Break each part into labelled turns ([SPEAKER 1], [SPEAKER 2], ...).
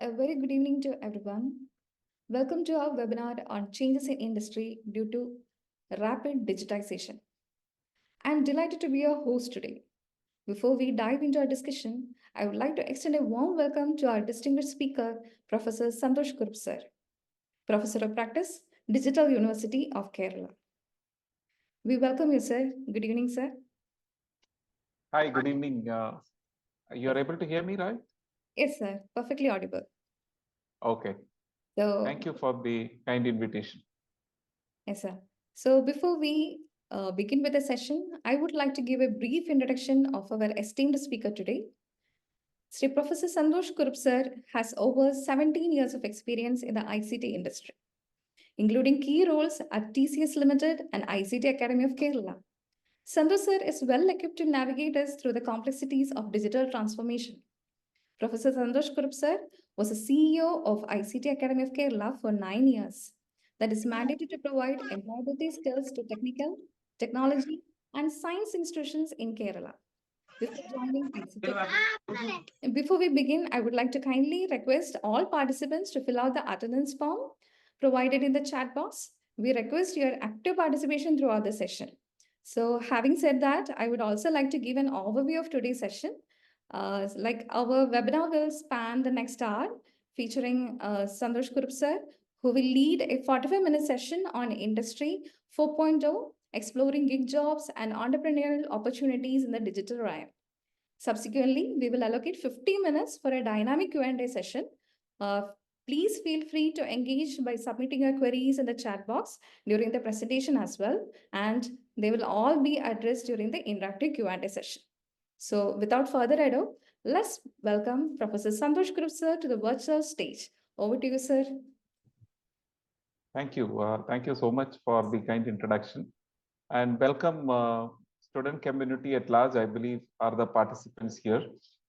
[SPEAKER 1] A very good evening to everyone. Welcome to our webinar on changes in industry due to rapid digitization. I'm delighted to be your host today. Before we dive into our discussion, I would like to extend a warm welcome to our distinguished speaker, Professor Santosh Kurup sir, Professor of Practice, Digital University of Kerala. We welcome you, sir. Good evening, sir.
[SPEAKER 2] Hi, good evening. You are able to hear me, right?
[SPEAKER 1] Yes, sir. Perfectly audible.
[SPEAKER 2] Okay.
[SPEAKER 1] So,
[SPEAKER 2] thank you for the kind invitation.
[SPEAKER 1] yes, sir. So before we begin with the session, I would like to give a brief introduction of our esteemed speaker today. Sri Professor Santosh Kurup sir has over 17 years of experience in the ICT industry, including key roles at TCS Limited and ICT Academy of Kerala. Santosh sir is well equipped to navigate us through the complexities of digital transformation. Professor Santosh Kurup sir was a CEO of ICT Academy of Kerala for 9 years. That is mandated to provide employability skills to technical, technology, and science institutions in Kerala. Before joining ICT, before we begin, I would like to kindly request all participants to fill out the attendance form provided in the chat box. We request your active participation throughout the session. So, having said that, I would also like to give an overview of today's session. Like our webinar will span the next hour, featuring Santosh Kurup sir, who will lead a 45-minute session on Industry 4.0, exploring gig jobs and entrepreneurial opportunities in the digital realm. Subsequently, we will allocate 50 minutes for a dynamic Q&A session. Please feel free to engage by submitting your queries in the chat box during the presentation as well, and they will all be addressed during the interactive Q&A session. So without further ado, let's welcome Professor Santosh Kurup sir to the virtual stage. Over to you, sir.
[SPEAKER 2] Thank you. Thank you so much for the kind introduction. And welcome student community at large, I believe, are the participants here.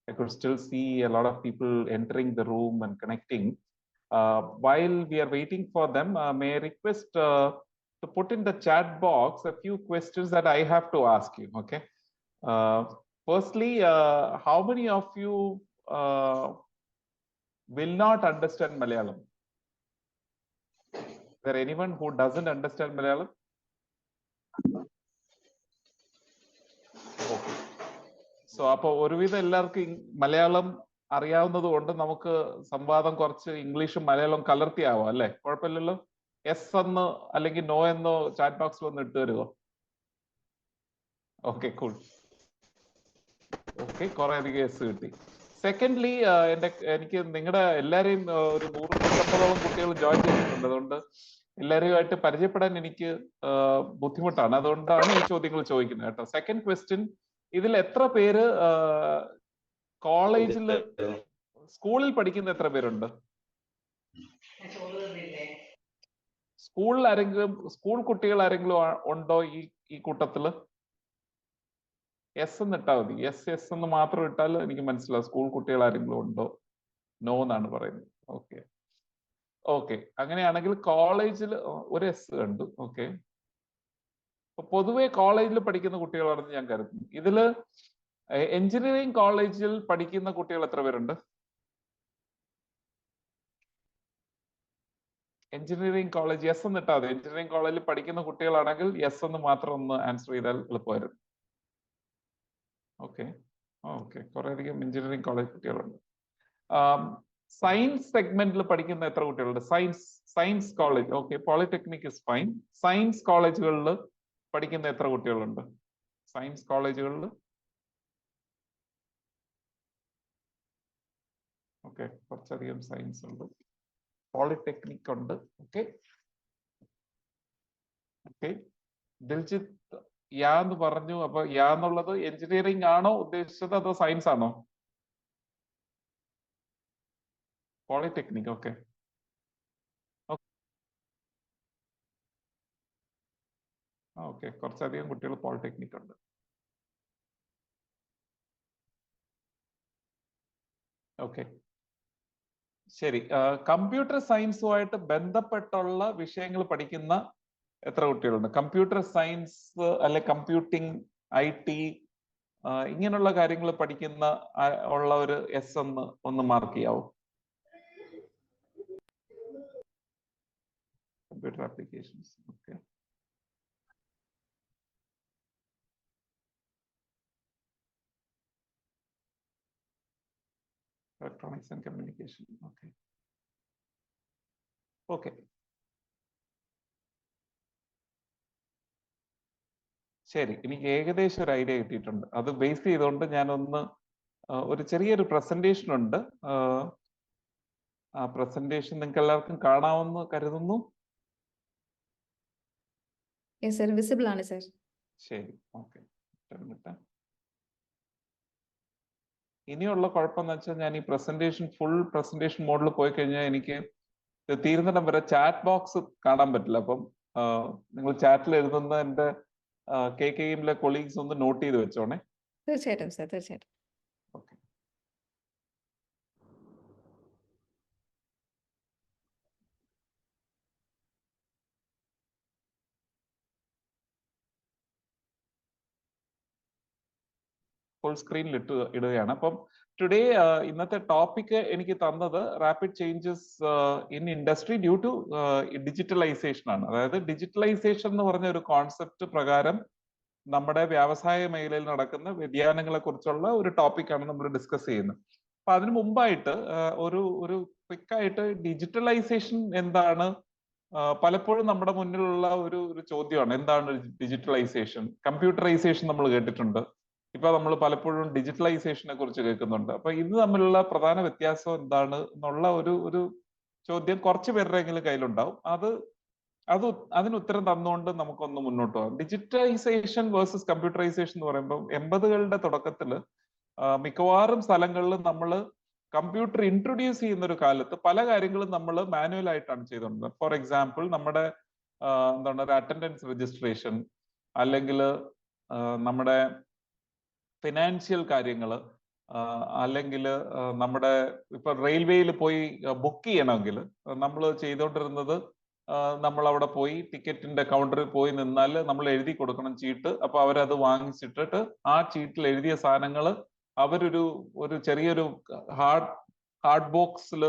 [SPEAKER 2] I could still see a lot of people entering the room and connecting. While we are waiting for them, may I request to put in the chat box a few questions that I have to ask you, okay? Firstly, how many of you will not understand Malayalam? Is there anyone who doesn't understand Malayalam? Okay. So, അപ്പോൾ ഒരുവിധം എല്ലാവർക്കും മലയാളം അറിയാവുന്നത് കൊണ്ട് നമുക്ക് സംവാദം കുറച്ച് ഇംഗ്ലീഷും മലയാളം കലർത്തിയാവാം അല്ലേ? കുഴപ്പമില്ലല്ലോ? എസ് എന്നോ അല്ലെങ്കിൽ നോ എന്നോ ചാറ്റ് ബോക്സിൽ ഒന്ന് ഇട്ട് തരുമോ? Okay, cool. ഓക്കെ, കുറെ അധികം എസ് കിട്ടി. സെക്കൻഡ്ലി, എനിക്ക് നിങ്ങളുടെ എല്ലാവരെയും ഒരു 150ഓളം കുട്ടികൾ ജോയിൻ ചെയ്തിട്ടുണ്ട്. അതുകൊണ്ട് എല്ലാവരുമായിട്ട് പരിചയപ്പെടാൻ എനിക്ക് ബുദ്ധിമുട്ടാണ്. അതുകൊണ്ടാണ് ഈ ചോദ്യങ്ങൾ ചോദിക്കുന്നത് കേട്ടോ. സെക്കൻഡ് ക്വസ്റ്റ്യൻ, ഇതിൽ എത്ര പേര് കോളേജിൽ സ്കൂളിൽ പഠിക്കുന്ന എത്ര പേരുണ്ട്? സ്കൂളിൽ ആരെങ്കിലും, സ്കൂൾ കുട്ടികൾ ആരെങ്കിലും ഉണ്ടോ ഈ കൂട്ടത്തില്? എസ് എന്ന് ഇട്ടാൽ മതി. എസ് എന്ന് മാത്രം ഇട്ടാൽ എനിക്ക് മനസ്സിലാവും സ്കൂൾ കുട്ടികൾ ആരെങ്കിലും ഉണ്ടോ. നോ എന്നാണ് പറയുന്നത്. ഓക്കെ ഓക്കെ, അങ്ങനെയാണെങ്കിൽ കോളേജിൽ ഒരു എസ് കണ്ടു. ഓക്കെ, പൊതുവെ കോളേജിൽ പഠിക്കുന്ന കുട്ടികളാണെന്ന് ഞാൻ കരുതുന്നു. ഇതില് എഞ്ചിനീയറിംഗ് കോളേജിൽ പഠിക്കുന്ന കുട്ടികൾ എത്ര പേരുണ്ട്? എഞ്ചിനീയറിംഗ് കോളേജ് എസ് എന്ന് ഇട്ടാൽ മതി. എഞ്ചിനീയറിംഗ് കോളേജിൽ പഠിക്കുന്ന കുട്ടികളാണെങ്കിൽ എസ് എന്ന് മാത്രം ഒന്ന് ആൻസർ ചെയ്താൽ എളുപ്പമായിരുന്നു. ഓക്കെ ഓക്കെ, കുറെ അധികം എഞ്ചിനീയറിംഗ് കോളേജ് കുട്ടികളുണ്ട്. സയൻസ് സെഗ്മെന്റിൽ പഠിക്കുന്ന എത്ര കുട്ടികളുണ്ട്? Science college, okay, polytechnic is fine. Science കോളേജുകളിൽ പഠിക്കുന്ന എത്ര കുട്ടികളുണ്ട്? സയൻസ് കോളേജുകളിൽ ഓക്കെ, കുറച്ചധികം സയൻസ് ഉണ്ട്. പോളിടെക്നിക് ഉണ്ട്. ഓക്കെ ഓക്കെ, ദിൽജിത്ത് യാ എന്ന് പറഞ്ഞു. അപ്പൊ യാ എന്നുള്ളത് എഞ്ചിനീയറിംഗ് ആണോ ഉദ്ദേശിച്ചത് അതോ സയൻസ് ആണോ? പോളിടെക്നിക്, ഓക്കെ ഓക്കെ, കുറച്ചധികം കുട്ടികൾ പോളിടെക്നിക് ഉണ്ട്. ഓക്കെ, ശരി. കമ്പ്യൂട്ടർ സയൻസുമായിട്ട് ബന്ധപ്പെട്ടുള്ള വിഷയങ്ങൾ പഠിക്കുന്ന എത്ര കുട്ടികളുണ്ട്? കമ്പ്യൂട്ടർ സയൻസ് അല്ലെ കമ്പ്യൂട്ടിംഗ്, IT ഇങ്ങനെയുള്ള കാര്യങ്ങൾ പഠിക്കുന്ന ഉള്ള ഒരു എസ് ഒന്ന് mark ചെയ്യാവോ? computer applications. Okay. Electronics and communication. Okay. Okay. ശരി, എനിക്ക് ഏകദേശം ഒരു ഐഡിയ കിട്ടിയിട്ടുണ്ട്. അത് ബേസ് ചെയ്തുകൊണ്ട് ഞാനൊന്ന് ഒരു ചെറിയൊരു പ്രസന്റേഷൻ ഉണ്ട്. ആ പ്രസന്റേഷൻ നിങ്ങൾക്ക് എല്ലാവർക്കും കാണാമെന്ന് കരുതുന്നു.
[SPEAKER 1] Yes, sir. Visible ആണ് sir.
[SPEAKER 2] ശരി, ഓക്കെ. ഇനിയുള്ള കുഴപ്പമെന്ന് വെച്ചാൽ ഞാൻ ഈ പ്രസന്റേഷൻ ഫുൾ പ്രസന്റേഷൻ മോഡിൽ പോയി കഴിഞ്ഞാൽ എനിക്ക് തീരുന്നിടം വരെ ചാറ്റ് ബോക്സ് കാണാൻ പറ്റില്ല. അപ്പം നിങ്ങൾ ചാറ്റിൽ എഴുതുന്ന എൻ്റെ KKMലെ കൊളീഗ്സ് ഒന്ന് നോട്ട് ചെയ്ത് വെച്ചോണേ.
[SPEAKER 1] തീർച്ചയായിട്ടും സർ, തീർച്ചയായിട്ടും.
[SPEAKER 2] ഓക്കെ. ഫുൾ സ്ക്രീനിൽ ഇടുകയാണ്. അപ്പം ടുഡേ ഇന്നത്തെ ടോപ്പിക് എനിക്ക് തന്നത് rapid changes in industry due to digitalisation ആണ്. അതായത് ഡിജിറ്റലൈസേഷൻ എന്ന് പറഞ്ഞ ഒരു കോൺസെപ്റ്റ് പ്രകാരം നമ്മുടെ വ്യവസായ മേഖലയിൽ നടക്കുന്ന വ്യതിയാനങ്ങളെ കുറിച്ചുള്ള ഒരു ടോപ്പിക്കാണ് നമ്മൾ ഡിസ്കസ് ചെയ്യുന്നത്. അപ്പൊ അതിനു മുമ്പായിട്ട് ഒരു ക്വിക്കായിട്ട് ഡിജിറ്റലൈസേഷൻ എന്താണ്, പലപ്പോഴും നമ്മുടെ മുന്നിലുള്ള ഒരു ചോദ്യമാണ്, എന്താണ് ഡിജിറ്റലൈസേഷൻ? കമ്പ്യൂട്ടറൈസേഷൻ നമ്മൾ കേട്ടിട്ടുണ്ട്, ഇപ്പൊ നമ്മൾ പലപ്പോഴും ഡിജിറ്റലൈസേഷനെ കുറിച്ച് കേൾക്കുന്നുണ്ട്. അപ്പൊ ഇത് തമ്മിലുള്ള പ്രധാന വ്യത്യാസം എന്താണ് എന്നുള്ള ഒരു ചോദ്യം കുറച്ച് പേരുടെയെങ്കിലും കയ്യിലുണ്ടാവും. അതിന് ഉത്തരം തന്നുകൊണ്ട് നമുക്കൊന്ന് മുന്നോട്ട് പോകാം. ഡിജിറ്റലൈസേഷൻ വേഴ്സസ് കമ്പ്യൂട്ടറൈസേഷൻ എന്ന് പറയുമ്പോൾ 80കളുടെ തുടക്കത്തിൽ മിക്കവാറും സ്ഥലങ്ങളിൽ നമ്മൾ കമ്പ്യൂട്ടർ ഇൻട്രൊഡ്യൂസ് ചെയ്യുന്ന ഒരു കാലത്ത് പല കാര്യങ്ങളും നമ്മൾ മാനുവൽ ആയിട്ടാണ് ചെയ്തുകൊണ്ടിരുന്നത്. ഫോർ എക്സാമ്പിൾ, നമ്മുടെ എന്താണ് ഒരു അറ്റൻഡൻസ് രജിസ്ട്രേഷൻ, അല്ലെങ്കിൽ നമ്മുടെ ഫിനാൻഷ്യൽ കാര്യങ്ങൾ, അല്ലെങ്കിൽ നമ്മുടെ ഇപ്പൊ റെയിൽവേയിൽ പോയി ബുക്ക് ചെയ്യണമെങ്കിൽ നമ്മൾ ചെയ്തുകൊണ്ടിരുന്നത് നമ്മൾ അവിടെ പോയി ടിക്കറ്റിന്റെ കൗണ്ടറിൽ പോയി നിന്നാൽ നമ്മൾ എഴുതി കൊടുക്കണം ചീട്ട്. അപ്പൊ അവരത് വാങ്ങിച്ചിട്ടിട്ട് ആ ചീട്ടിൽ എഴുതിയ സാധനങ്ങൾ ഒരു ചെറിയൊരു ഹാർഡ് ബോക്സിൽ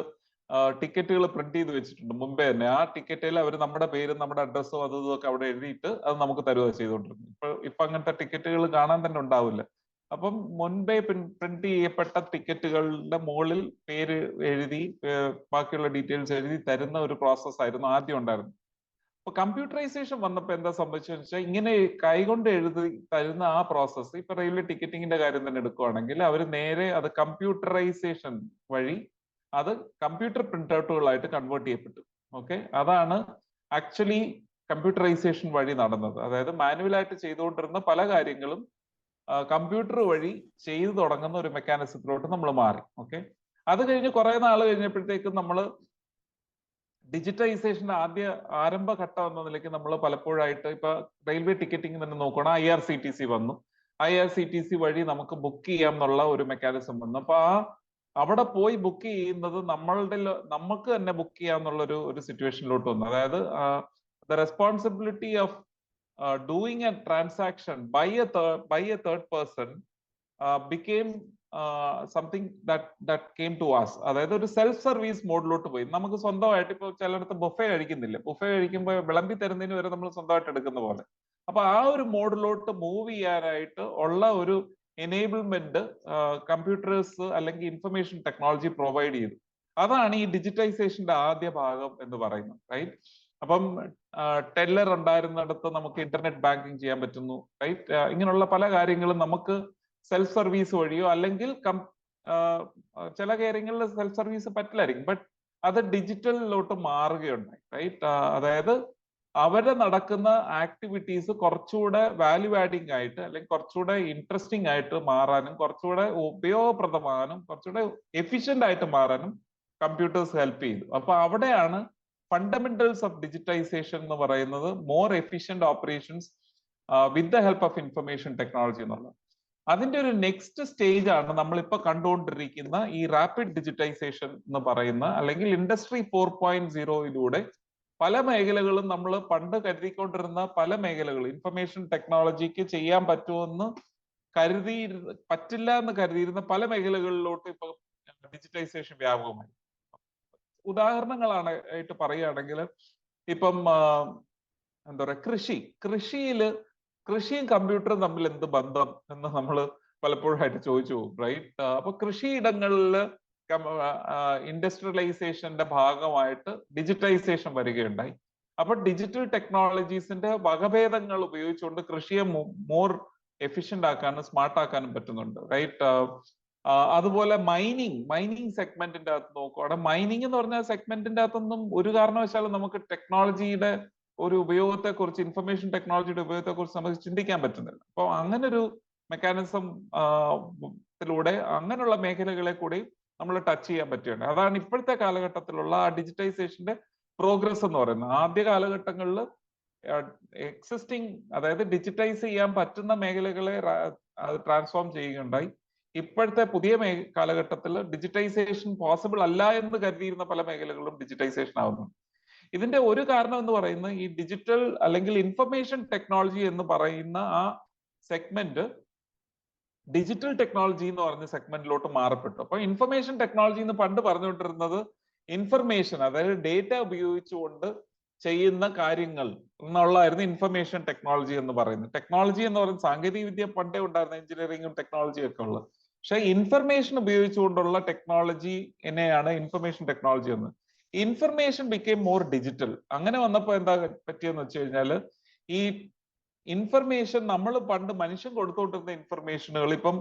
[SPEAKER 2] ടിക്കറ്റുകൾ പ്രിന്റ് ചെയ്ത് വെച്ചിട്ടുണ്ട് മുമ്പേ തന്നെ. ആ ടിക്കറ്റിൽ അവർ നമ്മുടെ പേരും നമ്മുടെ അഡ്രസ്സും അതും ഇതൊക്കെ അവിടെ എഴുതിയിട്ട് അത് നമുക്ക് തരുക ചെയ്തുകൊണ്ടിരുന്നു. ഇപ്പൊ അങ്ങനത്തെ ടിക്കറ്റുകൾ കാണാൻ തന്നെ ഉണ്ടാവില്ല. അപ്പം മുൻപേ പ്രിന്റ് ചെയ്യപ്പെട്ട ടിക്കറ്റുകളുടെ മുകളിൽ പേര് എഴുതി ബാക്കിയുള്ള ഡീറ്റെയിൽസ് എഴുതി തരുന്ന ഒരു പ്രോസസ് ആയിരുന്നു ആദ്യം ഉണ്ടായിരുന്നത്. അപ്പൊ കമ്പ്യൂട്ടറൈസേഷൻ വന്നപ്പോ എന്താ സംഭവിച്ചതെന്ന് വെച്ചാൽ, ഇങ്ങനെ കൈകൊണ്ട് എഴുതി തരുന്ന ആ പ്രോസസ്സ്, ഇപ്പൊ റെയിൽവേ ടിക്കറ്റിങ്ങിന്റെ കാര്യം തന്നെ എടുക്കുകയാണെങ്കിൽ അവർ നേരെ അത് കമ്പ്യൂട്ടറൈസേഷൻ വഴി അത് കമ്പ്യൂട്ടർ പ്രിന്റ് ഔട്ടുകളായിട്ട് കൺവേർട്ട് ചെയ്യപ്പെട്ടു. ഓക്കെ, അതാണ് ആക്ച്വലി കമ്പ്യൂട്ടറൈസേഷൻ വഴി നടന്നത്. അതായത് മാനുവലായിട്ട് ചെയ്തുകൊണ്ടിരുന്ന പല കാര്യങ്ങളും കമ്പ്യൂട്ടർ വഴി ചെയ്തു തുടങ്ങുന്ന ഒരു മെക്കാനിസത്തിലോട്ട് നമ്മൾ മാറി. ഓക്കെ, അത് കഴിഞ്ഞ് കുറെ നാൾ കഴിഞ്ഞപ്പോഴത്തേക്കും നമ്മൾ ഡിജിറ്റലൈസേഷന്റെ ആരംഭഘട്ടം എന്ന നിലയ്ക്ക് നമ്മൾ പലപ്പോഴായിട്ട് ഇപ്പൊ റെയിൽവേ ടിക്കറ്റിംഗ് തന്നെ നോക്കണം, IRCTC വന്നു. IRCTC വഴി നമുക്ക് ബുക്ക് ചെയ്യാം എന്നുള്ള ഒരു മെക്കാനിസം വന്നു. അപ്പൊ അവിടെ പോയി ബുക്ക് ചെയ്യുന്നത് നമുക്ക് തന്നെ ബുക്ക് ചെയ്യാന്നുള്ള ഒരു സിറ്റുവേഷനിലോട്ട് വന്നു. അതായത് the responsibility of doing a transaction by a third person became something that came to us. അതായത് ഒരു സെൽഫ് സർവീസ് മോഡിലോട്ട് പോയി. നമുക്ക് സ്വന്തമായിട്ട് ഇപ്പൊ ചിലയിടത്ത് ബുഫേ കഴിക്കുന്നില്ല, ബുഫേ കഴിക്കുമ്പോൾ വിളമ്പി തരുന്നതിന് വരെ നമ്മൾ സ്വന്തമായിട്ട് എടുക്കുന്ന പോലെ. അപ്പൊ ആ ഒരു മോഡിലോട്ട് മൂവ് ചെയ്യാനായിട്ട് ഉള്ള ഒരു എനേബിൾമെന്റ് കമ്പ്യൂട്ടേഴ്സ് അല്ലെങ്കിൽ ഇൻഫർമേഷൻ ടെക്നോളജി പ്രൊവൈഡ് ചെയ്തു. അതാണ് ഈ ഡിജിറ്റൈസേഷന്റെ ആദ്യ ഭാഗം എന്ന് പറയുന്നത്, റൈറ്റ്? അപ്പം ടെല്ലർ ഉണ്ടായിരുന്നിടത്ത് നമുക്ക് ഇന്റർനെറ്റ് ബാങ്കിങ് ചെയ്യാൻ പറ്റുന്നു, റൈറ്റ്? ഇങ്ങനെയുള്ള പല കാര്യങ്ങളും നമുക്ക് സെൽഫ് സർവീസ് വഴിയോ, അല്ലെങ്കിൽ ചില കാര്യങ്ങളിൽ സെൽഫ് സർവീസ് പറ്റില്ലായിരിക്കും, ബട്ട് അത് ഡിജിറ്റലിലോട്ട് മാറുകയുണ്ടായി, റൈറ്റ്? അതായത് അവരെ നടക്കുന്ന ആക്ടിവിറ്റീസ് കുറച്ചുകൂടെ വാല്യൂ ആഡിങ് ആയിട്ട്, അല്ലെങ്കിൽ കുറച്ചുകൂടെ ഇൻട്രസ്റ്റിംഗ് ആയിട്ട് മാറാനും, കുറച്ചുകൂടെ ഉപയോഗപ്രദമാകാനും, കുറച്ചുകൂടെ എഫിഷ്യന്റ് ആയിട്ട് മാറാനും കമ്പ്യൂട്ടേഴ്സ് ഹെൽപ്പ് ചെയ്തു. അപ്പൊ അവിടെയാണ് ഫണ്ടമെന്റൽസ് ഓഫ് ഡിജിറ്റൈസേഷൻ എന്ന് പറയുന്നത്, more efficient operations with the help of information technology എന്നുള്ളത്. അതിന്റെ ഒരു നെക്സ്റ്റ് സ്റ്റേജ് ആണ് നമ്മളിപ്പോ കണ്ടുകൊണ്ടിരിക്കുന്ന ഈ റാപ്പിഡ് ഡിജിറ്റൈസേഷൻ എന്ന് പറയുന്ന, അല്ലെങ്കിൽ ഇൻഡസ്ട്രി 4.0 പല മേഖലകളും നമ്മൾ പണ്ട് കരുതിക്കൊണ്ടിരുന്ന പല മേഖലകളും ഇൻഫർമേഷൻ ടെക്നോളജിക്ക് ചെയ്യാൻ പറ്റുമെന്ന് പറ്റില്ല എന്ന് കരുതിയിരുന്ന പല മേഖലകളിലോട്ട് ഇപ്പൊ ഡിജിറ്റൈസേഷൻ വ്യാപകമായി. ഉദാഹരണങ്ങളാണ് ആയിട്ട് പറയുകയാണെങ്കിൽ, ഇപ്പം എന്താ പറയുക, കൃഷിയും കമ്പ്യൂട്ടറും തമ്മിൽ എന്ത് ബന്ധം എന്ന് നമ്മൾ പലപ്പോഴായിട്ട് ചോദിച്ചു പോകും, റൈറ്റ്? അപ്പൊ കൃഷിയിടങ്ങളിൽ ഇൻഡസ്ട്രിയലൈസേഷന്റെ ഭാഗമായിട്ട് ഡിജിറ്റൈസേഷൻ വരികയുണ്ടായി. അപ്പൊ ഡിജിറ്റൽ ടെക്നോളജീസിന്റെ വകഭേദങ്ങൾ ഉപയോഗിച്ചുകൊണ്ട് കൃഷിയെ മോർ എഫിഷ്യന്റ് ആക്കാനും സ്മാർട്ട് ആക്കാനും പറ്റുന്നുണ്ട്, റൈറ്റ്? അതുപോലെ മൈനിങ് സെഗ്മെന്റിന്റെ അകത്ത് നോക്കുവാണ്. മൈനിങ് എന്ന് പറഞ്ഞ സെഗ്മെന്റിന്റെ അകത്തൊന്നും ഒരു കാരണവശാലും നമുക്ക് ടെക്നോളജിയുടെ ഒരു ഉപയോഗത്തെക്കുറിച്ച്, ഇൻഫർമേഷൻ ടെക്നോളജിയുടെ ഉപയോഗത്തെക്കുറിച്ച് നമുക്ക് ചിന്തിക്കാൻ പറ്റുന്നില്ല. അപ്പോൾ അങ്ങനെ ഒരു മെക്കാനിസം ത്തിലൂടെ അങ്ങനെയുള്ള മേഖലകളെ കൂടി നമ്മൾ ടച്ച് ചെയ്യാൻ പറ്റുകയാണ്. അതാണ് ഇപ്പോഴത്തെ കാലഘട്ടത്തിലുള്ള ആ ഡിജിറ്റൈസേഷന്റെ പ്രോഗ്രസ് എന്ന് പറയുന്നത്. ആദ്യ കാലഘട്ടങ്ങളിൽ എക്സിസ്റ്റിംഗ്, അതായത് ഡിജിറ്റൈസ് ചെയ്യാൻ പറ്റുന്ന മേഖലകളെ ട്രാൻസ്ഫോം ചെയ്യുകയുണ്ടായി. ഇപ്പോഴത്തെ പുതിയ കാലഘട്ടത്തിൽ ഡിജിറ്റൈസേഷൻ പോസിബിൾ അല്ല എന്ന് കരുതിയിരുന്ന പല മേഖലകളും ഡിജിറ്റൈസേഷൻ ആവുന്നുണ്ട്. ഇതിന്റെ ഒരു കാരണം എന്ന് പറയുന്നത് ഈ ഡിജിറ്റൽ അല്ലെങ്കിൽ ഇൻഫർമേഷൻ ടെക്നോളജി എന്ന് പറയുന്ന ആ സെഗ്മെന്റ് ഡിജിറ്റൽ ടെക്നോളജി എന്ന് പറഞ്ഞ സെഗ്മെന്റിലോട്ട് മാറപ്പെട്ടു. അപ്പൊ ഇൻഫർമേഷൻ ടെക്നോളജി എന്ന് പണ്ട് പറഞ്ഞുകൊണ്ടിരുന്നത് ഇൻഫർമേഷൻ, അതായത് ഡേറ്റ ഉപയോഗിച്ചുകൊണ്ട് ചെയ്യുന്ന കാര്യങ്ങൾ എന്നുള്ളതായിരുന്നു ഇൻഫർമേഷൻ ടെക്നോളജി എന്ന് പറയുന്നത്. ടെക്നോളജി എന്ന് പറയുന്നത് സാങ്കേതിക വിദ്യ പണ്ടേ ഉണ്ടായിരുന്ന എഞ്ചിനീയറിംഗും ടെക്നോളജിയും ഒക്കെ ഉള്ളത്. പക്ഷെ ഇൻഫർമേഷൻ ഉപയോഗിച്ചുകൊണ്ടുള്ള ടെക്നോളജി എന്നെയാണ് ഇൻഫർമേഷൻ ടെക്നോളജി എന്ന്. Information became more digital. അങ്ങനെ വന്നപ്പോൾ എന്താ പറ്റിയെന്ന് വെച്ച് കഴിഞ്ഞാല്, ഈ ഇൻഫർമേഷൻ നമ്മൾ പണ്ട് മനുഷ്യൻ കൊടുത്തുകൊണ്ടിരുന്ന ഇൻഫർമേഷനുകൾ ഇപ്പം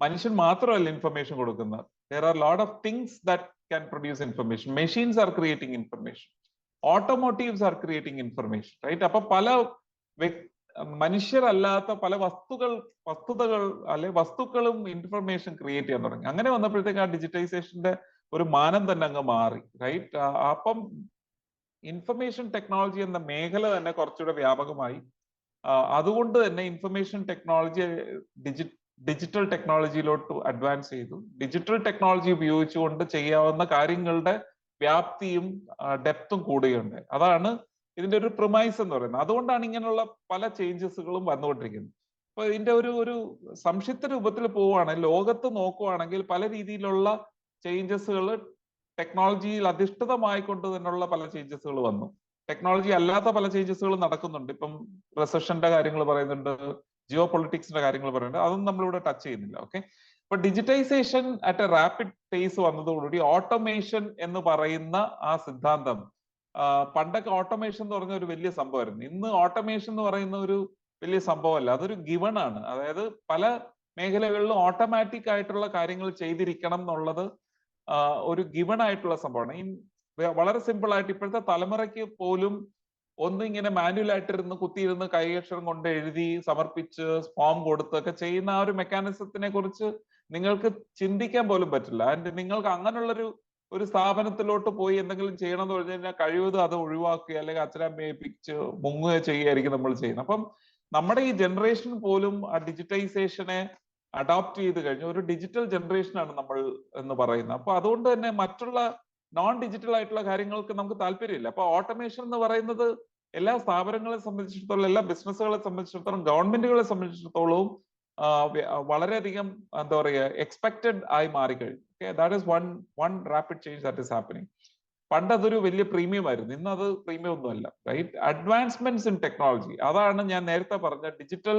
[SPEAKER 2] മനുഷ്യൻ മാത്രമല്ല ഇൻഫർമേഷൻ കൊടുക്കുന്നത്. There are lot of things that can produce information. Machines are creating information, automotives are creating information, right? അപ്പൊ പല മനുഷ്യരല്ലാത്ത പല വസ്തുക്കളും ഇൻഫർമേഷൻ ക്രിയേറ്റ് ചെയ്യാൻ തുടങ്ങി. അങ്ങനെ വന്നപ്പോഴത്തേക്ക് ആ ഡിജിറ്റൈസേഷന്റെ ഒരു മാനം തന്നെ അങ്ങ് മാറി, റൈറ്റ്? അപ്പം ഇൻഫർമേഷൻ ടെക്നോളജി എന്ന മേഖല തന്നെ കുറച്ചുകൂടെ വ്യാപകമായി. അതുകൊണ്ട് തന്നെ ഇൻഫർമേഷൻ ടെക്നോളജി ഡിജിറ്റൽ ടെക്നോളജിയിലോട്ട് അഡ്വാൻസ് ചെയ്തു. ഡിജിറ്റൽ ടെക്നോളജി ഉപയോഗിച്ചുകൊണ്ട് ചെയ്യാവുന്ന കാര്യങ്ങളുടെ വ്യാപ്തിയും ഡെപ്തും കൂടുകയുണ്ട്. അതാണ് ഇതിന്റെ ഒരു പ്രിമൈസ് എന്ന് പറയുന്നത്. അതുകൊണ്ടാണ് ഇങ്ങനെയുള്ള പല ചേഞ്ചസുകളും വന്നുകൊണ്ടിരിക്കുന്നത്. അപ്പൊ ഇതിന്റെ ഒരു സംക്ഷിപ്ത രൂപത്തിൽ പോവുകയാണെങ്കിൽ, ലോകത്ത് നോക്കുവാണെങ്കിൽ പല രീതിയിലുള്ള ചേഞ്ചസുകൾ ടെക്നോളജിയിൽ അധിഷ്ഠിതമായിക്കൊണ്ട് തന്നെയുള്ള പല ചേഞ്ചസുകൾ വന്നു. ടെക്നോളജി അല്ലാത്ത പല ചേഞ്ചസുകൾ നടക്കുന്നുണ്ട്. ഇപ്പം റിസഷന്റെ കാര്യങ്ങൾ പറയുന്നുണ്ട്, ജിയോ പൊളിറ്റിക്സിന്റെ കാര്യങ്ങൾ പറയുന്നുണ്ട്. അതൊന്നും നമ്മളിവിടെ ടച്ച് ചെയ്യുന്നില്ല. ഓക്കെ, ഇപ്പൊ digitisation at a rapid pace വന്നതോടുകൂടി ഓട്ടോമേഷൻ എന്ന് പറയുന്ന ആ സിദ്ധാന്തം, പണ്ടൊക്കെ ഓട്ടോമേഷൻ എന്ന് പറഞ്ഞ ഒരു വലിയ സംഭവമായിരുന്നു. ഇന്ന് ഓട്ടോമേഷൻ എന്ന് പറയുന്ന ഒരു വലിയ സംഭവമല്ല, അതൊരു ഗിവൺ ആണ്. അതായത് പല മേഖലകളിലും ഓട്ടോമാറ്റിക് ആയിട്ടുള്ള കാര്യങ്ങൾ ചെയ്തിരിക്കണം എന്നുള്ളത് ഒരു ഗിവൺ ആയിട്ടുള്ള സംഭവമാണ്. വളരെ സിമ്പിൾ ആയിട്ട് ഇപ്പോഴത്തെ തലമുറയ്ക്ക് പോലും ഒന്നിങ്ങനെ മാനുവൽ ആയിട്ടിരുന്ന് കുത്തിയിരുന്ന് കൈയക്ഷരം കൊണ്ട് എഴുതി സമർപ്പിച്ച് ഫോം കൊടുത്തൊക്കെ ചെയ്യുന്ന ആ ഒരു മെക്കാനിസത്തിനെ കുറിച്ച് നിങ്ങൾക്ക് ചിന്തിക്കാൻ പോലും പറ്റില്ല. ആൻഡ് നിങ്ങൾക്ക് അങ്ങനെയുള്ളൊരു സ്ഥാപനത്തിലോട്ട് പോയി എന്തെങ്കിലും ചെയ്യണം എന്ന് പറഞ്ഞു കഴിഞ്ഞാൽ കഴിവതും അത് ഒഴിവാക്കുക, അല്ലെങ്കിൽ അച്ഛനമ്മയിപ്പിച്ച് മുങ്ങുക ചെയ്യുകയായിരിക്കും നമ്മൾ ചെയ്യുന്നത്. അപ്പം നമ്മുടെ ഈ ജനറേഷൻ പോലും ആ ഡിജിറ്റൈസേഷനെ അഡോപ്റ്റ് ചെയ്ത് കഴിഞ്ഞു. ഒരു ഡിജിറ്റൽ ജനറേഷനാണ് നമ്മൾ എന്ന് പറയുന്നത്. അപ്പൊ അതുകൊണ്ട് തന്നെ മറ്റുള്ള നോൺ ഡിജിറ്റൽ ആയിട്ടുള്ള കാര്യങ്ങൾക്ക് നമുക്ക് താല്പര്യമില്ല. അപ്പൊ ഓട്ടോമേഷൻ എന്ന് പറയുന്നത് എല്ലാ സ്ഥാപനങ്ങളെ സംബന്ധിച്ചിടത്തോളം, എല്ലാ ബിസിനസ്സുകളെ സംബന്ധിച്ചിടത്തോളം, ഗവൺമെന്റുകളെ സംബന്ധിച്ചിടത്തോളവും വളരെയധികം എന്താ പറയുക എക്സ്പെക്റ്റഡ് ആയി മാറിക്കഴിഞ്ഞു. Okay, that is one rapid change that is happening. പണ്ട് അതൊരു വലിയ പ്രീമിയം ആയിരുന്നു, ഇന്ന് അത് പ്രീമിയം ഒന്നുമല്ല, റൈറ്റ്? അഡ്വാൻസ്മെന്റ്സ് ഇൻ ടെക്നോളജി, അതാണ് ഞാൻ നേരത്തെ പറഞ്ഞ ഡിജിറ്റൽ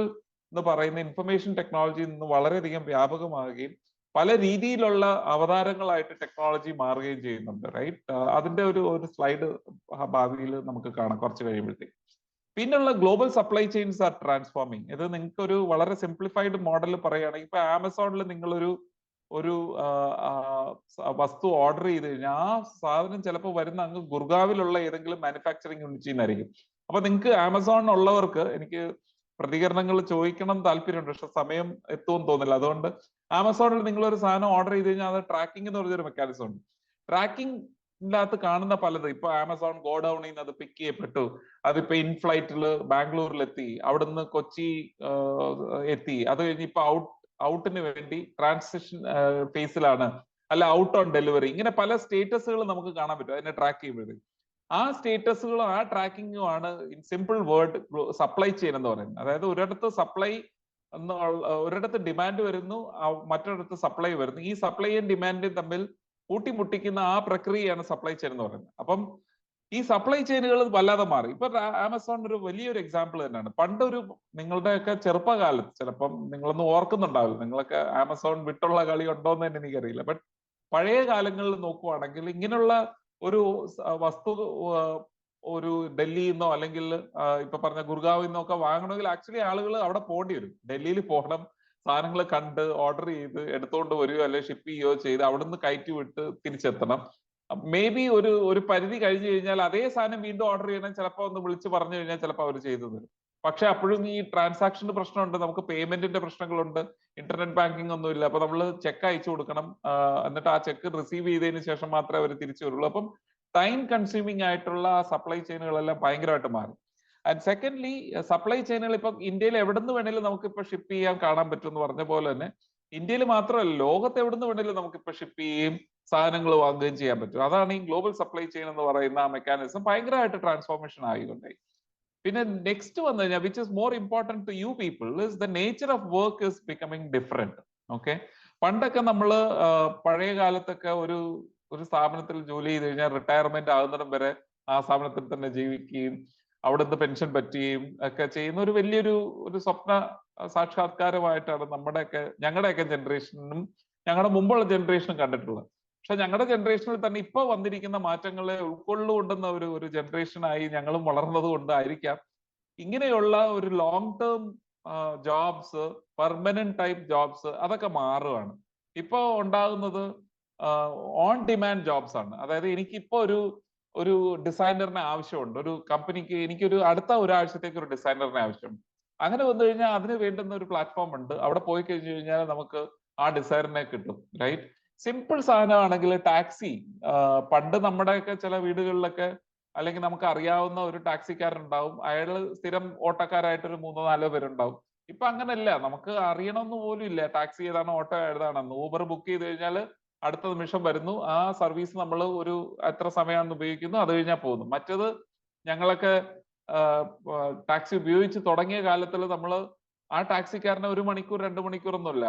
[SPEAKER 2] എന്ന് പറയുന്ന ഇൻഫർമേഷൻ ടെക്നോളജി നിന്ന് വളരെയധികം വ്യാപകമാകുകയും പല രീതിയിലുള്ള അവതാരങ്ങളായിട്ട് ടെക്നോളജി മാറുകയും ചെയ്യുന്നുണ്ട്, റൈറ്റ്? അതിന്റെ ഒരു സ്ലൈഡ് ഭാവിയിൽ നമുക്ക് കാണാം കുറച്ച് കഴിയുമ്പോഴത്തേക്ക്. പിന്നുള്ള global supply chains are transforming. ഇത് നിങ്ങൾക്ക് ഒരു വളരെ സിംപ്ലിഫൈഡ് മോഡൽ പറയുകയാണെങ്കിൽ, ഇപ്പൊ ആമസോണിൽ നിങ്ങളൊരു വസ്തു ഓർഡർ ചെയ്ത് കഴിഞ്ഞാൽ ആ സാധനം ചിലപ്പോൾ വരുന്ന അങ്ങ് ഗുർഗാവിലുള്ള ഏതെങ്കിലും മാനുഫാക്ചറിങ് യൂണിറ്റിൽ നിന്നായിരിക്കും. അപ്പൊ നിങ്ങൾക്ക് ആമസോണിനുള്ളവർക്ക് എനിക്ക് പ്രതികരണങ്ങൾ ചോദിക്കണം താല്പര്യമുണ്ട്, പക്ഷെ സമയം എത്തുമെന്ന് തോന്നില്ല. അതുകൊണ്ട് ആമസോണിൽ നിങ്ങൾ ഒരു സാധനം ഓർഡർ ചെയ്ത് കഴിഞ്ഞാൽ അത് ട്രാക്കിംഗ് എന്ന് പറഞ്ഞൊരു മെക്കാനിസം ഉണ്ട്. ട്രാക്കിംഗിന്റെ അകത്ത് കാണുന്ന പലത്, ഇപ്പൊ ആമസോൺ ഗോഡൌണിൽ നിന്ന് അത് പിക്ക് ചെയ്യപ്പെട്ടു, അതിപ്പോ ഇൻഫ്ലൈറ്റില് ബാംഗ്ലൂരിലെത്തി, അവിടുന്ന് കൊച്ചി എത്തി, അത് കഴിഞ്ഞ് ഇപ്പൊ ഔട്ടിന് വേണ്ടി ട്രാൻസിഷൻ ഫേസിലാണ്, അല്ല ഔട്ട് ഓൺ ഡെലിവറി, ഇങ്ങനെ പല സ്റ്റേറ്റസുകൾ നമുക്ക് കാണാൻ പറ്റും അതിനെ ട്രാക്ക് ചെയ്യുമ്പോഴത്തേക്ക്. ആ സ്റ്റേറ്റസുകളും ആ ട്രാക്കിങ്ങും ആണ് in simple word supply chain എന്ന് പറയുന്നത്. അതായത് ഒരിടത്ത് ഡിമാൻഡ് വരുന്നു, മറ്റൊരിടത്ത് സപ്ലൈ വരുന്നു. ഈ സപ്ലൈയും ഡിമാൻഡും തമ്മിൽ കൂട്ടിമുട്ടിക്കുന്ന ആ പ്രക്രിയയാണ് സപ്ലൈ ചെയിൻ എന്ന് പറയുന്നത്. അപ്പം ഈ സപ്ലൈ ചെയിനുകൾ വല്ലാതെ മാറി. ഇപ്പൊ ആമസോൺ ഒരു വലിയൊരു എക്സാമ്പിൾ തന്നെയാണ്. പണ്ടൊരു നിങ്ങളുടെയൊക്കെ ചെറുപ്പകാലത്ത് ചിലപ്പം നിങ്ങളൊന്നും ഓർക്കുന്നുണ്ടാവില്ല, നിങ്ങളൊക്കെ ആമസോൺ വിട്ടുള്ള കളി ഉണ്ടോ എന്ന് തന്നെ എനിക്കറിയില്ല. ബട്ട് പഴയ കാലങ്ങളിൽ നോക്കുവാണെങ്കിൽ ഇങ്ങനെയുള്ള ഒരു വസ്തു ഒരു ഡൽഹിയിൽ നിന്നോ അല്ലെങ്കിൽ ഇപ്പൊ പറഞ്ഞ ഗുർഗാവിൽ നിന്നോ ഒക്കെ വാങ്ങണമെങ്കിൽ ആക്ച്വലി ആളുകൾ അവിടെ പോകേണ്ടി വരും. ഡൽഹിയിൽ പോകണം, സാധനങ്ങൾ കണ്ട് ഓർഡർ ചെയ്ത് എടുത്തുകൊണ്ട് വരികയോ അല്ലെങ്കിൽ ഷിപ്പ് ചെയ്യുകയോ ചെയ്ത് അവിടുന്ന് കയറ്റി വിട്ട് തിരിച്ചെത്തണം. മേ ബി ഒരു പരിധി കഴിഞ്ഞു കഴിഞ്ഞാൽ അതേ സാധനം വീണ്ടും ഓർഡർ ചെയ്യണം, ചിലപ്പോൾ ഒന്ന് വിളിച്ച് പറഞ്ഞു കഴിഞ്ഞാൽ ചിലപ്പോൾ അവർ ചെയ്തു തരും. പക്ഷെ അപ്പോഴും ഈ ട്രാൻസാക്ഷന്റെ പ്രശ്നമുണ്ട്, നമുക്ക് പേയ്മെന്റിന്റെ പ്രശ്നങ്ങളുണ്ട്, ഇന്റർനെറ്റ് ബാങ്കിങ് ഒന്നും ഇല്ല. അപ്പൊ നമ്മൾ ചെക്ക് അയച്ചു കൊടുക്കണം, എന്നിട്ട് ആ ചെക്ക് റിസീവ് ചെയ്തതിന് ശേഷം മാത്രമേ അവർ തിരിച്ചു വരുള്ളൂ. അപ്പം ടൈം കൺസ്യൂമിംഗ് ആയിട്ടുള്ള സപ്ലൈ ചെയിനുകളെല്ലാം ഭയങ്കരമായിട്ട് മാറി. ആൻഡ് സെക്കൻഡ്ലി, സപ്ലൈ ചെയിനുകൾ ഇപ്പൊ ഇന്ത്യയിൽ എവിടെ നിന്ന് വേണേലും നമുക്ക് ഇപ്പൊ ഷിപ്പ് ചെയ്യാൻ കാണാൻ പറ്റും എന്ന് പറഞ്ഞ പോലെ തന്നെ ഇന്ത്യയിൽ മാത്രമല്ല ലോകത്ത് എവിടെ നിന്ന് വേണേലും നമുക്ക് ഇപ്പൊ ഷിപ്പ് ചെയ്യുകയും സാധനങ്ങൾ വാങ്ങുകയും ചെയ്യാൻ പറ്റും. അതാണ് ഈ ഗ്ലോബൽ സപ്ലൈ ചെയിൻ എന്ന് പറയുന്ന ആ മെക്കാനിസം ഭയങ്കരമായിട്ട് ട്രാൻസ്ഫോർമേഷൻ ആയിക്കൊണ്ടേ. പിന്നെ നെക്സ്റ്റ് വന്നു കഴിഞ്ഞാൽ which is more important to you people is the nature of work is becoming different. Okay, പണ്ടൊക്കെ നമ്മൾ പഴയ കാലത്തൊക്കെ ഒരു സ്ഥാപനത്തിൽ ജോലി ചെയ്ത് കഴിഞ്ഞാൽ റിട്ടയർമെന്റ് ആകുന്നിടം വരെ ആ സ്ഥാപനത്തിൽ തന്നെ ജീവിക്കുകയും അവിടുന്ന് പെൻഷൻ പറ്റുകയും ഒക്കെ ചെയ്യുന്ന ഒരു വലിയൊരു സ്വപ്ന സാക്ഷാത്കാരമായിട്ടാണ് ഞങ്ങളുടെയൊക്കെ ജനറേഷനും ഞങ്ങളുടെ മുമ്പുള്ള ജനറേഷനും കണ്ടിട്ടുള്ളത്. പക്ഷെ ഞങ്ങളുടെ ജനറേഷനിൽ തന്നെ ഇപ്പൊ വന്നിരിക്കുന്ന മാറ്റങ്ങളെ ഉൾക്കൊള്ളുകൊണ്ടുന്ന ഒരു ജനറേഷനായി ഞങ്ങളും വളർന്നത് കൊണ്ടായിരിക്കാം ഇങ്ങനെയുള്ള ഒരു long term jobs, permanent type jobs അതൊക്കെ മാറുകയാണ്. ഇപ്പൊ ഉണ്ടാകുന്നത് ഓൺ ഡിമാൻഡ് ജോബ്സ് ആണ്. അതായത് എനിക്കിപ്പോ ഒരു ഡിസൈനറിനെ ആവശ്യമുണ്ട്, ഒരു കമ്പനിക്ക് എനിക്കൊരു അടുത്ത ഒരാഴ്ചത്തേക്ക് ഒരു ഡിസൈനറിനെ ആവശ്യമുണ്ട്. അങ്ങനെ വന്നു കഴിഞ്ഞാൽ അതിന് വേണ്ടുന്ന ഒരു പ്ലാറ്റ്ഫോം ഉണ്ട്, അവിടെ പോയി കഴിഞ്ഞു കഴിഞ്ഞാൽ നമുക്ക് ആ ഡിസൈനറിനെ കിട്ടും. റൈറ്റ്, സിമ്പിൾ സാധനമാണെങ്കിൽ ടാക്സി, പണ്ട് നമ്മുടെയൊക്കെ ചില വീടുകളിലൊക്കെ അല്ലെങ്കിൽ നമുക്ക് അറിയാവുന്ന ഒരു ടാക്സിക്കാരൻ ഉണ്ടാവും, അയാൾ സ്ഥിരം ഓട്ടോക്കാരായിട്ട് ഒരു 3-4 പേരുണ്ടാവും. ഇപ്പൊ അങ്ങനല്ല, നമുക്ക് അറിയണമെന്ന് പോലും ഇല്ല ടാക്സി ഏതാണ് ഓട്ടോ ഏതാണെന്ന്. ഊബർ ബുക്ക് ചെയ്ത് കഴിഞ്ഞാൽ അടുത്ത നിമിഷം വരുന്നു, ആ സർവീസ് നമ്മൾ എത്ര സമയമാണെന്ന് ഉപയോഗിക്കുന്നു, അത് കഴിഞ്ഞാൽ പോകുന്നു. മറ്റത് ഞങ്ങളൊക്കെ ടാക്സി ഉപയോഗിച്ച് തുടങ്ങിയ കാലത്തിൽ നമ്മൾ ആ ടാക്സിക്കാരനെ 1 മണിക്കൂർ 2 മണിക്കൂറൊന്നുമില്ല,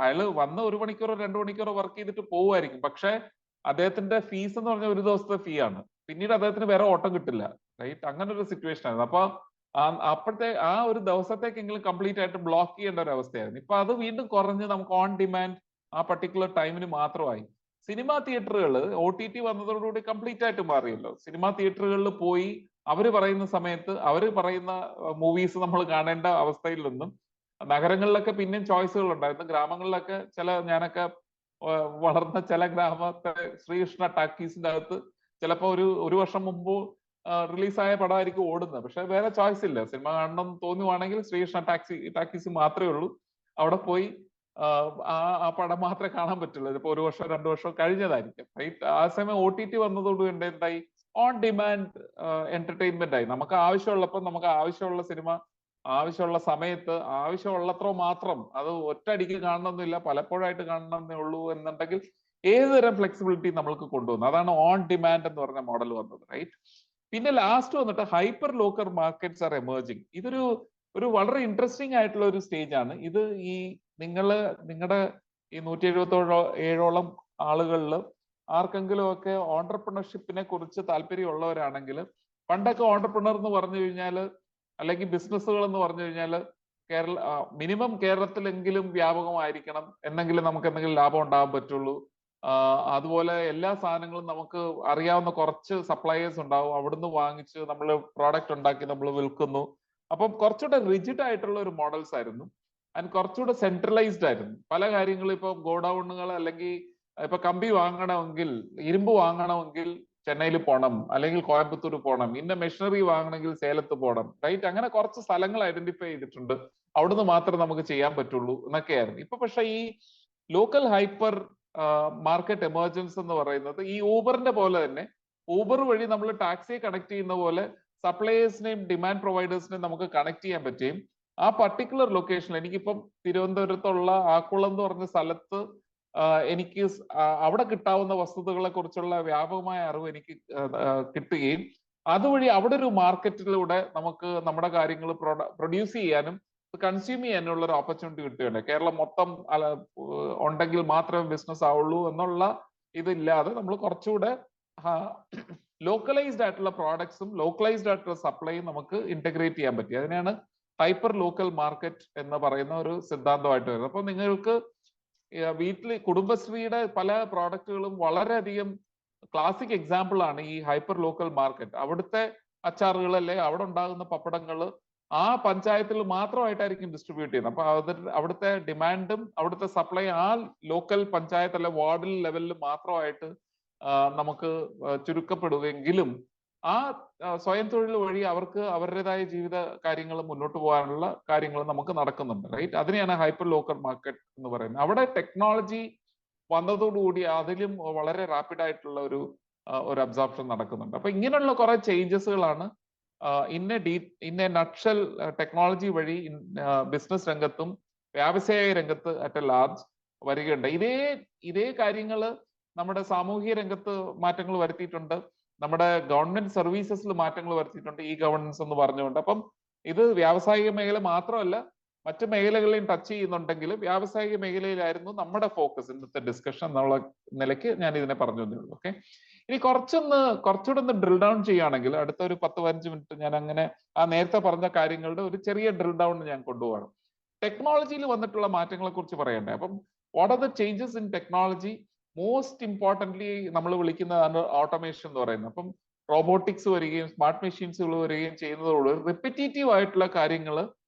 [SPEAKER 2] അയാൾ വന്ന് 1 മണിക്കൂറോ 2 മണിക്കൂറോ വർക്ക് ചെയ്തിട്ട് പോവുമായിരിക്കും. പക്ഷെ അദ്ദേഹത്തിന്റെ ഫീസ് എന്ന് പറഞ്ഞാൽ 1 ദിവസത്തെ ഫീ ആണ്, പിന്നീട് അദ്ദേഹത്തിന് വേറെ ഓട്ടം കിട്ടില്ല. റൈറ്റ്, അങ്ങനെ ഒരു സിറ്റുവേഷൻ ആയിരുന്നു. അപ്പൊ അപ്പോഴത്തെ ആ ഒരു ദിവസത്തേക്കെങ്കിലും കംപ്ലീറ്റ് ആയിട്ട് ബ്ലോക്ക് ചെയ്യേണ്ട ഒരു അവസ്ഥയായിരുന്നു. ഇപ്പൊ അത് വീണ്ടും കുറഞ്ഞ് നമുക്ക് ഓൺ ഡിമാൻഡ് ആ പർട്ടിക്കുലർ ടൈമിന് മാത്രമായി. സിനിമാ തിയേറ്ററുകൾ OTT വന്നതോടുകൂടി കംപ്ലീറ്റ് ആയിട്ട് മാറിയല്ലോ. സിനിമാ തിയേറ്ററുകളിൽ പോയി അവര് പറയുന്ന സമയത്ത് അവര് പറയുന്ന മൂവീസ് നമ്മൾ കാണേണ്ട അവസ്ഥയിൽ നിന്നും നഗരങ്ങളിലൊക്കെ പിന്നെയും ചോയ്സുകൾ ഉണ്ടായിരുന്നു. ഗ്രാമങ്ങളിലൊക്കെ ഞാനൊക്കെ വളർന്ന ചില ഗ്രാമത്തെ ശ്രീകൃഷ്ണ ടാക്കീസിന്റെ അകത്ത് ചിലപ്പോ ഒരു വർഷം മുമ്പ് റിലീസായ പടമായിരിക്കും ഓടുന്നത്, പക്ഷെ വേറെ ചോയ്സ് ഇല്ല. സിനിമ കാണണം തോന്നുവാണെങ്കിൽ ശ്രീകൃഷ്ണ ടാക്കീസ് മാത്രമേ ഉള്ളൂ. അവിടെ പോയി ആ പടം മാത്രമേ കാണാൻ പറ്റുള്ളൂ. ചിലപ്പോൾ 1 വർഷം 2 വർഷം കഴിഞ്ഞതായിരിക്കും. റൈറ്റ്, ആ സമയം OTT വന്നതോടുകൂടി എന്തായി, ഓൺ ഡിമാൻഡ് എന്റർടൈൻമെന്റ് ആയി. നമുക്ക് ആവശ്യമുള്ളപ്പോൾ നമുക്ക് ആവശ്യമുള്ള സിനിമ ആവശ്യമുള്ള സമയത്ത് ആവശ്യമുള്ളത്ര മാത്രം, അത് ഒറ്റയടിക്ക് കാണണമെന്നില്ല, പലപ്പോഴായിട്ട് കാണണമെന്നേ ഉള്ളൂ എന്നുണ്ടെങ്കിൽ ഏതുതരം ഫ്ലെക്സിബിലിറ്റി നമ്മൾക്ക് കൊണ്ടുവന്നു. അതാണ് ഓൺ ഡിമാൻഡ് എന്ന് പറഞ്ഞ മോഡൽ വന്നത്. റൈറ്റ്, പിന്നെ ലാസ്റ്റ് വന്നിട്ട് hyper local markets R emerging. ഇതൊരു വളരെ ഇൻട്രസ്റ്റിംഗ് ആയിട്ടുള്ള ഒരു സ്റ്റേജ് ആണ് ഇത്. നിങ്ങളുടെ ഈ 177ഓളം ആളുകളിൽ ആർക്കെങ്കിലും ഒക്കെ ഓണ്ടർപ്രണർഷിപ്പിനെ കുറിച്ച് താല്പര്യമുള്ളവരാണെങ്കിൽ, പണ്ടൊക്കെ ഓണ്ടർപ്രണർ എന്ന് പറഞ്ഞു കഴിഞ്ഞാൽ അല്ലെങ്കിൽ ബിസിനസ്സുകൾ എന്ന് പറഞ്ഞു കഴിഞ്ഞാൽ മിനിമം കേരളത്തിലെങ്കിലും വ്യാപകമായിരിക്കണം, എന്നെങ്കിലും നമുക്ക് എന്തെങ്കിലും ലാഭം ഉണ്ടാകാൻ പറ്റുള്ളൂ. അതുപോലെ എല്ലാ സാധനങ്ങളും നമുക്ക് അറിയാവുന്ന കുറച്ച് സപ്ലയേഴ്സ് ഉണ്ടാവും, അവിടുന്ന് വാങ്ങിച്ച് നമ്മൾ പ്രോഡക്റ്റ് ഉണ്ടാക്കി നമ്മൾ വിൽക്കുന്നു. അപ്പം കുറച്ചുകൂടെ റിജിഡ് ആയിട്ടുള്ള ഒരു മോഡൽസ് ആയിരുന്നു. ആൻഡ് കുറച്ചുകൂടെ സെൻട്രലൈസ്ഡ് ആയിരുന്നു പല കാര്യങ്ങളും. ഇപ്പൊ ഗോഡൌണുകൾ അല്ലെങ്കിൽ ഇപ്പൊ കമ്പി വാങ്ങണമെങ്കിൽ, ഇരുമ്പ് വാങ്ങണമെങ്കിൽ ചെന്നൈയിൽ പോകണം, അല്ലെങ്കിൽ കോയമ്പത്തൂർ പോകണം, ഇന്ന മെഷീനറി വാങ്ങണമെങ്കിൽ സേലത്ത് പോകണം. റൈറ്റ്, അങ്ങനെ കുറച്ച് സ്ഥലങ്ങൾ ഐഡന്റിഫൈ ചെയ്തിട്ടുണ്ട്, അവിടുന്ന് മാത്രമേ നമുക്ക് ചെയ്യാൻ പറ്റുള്ളൂ എന്നൊക്കെയായിരുന്നു. ഇപ്പൊ പക്ഷെ ഈ ലോക്കൽ ഹൈപ്പർ മാർക്കറ്റ് എമർജൻസ് എന്ന് പറയുന്നത് ഈ ഊബറിന്റെ പോലെ തന്നെ, ഊബർ വഴി നമ്മൾ ടാക്സിയെ കണക്ട് ചെയ്യുന്ന പോലെ സപ്ലയേഴ്സിനെയും ഡിമാൻഡ് പ്രൊവൈഡേഴ്സിനെയും നമുക്ക് കണക്ട് ചെയ്യാൻ പറ്റുകയും ആ പർട്ടിക്കുലർ ലൊക്കേഷനിൽ, എനിക്കിപ്പം തിരുവനന്തപുരത്തുള്ള ആക്കുളം എന്ന് പറഞ്ഞ സ്ഥലത്ത് എനിക്ക് അവിടെ കിട്ടാവുന്ന വസ്തുതകളെ കുറിച്ചുള്ള വ്യാപകമായ അറിവ് എനിക്ക് കിട്ടുകയും അതുവഴി അവിടെ ഒരു മാർക്കറ്റിലൂടെ നമുക്ക് നമ്മുടെ കാര്യങ്ങൾ പ്രൊഡ്യൂസ് ചെയ്യാനും കൺസ്യൂം ചെയ്യാനുള്ള ഒരു ഓപ്പർച്യൂണിറ്റി കിട്ടുകയുണ്ട്. കേരളം മൊത്തം ഉണ്ടെങ്കിൽ മാത്രമേ ബിസിനസ് ആവുള്ളൂ എന്നുള്ള ഇതില്ലാതെ നമ്മൾ കുറച്ചുകൂടെ ലോക്കലൈസ്ഡ് ആയിട്ടുള്ള പ്രോഡക്ട്സും ലോക്കലൈസ്ഡ് ആയിട്ടുള്ള സപ്ലൈയും നമുക്ക് ഇന്റഗ്രേറ്റ് ചെയ്യാൻ പറ്റി. അതിനെയാണ് ഹൈപ്പർ ലോക്കൽ മാർക്കറ്റ് എന്ന് പറയുന്ന ഒരു സിദ്ധാന്തമായിട്ട് വരുന്നത്. അപ്പൊ നിങ്ങൾക്ക് വീട്ടിൽ കുടുംബശ്രീയുടെ പല പ്രോഡക്റ്റുകളും വളരെയധികം ക്ലാസിക് എക്സാമ്പിൾ ആണ് ഈ ഹൈപ്പർ ലോക്കൽ മാർക്കറ്റ്. അവിടുത്തെ അച്ചാറുകൾ അല്ലെ അവിടെ ഉണ്ടാകുന്ന പപ്പടങ്ങൾ ആ പഞ്ചായത്തിൽ മാത്രമായിട്ടായിരിക്കും ഡിസ്ട്രിബ്യൂട്ട് ചെയ്യുന്നത്. അപ്പൊ അവിടുത്തെ ഡിമാൻഡും അവിടുത്തെ സപ്ലൈ ആ ലോക്കൽ പഞ്ചായത്ത് അല്ലെ വാർഡിൽ ലെവലിൽ മാത്രമായിട്ട് നമുക്ക് ചുരുക്കപ്പെടുകയെങ്കിലും ആ സ്വയം തൊഴിൽ വഴി അവർക്ക് അവരുടേതായ ജീവിത കാര്യങ്ങൾ മുന്നോട്ട് പോകാനുള്ള കാര്യങ്ങൾ നമുക്ക് നടക്കുന്നുണ്ട്, റൈറ്റ്? അതിനെയാണ് ഹൈപ്പർ ലോക്കൽ മാർക്കറ്റ് എന്ന് പറയുന്നത്. അവിടെ ടെക്നോളജി വന്നതോടുകൂടി അതിലും വളരെ റാപ്പിഡ് ആയിട്ടുള്ള ഒരു അബ്സോർപ്ഷൻ നടക്കുന്നുണ്ട്. അപ്പൊ ഇങ്ങനെയുള്ള കുറെ ചേഞ്ചസുകളാണ് ഇൻ എ നട്ഷൽ ടെക്നോളജി വഴി ബിസിനസ് രംഗത്തും വ്യാവസായിക രംഗത്ത് അറ്റ് എ ലാർജ് വരികയുണ്ട്. ഇതേ കാര്യങ്ങൾ നമ്മുടെ സാമൂഹിക രംഗത്ത് മാറ്റങ്ങൾ വരുത്തിയിട്ടുണ്ട്, നമ്മുടെ ഗവൺമെന്റ് സർവീസസിൽ മാറ്റങ്ങൾ വരുത്തിയിട്ടുണ്ട്, ഈ ഗവർണൻസ് എന്ന് പറഞ്ഞുകൊണ്ട്. അപ്പം ഇത് വ്യാവസായിക മേഖല മാത്രമല്ല മറ്റു മേഖലകളെയും ടച്ച് ചെയ്യുന്നുണ്ടെങ്കിലും വ്യാവസായിക മേഖലയിലായിരുന്നു നമ്മുടെ ഫോക്കസ് ഇന്നത്തെ ഡിസ്കഷൻ എന്നുള്ള നിലയ്ക്ക് ഞാൻ ഇതിനെ പറഞ്ഞു തന്നുള്ളൂ. ഓക്കെ, ഇനി കുറച്ചുകൂടെ ഒന്ന് ഡ്രിൽ ഡൗൺ ചെയ്യുകയാണെങ്കിൽ അടുത്ത ഒരു 10-15 മിനിറ്റ് ഞാൻ അങ്ങനെ ആ നേരത്തെ പറഞ്ഞ കാര്യങ്ങളുടെ ഒരു ചെറിയ ഡ്രിൽ ഡൗൺ ഞാൻ കൊണ്ടുപോകണം. ടെക്നോളജിയിൽ വന്നിട്ടുള്ള മാറ്റങ്ങളെ കുറിച്ച് പറയണ്ടേ. അപ്പം what are the changes in technology? Most importantly നമ്മൾ വിളിക്കുന്നതാണ് ഓട്ടോമേഷൻ എന്ന് പറയുന്നത്. അപ്പം റോബോട്ടിക്സ് വരികയും സ്മാർട്ട് മെഷീൻസുകൾ വരികയും ചെയ്യുന്നതോട് റിപ്പറ്റേറ്റീവ് ആയിട്ടുള്ള കാര്യങ്ങൾ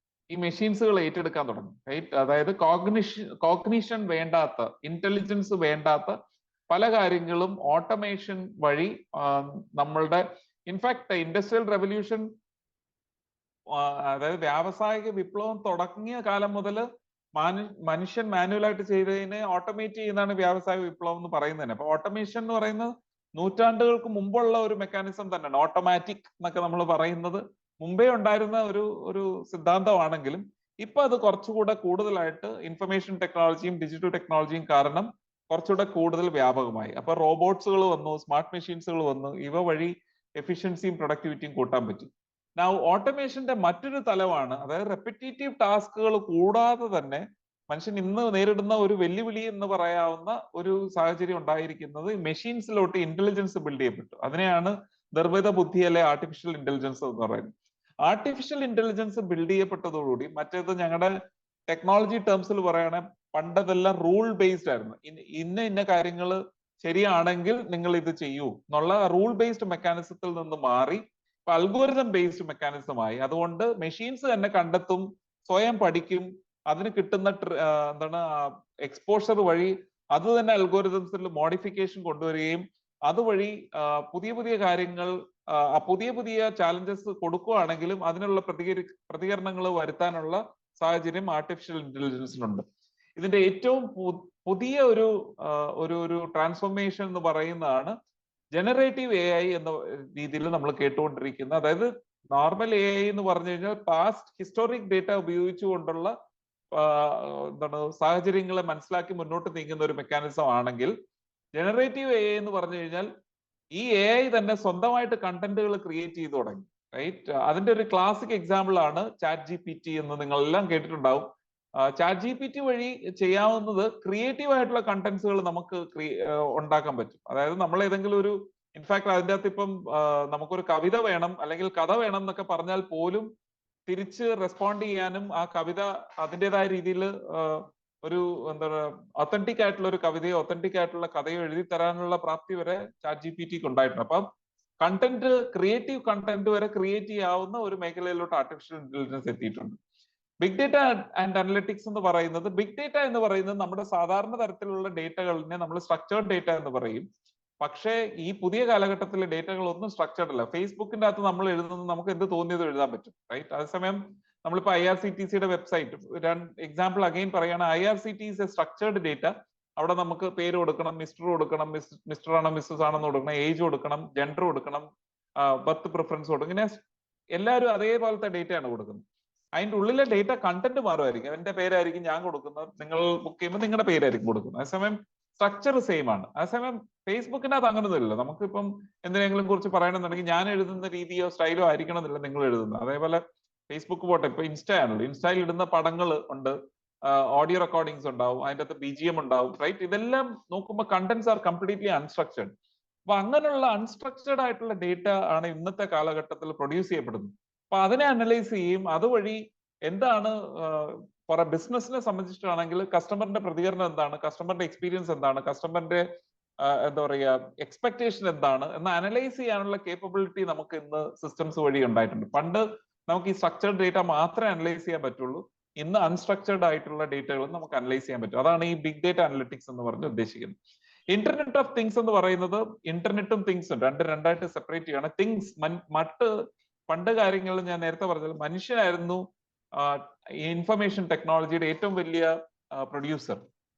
[SPEAKER 2] ഈ മെഷീൻസുകൾ ഏറ്റെടുക്കാൻ തുടങ്ങും, റൈറ്റ്? അതായത് കോഗ്നിഷൻ വേണ്ടാത്ത, ഇന്റലിജൻസ് വേണ്ടാത്ത പല കാര്യങ്ങളും ഓട്ടോമേഷൻ വഴി നമ്മളുടെ ഇൻഫാക്ട് ഇൻഡസ്ട്രിയൽ റെവല്യൂഷൻ, അതായത് വ്യാവസായിക വിപ്ലവം തുടങ്ങിയ കാലം മുതൽ മനുഷ്യൻ മാനുവലായിട്ട് ചെയ്തതിനെ ഓട്ടോമേറ്റ് ചെയ്യുന്നതാണ് വ്യാവസായിക വിപ്ലവം എന്ന് പറയുന്നത്. അപ്പൊ ഓട്ടോമേഷൻ എന്ന് പറയുന്നത് നൂറ്റാണ്ടുകൾക്ക് മുമ്പുള്ള ഒരു മെക്കാനിസം തന്നെയാണ്. ഓട്ടോമാറ്റിക് എന്നൊക്കെ നമ്മൾ പറയുന്നത് മുമ്പേ ഉണ്ടായിരുന്ന ഒരു സിദ്ധാന്തമാണെങ്കിലും ഇപ്പൊ അത് കുറച്ചുകൂടെ കൂടുതലായിട്ട് ഇൻഫർമേഷൻ ടെക്നോളജിയും ഡിജിറ്റൽ ടെക്നോളജിയും കാരണം കുറച്ചുകൂടെ കൂടുതൽ വ്യാപകമായി. അപ്പൊ റോബോട്ട്സുകൾ വന്നു, സ്മാർട്ട് മെഷീൻസുകൾ വന്നു, ഇവ വഴി എഫിഷ്യൻസിയും പ്രൊഡക്ടിവിറ്റിയും കൂട്ടാൻ പറ്റി. ഓട്ടോമേഷന്റെ മറ്റൊരു തലമാണ്, അതായത് റെപ്പിറ്റേറ്റീവ് ടാസ്കുകൾ കൂടാതെ തന്നെ മനുഷ്യൻ ഇന്ന് നേരിടുന്ന ഒരു വെല്ലുവിളി എന്ന് പറയാവുന്ന ഒരു സാഹചര്യം ഉണ്ടായിരിക്കുന്നത് മെഷീൻസിലോട്ട് ഇന്റലിജൻസ് ബിൽഡ് ചെയ്യപ്പെട്ടു. അതിനെയാണ് നിർമ്മിത ബുദ്ധി അല്ലെ ആർട്ടിഫിഷ്യൽ ഇന്റലിജൻസ് എന്ന് പറയുന്നത്. ആർട്ടിഫിഷ്യൽ ഇന്റലിജൻസ് ബിൽഡ് ചെയ്യപ്പെട്ടതോടുകൂടി മറ്റേത് ഞങ്ങളുടെ ടെക്നോളജി ടേംസിൽ പറയുകയാണെങ്കിൽ പണ്ടതെല്ലാം റൂൾ ബേസ്ഡ് ആയിരുന്നു. ഇന്ന കാര്യങ്ങൾ ശരിയാണെങ്കിൽ നിങ്ങൾ ഇത് ചെയ്യൂ എന്നുള്ള റൂൾ ബേസ്ഡ് മെക്കാനിസത്തിൽ നിന്ന് മാറി അൽഗോരിതം ബേസ്ഡ് മെക്കാനിസമായി. അതുകൊണ്ട് മെഷീൻസ് തന്നെ കണ്ടെത്തും, സ്വയം പഠിക്കും, അതിന് കിട്ടുന്ന എക്സ്പോഷർ വഴി അത് തന്നെ അൽഗോരിതംസിൽ മോഡിഫിക്കേഷൻ കൊണ്ടുവരികയും അതുവഴി പുതിയ കാര്യങ്ങൾ, പുതിയ ചാലഞ്ചസ് കൊടുക്കുകയാണെങ്കിലും അതിനുള്ള പ്രതികരണങ്ങൾ വരുത്താനുള്ള സാഹചര്യം ആർട്ടിഫിഷ്യൽ ഇന്റലിജൻസിനുണ്ട്. ഇതിന്റെ ഏറ്റവും പുതിയ ഒരു ട്രാൻസ്ഫോർമേഷൻ എന്ന് പറയുന്നതാണ് ജനറേറ്റീവ് AI എന്ന രീതിയിൽ നമ്മൾ കേട്ടുകൊണ്ടിരിക്കുന്നത്. അതായത് നോർമൽ AI എന്ന് പറഞ്ഞു കഴിഞ്ഞാൽ പാസ്റ്റ് ഹിസ്റ്റോറിക് ഡേറ്റ ഉപയോഗിച്ചുകൊണ്ടുള്ള സാഹചര്യങ്ങളെ മനസ്സിലാക്കി മുന്നോട്ട് നീങ്ങുന്ന ഒരു മെക്കാനിസം ആണെങ്കിൽ ജനറേറ്റീവ് AI എന്ന് പറഞ്ഞു കഴിഞ്ഞാൽ ഈ AI തന്നെ സ്വന്തമായിട്ട് കണ്ടന്റുകൾ ക്രിയേറ്റ് ചെയ്തു തുടങ്ങി, റൈറ്റ്? അതിന്റെ ഒരു ക്ലാസിക് എക്സാമ്പിൾ ആണ് ChatGPT എന്ന് നിങ്ങളെല്ലാം കേട്ടിട്ടുണ്ടാവും. ChatGPT വഴി ചെയ്യാവുന്നത് ക്രിയേറ്റീവ് ആയിട്ടുള്ള കണ്ടന്റ്സുകൾ നമുക്ക് ഉണ്ടാക്കാൻ പറ്റും. അതായത് നമ്മൾ ഏതെങ്കിലും ഒരു, ഇൻഫാക്ട് അതിൻ്റെ അകത്ത് ഇപ്പം നമുക്കൊരു കവിത വേണം അല്ലെങ്കിൽ കഥ വേണം എന്നൊക്കെ പറഞ്ഞാൽ പോലും തിരിച്ച് റെസ്പോണ്ട് ചെയ്യാനും ആ കവിത അതിൻ്റെതായ രീതിയിൽ ഒരു ഒത്തന്റിക് ആയിട്ടുള്ള ഒരു കവിതയോ ഒത്തന്റിക് ആയിട്ടുള്ള കഥയോ എഴുതി തരാനുള്ള പ്രാപ്തി വരെ ChatGPTക്ക് ഉണ്ടായിട്ടുണ്ട്. അപ്പം കണ്ടന്റ്, ക്രിയേറ്റീവ് കണ്ടന്റ് വരെ ക്രിയേറ്റ് ചെയ്യാവുന്ന ഒരു മേഖലയിലോട്ട് ആർട്ടിഫിഷ്യൽ ഇന്റലിജൻസ് എത്തിയിട്ടുണ്ട്. ബിഗ് ഡേറ്റ ആൻഡ് അനലിറ്റിക്സ് എന്ന് പറയുന്നത്, ബിഗ് ഡേറ്റ എന്ന് പറയുന്നത് നമ്മുടെ സാധാരണ തരത്തിലുള്ള ഡേറ്റകളിനെ നമ്മൾ സ്ട്രക്ചേർഡ് ഡേറ്റ എന്ന് പറയും. പക്ഷേ ഈ പുതിയ കാലഘട്ടത്തിലെ ഡേറ്റകൾ ഒന്നും സ്ട്രക്ചേർഡ് അല്ല. ഫേസ്ബുക്കിന്റെ അകത്ത് നമ്മൾ എഴുതുന്നത് നമുക്ക് എന്ത് തോന്നിയത് എഴുതാൻ പറ്റും, റൈറ്റ്? അതേസമയം നമ്മളിപ്പോൾ IRCTCയുടെ വെബ്സൈറ്റ് എക്സാമ്പിൾ അഗെയിൻ പറയുകയാണ്, IRCT is A structured data. അവിടെ നമുക്ക് പേര് കൊടുക്കണം, മിസ്റ്റർ കൊടുക്കണം, മിസ്റ്റർ ആണോ മിസ്സസ് ആണെന്ന് കൊടുക്കണം, ഏജ് കൊടുക്കണം, ജെൻഡർ കൊടുക്കണം, ബർത്ത് പ്രിഫറൻസ് കൊടുക്കണം. ഇങ്ങനെ എല്ലാവരും അതേപോലത്തെ ഡേറ്റയാണ് കൊടുക്കുന്നത്. അതിൻ്റെ ഉള്ളിലെ ഡേറ്റ കണ്ടന്റ് മാറുമായിരിക്കും. എന്റെ പേരായിരിക്കും ഞാൻ കൊടുക്കുന്നത്, നിങ്ങൾ ബുക്ക് ചെയ്യുമ്പോൾ നിങ്ങളുടെ പേരായിരിക്കും കൊടുക്കുന്നത്. അതേസമയം സ്ട്രക്ചർ സെയിം ആണ്. അതേസമയം ഫേസ്ബുക്കിനകത്ത് അങ്ങനൊന്നുമില്ല. നമുക്കിപ്പം എന്തിനെങ്കിലും കുറിച്ച് പറയണമെന്നുണ്ടെങ്കിൽ ഞാൻ എഴുതുന്ന രീതിയോ സ്റ്റൈലോ ആയിരിക്കണമെന്നില്ല നിങ്ങൾ എഴുതുന്നത്. അതേപോലെ ഫേസ്ബുക്ക് പോട്ടെ, ഇപ്പൊ ഇൻസ്റ്റ ആണല്ലോ, ഇൻസ്റ്റയിൽ ഇടുന്ന പടങ്ങൾ ഉണ്ട്, ഓഡിയോ റെക്കോർഡിങ്സ് ഉണ്ടാവും, അതിൻ്റെ അകത്ത് BGM ഉണ്ടാവും, റൈറ്റ്? ഇതെല്ലാം നോക്കുമ്പോൾ കണ്ടന്റ്സ് ആർ കംപ്ലീറ്റ്ലി അൺസ്ട്രക്ചേർഡ്. അപ്പൊ അങ്ങനെയുള്ള അൺസ്ട്രക്ചേർഡ് ആയിട്ടുള്ള ഡേറ്റ ആണ് ഇന്നത്തെ കാലഘട്ടത്തിൽ പ്രൊഡ്യൂസ് ചെയ്യപ്പെടുന്നത്. അപ്പൊ അതിനെ അനലൈസ് ചെയ്യും. അതുവഴി എന്താണ് ഫോർ എ ബിസിനസിനെ സംബന്ധിച്ചിട്ടാണെങ്കിൽ കസ്റ്റമറിന്റെ പ്രതികരണം എന്താണ്, കസ്റ്റമറിന്റെ എക്സ്പീരിയൻസ് എന്താണ്, കസ്റ്റമറിന്റെ എന്താ പറയുക എക്സ്പെക്ടേഷൻ എന്താണ് എന്ന് അനലൈസ് ചെയ്യാനുള്ള കേപ്പബിലിറ്റി നമുക്ക് ഇന്ന് സിസ്റ്റംസ് വഴി ഉണ്ടായിട്ടുണ്ട്. പണ്ട് നമുക്ക് ഈ സ്ട്രക്ചർഡ് ഡേറ്റ മാത്രമേ അനലൈസ് ചെയ്യാൻ പറ്റുള്ളൂ. ഇന്ന് അൺസ്ട്രക്ചർഡ് ആയിട്ടുള്ള ഡേറ്റകളും നമുക്ക് അനലൈസ് ചെയ്യാൻ പറ്റും. അതാണ് ഈ ബിഗ് ഡേറ്റ അനലിറ്റിക്സ് എന്ന് പറഞ്ഞ് ഉദ്ദേശിക്കുന്നത്. ഇന്റർനെറ്റ് ഓഫ് തിങ്സ് എന്ന് പറയുന്നത് ഇന്റർനെറ്റും തിങ്സും രണ്ടായിട്ട് സെപ്പറേറ്റ് ചെയ്യണം. തിങ്സ് പണ്ട് കാര്യങ്ങൾ ഞാൻ നേരത്തെ പറഞ്ഞത് മനുഷ്യനായിരുന്നു ഇൻഫർമേഷൻ ടെക്നോളജിയുടെ ഏറ്റവും വലിയ പ്രൊഡ്യൂസർ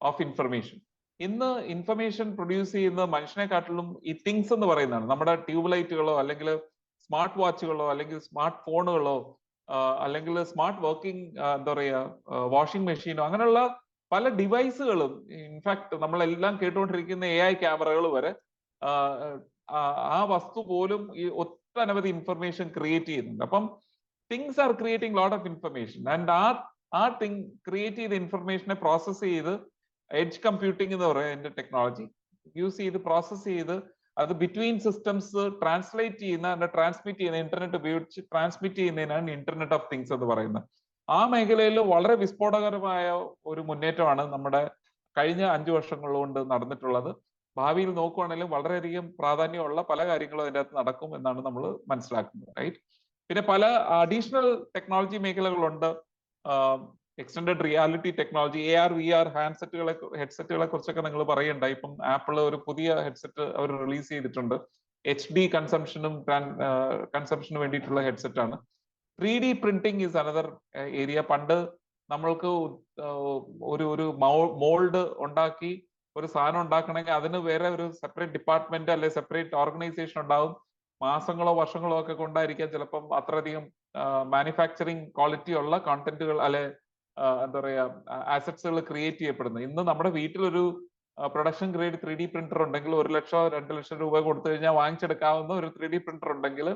[SPEAKER 2] ഓഫ് ഇൻഫർമേഷൻ. ഇന്ന് ഇൻഫർമേഷൻ പ്രൊഡ്യൂസ് ചെയ്യുന്ന മനുഷ്യനെക്കാട്ടിലും ഈ തിങ്സ് എന്ന് പറയുന്നതാണ്. നമ്മുടെ ട്യൂബ് ലൈറ്റുകളോ അല്ലെങ്കിൽ സ്മാർട്ട് വാച്ചുകളോ അല്ലെങ്കിൽ സ്മാർട്ട് ഫോണുകളോ അല്ലെങ്കിൽ സ്മാർട്ട് വർക്കിംഗ് എന്താ പറയുക വാഷിംഗ് മെഷീനോ അങ്ങനെയുള്ള പല ഡിവൈസുകളും, ഇൻഫാക്ട് നമ്മളെല്ലാം കേട്ടുകൊണ്ടിരിക്കുന്ന AI ക്യാമറകൾ വരെ ആ വസ്തു പോലും ഈ ഒട്ടനവധി ഇൻഫർമേഷൻ ക്രിയേറ്റ് ചെയ്യുന്നുണ്ട്. അപ്പം things are creating lot of information and ആ തിങ് ക്രിയേറ്റ് ചെയ്ത ഇൻഫർമേഷനെ പ്രോസസ് ചെയ്ത് എഡ്ജ് കമ്പ്യൂട്ടിംഗ് എന്ന് പറയുന്ന ടെക്നോളജി യൂസ് ചെയ്ത് പ്രോസസ് ചെയ്ത് അത് ബിറ്റ്വീൻ സിസ്റ്റംസ് ട്രാൻസ്ലേറ്റ് ചെയ്യുന്ന ട്രാൻസ്മിറ്റ് ചെയ്യുന്ന ഇന്റർനെറ്റ് ഉപയോഗിച്ച് ട്രാൻസ്മിറ്റ് ചെയ്യുന്നതിനാണ് ഇന്റർനെറ്റ് ഓഫ് തിങ്സ് എന്ന് പറയുന്നത്. ആ മേഖലയിൽ വളരെ വിസ്ഫോടകരമായ ഒരു മുന്നേറ്റമാണ് നമ്മുടെ കഴിഞ്ഞ 5 വർഷങ്ങൾ കൊണ്ട് നടന്നിട്ടുള്ളത്. ഭാവിയിൽ നോക്കുവാണെങ്കിലും വളരെയധികം പ്രാധാന്യമുള്ള പല കാര്യങ്ങളും അതിൻ്റെ അകത്ത് നടക്കും എന്നാണ് നമ്മൾ മനസ്സിലാക്കുന്നത്, റൈറ്റ്? പിന്നെ പല അഡീഷണൽ ടെക്നോളജി മേഖലകളുണ്ട്. Extended reality technology, AR VR ഹെഡ്സെറ്റുകളെ കുറിച്ചൊക്കെ നിങ്ങൾ പറയുണ്ടായി. ഇപ്പം ആപ്പിൾ ഒരു പുതിയ ഹെഡ്സെറ്റ് അവർ റിലീസ് ചെയ്തിട്ടുണ്ട്. HD കൺസംഷന് വേണ്ടിയിട്ടുള്ള ഹെഡ്സെറ്റ് ആണ്. 3D printing is another area. പണ്ട് നമ്മൾക്ക് ഒരു മോൾഡ് ഉണ്ടാക്കി ഒരു സാധനം ഉണ്ടാക്കണമെങ്കിൽ അതിന് വേറെ ഒരു സെപ്പറേറ്റ് ഡിപ്പാർട്ട്മെന്റ് അല്ലെ സെപ്പറേറ്റ് ഓർഗനൈസേഷൻ ഉണ്ടാവും. മാസങ്ങളോ വർഷങ്ങളോ ഒക്കെ കൊണ്ടായിരിക്കാം ചിലപ്പം അത്രയധികം മാനുഫാക്ചറിങ് ക്വാളിറ്റി ഉള്ള കോണ്ടന്റുകൾ അല്ലെ എന്താ പറയുക ആസറ്റ്സുകൾ ക്രിയേറ്റ് ചെയ്യപ്പെടുന്നത്. ഇന്ന് നമ്മുടെ വീട്ടിലൊരു പ്രൊഡക്ഷൻ ഗ്രേഡ് 3D പ്രിന്റർ ഉണ്ടെങ്കിൽ 1 ലക്ഷം 2 ലക്ഷം രൂപ കൊടുത്തു കഴിഞ്ഞാൽ വാങ്ങിച്ചെടുക്കാവുന്ന ഒരു 3D പ്രിന്റർ ഉണ്ടെങ്കിൽ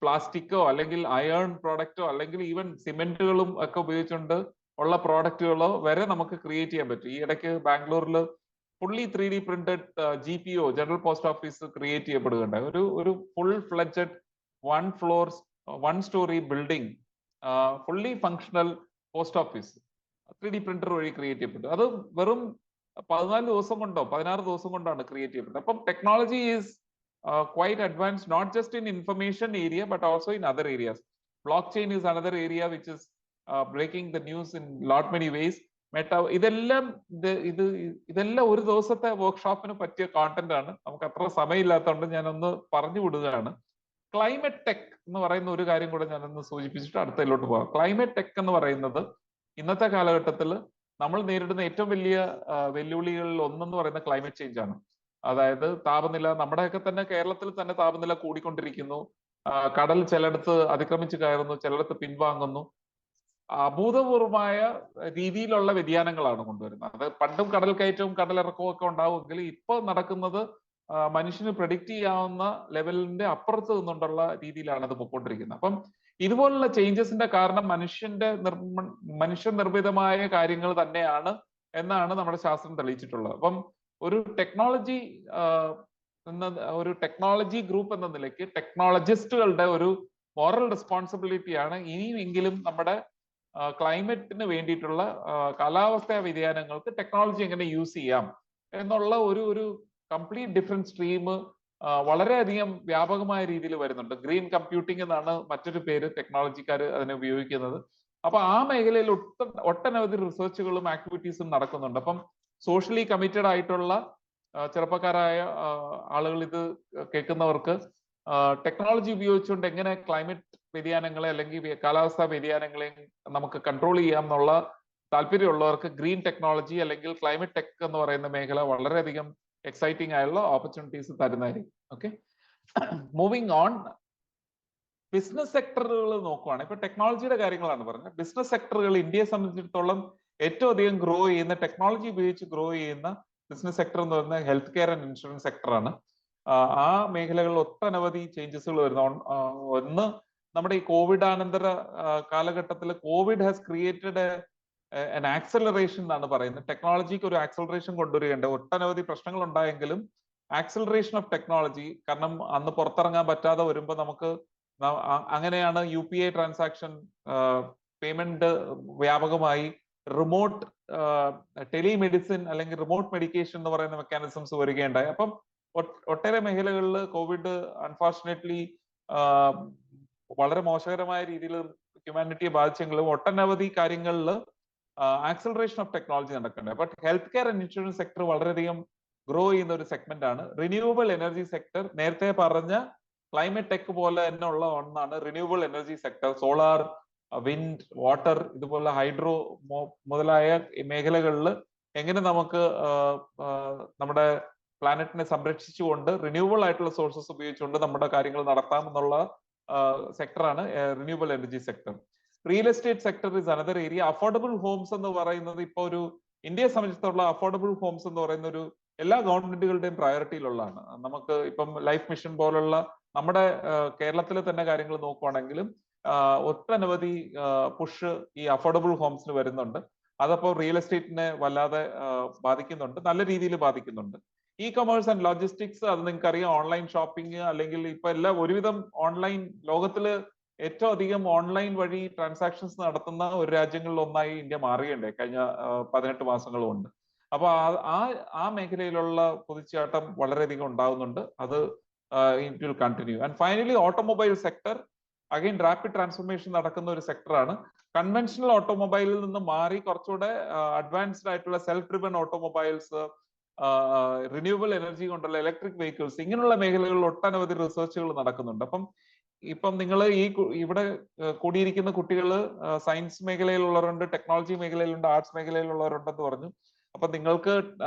[SPEAKER 2] പ്ലാസ്റ്റിക്കോ അല്ലെങ്കിൽ അയേൺ പ്രോഡക്റ്റോ അല്ലെങ്കിൽ ഈവൻ സിമെന്റുകളും ഒക്കെ ഉപയോഗിച്ചുകൊണ്ട് ഉള്ള പ്രോഡക്റ്റുകളോ വരെ നമുക്ക് ക്രിയേറ്റ് ചെയ്യാൻ പറ്റും. ഈ ഇടയ്ക്ക് ബാംഗ്ലൂരിൽ fully 3D printed GPO general post office create ചെയ്യപ്പെടുകയുണ്ടായി. ഒരു full fledged 1 story building fully functional post office 3D printer വഴി ക്രിയേറ്റ് ചെയ്യപ്പെട്ടു. അത് വെറും 14 ദിവസം കൊണ്ടോ 16 ദിവസം കൊണ്ടാണ് ക്രിയേറ്റ് ചെയ്യപ്പെട്ടത്. അപ്പം technology is quite advanced, not just in information area, but also in other areas. Blockchain is another area which is breaking the news in lot many ways. ഇതെല്ലാം ഒരു ദിവസത്തെ വർക്ക്ഷോപ്പിന് പറ്റിയ കോണ്ടന്റ് ആണ്. നമുക്ക് അത്ര സമയമില്ലാത്തതുകൊണ്ട് ഞാനൊന്ന് പറഞ്ഞു വിടുകയാണ്. ക്ലൈമറ്റ് ടെക് എന്ന് പറയുന്ന ഒരു കാര്യം കൂടെ ഞാനൊന്ന് സൂചിപ്പിച്ചിട്ട് അടുത്തതിലോട്ട് പോകാം. ക്ലൈമറ്റ് ടെക് എന്ന് പറയുന്നത് ഇന്നത്തെ കാലഘട്ടത്തിൽ നമ്മൾ നേരിടുന്ന ഏറ്റവും വലിയ വെല്ലുവിളികളിൽ ഒന്നെന്ന് പറയുന്ന ക്ലൈമറ്റ് ചേഞ്ച് ആണ്. അതായത് താപനില, നമ്മുടെയൊക്കെ തന്നെ കേരളത്തിൽ തന്നെ താപനില കൂടിക്കൊണ്ടിരിക്കുന്നു. കടൽ ചിലയിടത്ത് അതിക്രമിച്ച് കയറുന്നു, ചിലയിടത്ത് പിൻവാങ്ങുന്നു. അഭൂതപൂർവമായ രീതിയിലുള്ള വ്യതിയാനങ്ങളാണ് കൊണ്ടുവരുന്നത്. അത് പണ്ടും കടൽ കയറ്റവും കടലിറക്കവും ഒക്കെ ഉണ്ടാവുമെങ്കിൽ ഇപ്പോൾ നടക്കുന്നത് മനുഷ്യന് പ്രഡിക്റ്റ് ചെയ്യാവുന്ന ലെവലിന്റെ അപ്പുറത്ത് നിന്നുകൊണ്ടുള്ള രീതിയിലാണ് അത് പൊയ്ക്കൊണ്ടിരിക്കുന്നത്. അപ്പം ഇതുപോലുള്ള ചേഞ്ചസിന്റെ കാരണം മനുഷ്യനിർമ്മിതമായ കാര്യങ്ങൾ തന്നെയാണ് എന്നാണ് നമ്മുടെ ശാസ്ത്രം തെളിയിച്ചിട്ടുള്ളത്. അപ്പം ഒരു ടെക്നോളജി ഗ്രൂപ്പ് എന്ന നിലയ്ക്ക് ടെക്നോളജിസ്റ്റുകളുടെ ഒരു മോറൽ റെസ്പോൺസിബിലിറ്റിയാണ് ഇനിയെങ്കിലും നമ്മുടെ ക്ലൈമറ്റിന് വേണ്ടിയിട്ടുള്ള കാലാവസ്ഥാ വ്യതിയാനങ്ങൾക്ക് ടെക്നോളജി എങ്ങനെ യൂസ് ചെയ്യാം എന്നുള്ള ഒരു കംപ്ലീറ്റ് ഡിഫറെന്റ് സ്ട്രീം വളരെയധികം വ്യാപകമായ രീതിയിൽ വരുന്നുണ്ട്. ഗ്രീൻ കമ്പ്യൂട്ടിംഗ് എന്നാണ് മറ്റൊരു പേര് ടെക്നോളജിക്കാർ അതിനെ ഉപയോഗിക്കുന്നത്. അപ്പൊ ആ മേഖലയിൽ ഒട്ടനവധി റിസർച്ചുകളും ആക്ടിവിറ്റീസും നടക്കുന്നുണ്ട്. അപ്പം സോഷ്യലി കമ്മിറ്റഡ് ആയിട്ടുള്ള ചെറുപ്പക്കാരായ ആളുകൾ ഇത് കേൾക്കുന്നവർക്ക് ടെക്നോളജി ഉപയോഗിച്ചുകൊണ്ട് എങ്ങനെ ക്ലൈമറ്റ് വ്യതിയാനങ്ങളെ അല്ലെങ്കിൽ കാലാവസ്ഥാ വ്യതിയാനങ്ങളെ നമുക്ക് കൺട്രോൾ ചെയ്യാം എന്നുള്ള താല്പര്യമുള്ളവർക്ക് ഗ്രീൻ ടെക്നോളജി അല്ലെങ്കിൽ ക്ലൈമറ്റ് ടെക് എന്ന് പറയുന്ന മേഖല വളരെയധികം എക്സൈറ്റിംഗ് ആയുള്ള ഓപ്പർച്യൂണിറ്റീസ് തരുന്നതായിരിക്കും. Okay, moving on. ബിസിനസ് സെക്ടറുകൾ നോക്കുവാണ്. ഇപ്പൊ ടെക്നോളജിയുടെ കാര്യങ്ങളാണ് പറഞ്ഞത്. ബിസിനസ് സെക്ടറുകൾ ഇന്ത്യയെ സംബന്ധിച്ചിടത്തോളം ഏറ്റവും അധികം ഗ്രോ ചെയ്യുന്ന, ടെക്നോളജി ഉപയോഗിച്ച് ഗ്രോ ചെയ്യുന്ന ബിസിനസ് സെക്ടർ എന്ന് പറയുന്നത് ഹെൽത്ത് കെയർ ആൻഡ് ഇൻഷുറൻസ് സെക്ടറാണ്. ആ മേഖലകളിൽ ഒട്ടനവധി ചേഞ്ചസുകൾ വരുന്നു. ഒന്ന്, നമ്മുടെ ഈ കോവിഡാനന്തര കാലഘട്ടത്തിൽ Covid has created an acceleration എന്നാണ് പറയുന്നത്. ടെക്നോളജിക്ക് ഒരു ആക്സലറേഷൻ കൊണ്ടുവരികയുണ്ട്. ഒട്ടനവധി പ്രശ്നങ്ങൾ ഉണ്ടായെങ്കിലും ആക്സിലറേഷൻ ഓഫ് ടെക്നോളജി. കാരണം അന്ന് പുറത്തിറങ്ങാൻ പറ്റാതെ വരുമ്പോൾ നമുക്ക് അങ്ങനെയാണ് UPI ട്രാൻസാക്ഷൻ പേയ്മെന്റ് വ്യാപകമായി റിമോട്ട് ടെലിമെഡിസിൻ അല്ലെങ്കിൽ റിമോട്ട് മെഡിക്കേഷൻ എന്ന് പറയുന്ന മെക്കാനിസംസ് വരികയുണ്ടായി. അപ്പം ഒട്ടേറെ മേഖലകളിൽ കോവിഡ് അൺഫോർച്ചുനേറ്റ്ലി വളരെ മോശകരമായ രീതിയിൽ ഹ്യൂമാനിറ്റിയെ ബാധിച്ചെങ്കിലും ഒട്ടനവധി കാര്യങ്ങളിൽ ആക്സിലറേഷൻ ഓഫ് ടെക്നോളജി നടക്കുന്നുണ്ട്. But health care and insurance sector വളരെയധികം ഗ്രോ ചെയ്യുന്ന ഒരു സെഗ്മെന്റ് ആണ്. റിന്യൂവബിൾ എനർജി സെക്ടർ നേരത്തെ പറഞ്ഞ ക്ലൈമറ്റ് ടെക് പോലെ തന്നെ ഉള്ള ഒന്നാണ് renewable energy sector. Solar, wind, water, ഇതുപോലെ ഹൈഡ്രോ മുതലായ മേഖലകളിൽ എങ്ങനെ നമുക്ക് നമ്മുടെ പ്ലാനറ്റിനെ സംരക്ഷിച്ചുകൊണ്ട് റിന്യൂവബിൾ ആയിട്ടുള്ള സോഴ്സസ് ഉപയോഗിച്ചുകൊണ്ട് നമ്മുടെ കാര്യങ്ങൾ നടത്താം എന്നുള്ള സെക്ടറാണ് renewable energy sector. Real estate sector is another area. Affordable homes എന്ന് പറയുന്നത് ഇപ്പോൾ ഒരു ഇന്ത്യയെ സംബന്ധിച്ചിടത്തോളം അഫോർഡബിൾ ഹോംസ് എന്ന് പറയുന്ന ഒരു എല്ലാ ഗവൺമെന്റുകളുടെയും പ്രയോറിറ്റിയിലുള്ളതാണ്. നമുക്ക് ഇപ്പം ലൈഫ് മിഷൻ പോലുള്ള നമ്മുടെ കേരളത്തിലെ തന്നെ കാര്യങ്ങൾ നോക്കുവാണെങ്കിലും ഒട്ടനവധി പുഷ് ഈ അഫോർഡബിൾ ഹോംസിന് വരുന്നുണ്ട്. അതപ്പോൾ റിയൽ എസ്റ്റേറ്റിനെ വല്ലാതെ ബാധിക്കുന്നുണ്ട്, നല്ല രീതിയിൽ ബാധിക്കുന്നുണ്ട്. ഇ കൊമേഴ്സ് ആൻഡ് ലോജിസ്റ്റിക്സ്, അത് നിങ്ങൾക്ക് അറിയാം, ഓൺലൈൻ ഷോപ്പിംഗ് അല്ലെങ്കിൽ ഇപ്പൊ എല്ലാം ഒരുവിധം ഓൺലൈൻ, ലോകത്തില് ഏറ്റവും അധികം ഓൺലൈൻ വഴി ട്രാൻസാക്ഷൻസ് നടത്തുന്ന ഒരു രാജ്യങ്ങളിൽ ഒന്നായി ഇന്ത്യ മാറുകയുണ്ടേ കഴിഞ്ഞ 18 മാസങ്ങൾ കൊണ്ട്. അപ്പൊ ആ മേഖലയിലുള്ള കുതിച്ചാട്ടം വളരെയധികം ഉണ്ടാകുന്നുണ്ട്. അത് it will continue. And finally automobile sector, again rapid transformation നടക്കുന്ന ഒരു സെക്ടറാണ്. കൺവെൻഷണൽ ഓട്ടോമൊബൈലിൽ നിന്ന് മാറി കുറച്ചുകൂടെ അഡ്വാൻസ്ഡ് ആയിട്ടുള്ള self driven automobiles, renewable energy കൊണ്ടുള്ള ഇലക്ട്രിക് വെഹിക്കിൾസ്, ഇങ്ങനെയുള്ള മേഖലകളിൽ ഒട്ടനവധി റിസർച്ചുകൾ നടക്കുന്നുണ്ട്. ഇപ്പം നിങ്ങൾ ഇവിടെ കൂടിയിരിക്കുന്ന കുട്ടികൾ സയൻസ് മേഖലയിലുള്ളവരുണ്ട്, ടെക്നോളജി മേഖലയിലുണ്ട്, ആർട്സ് മേഖലയിലുള്ളവരുണ്ടെന്ന് പറഞ്ഞു. അപ്പൊ നിങ്ങൾക്ക്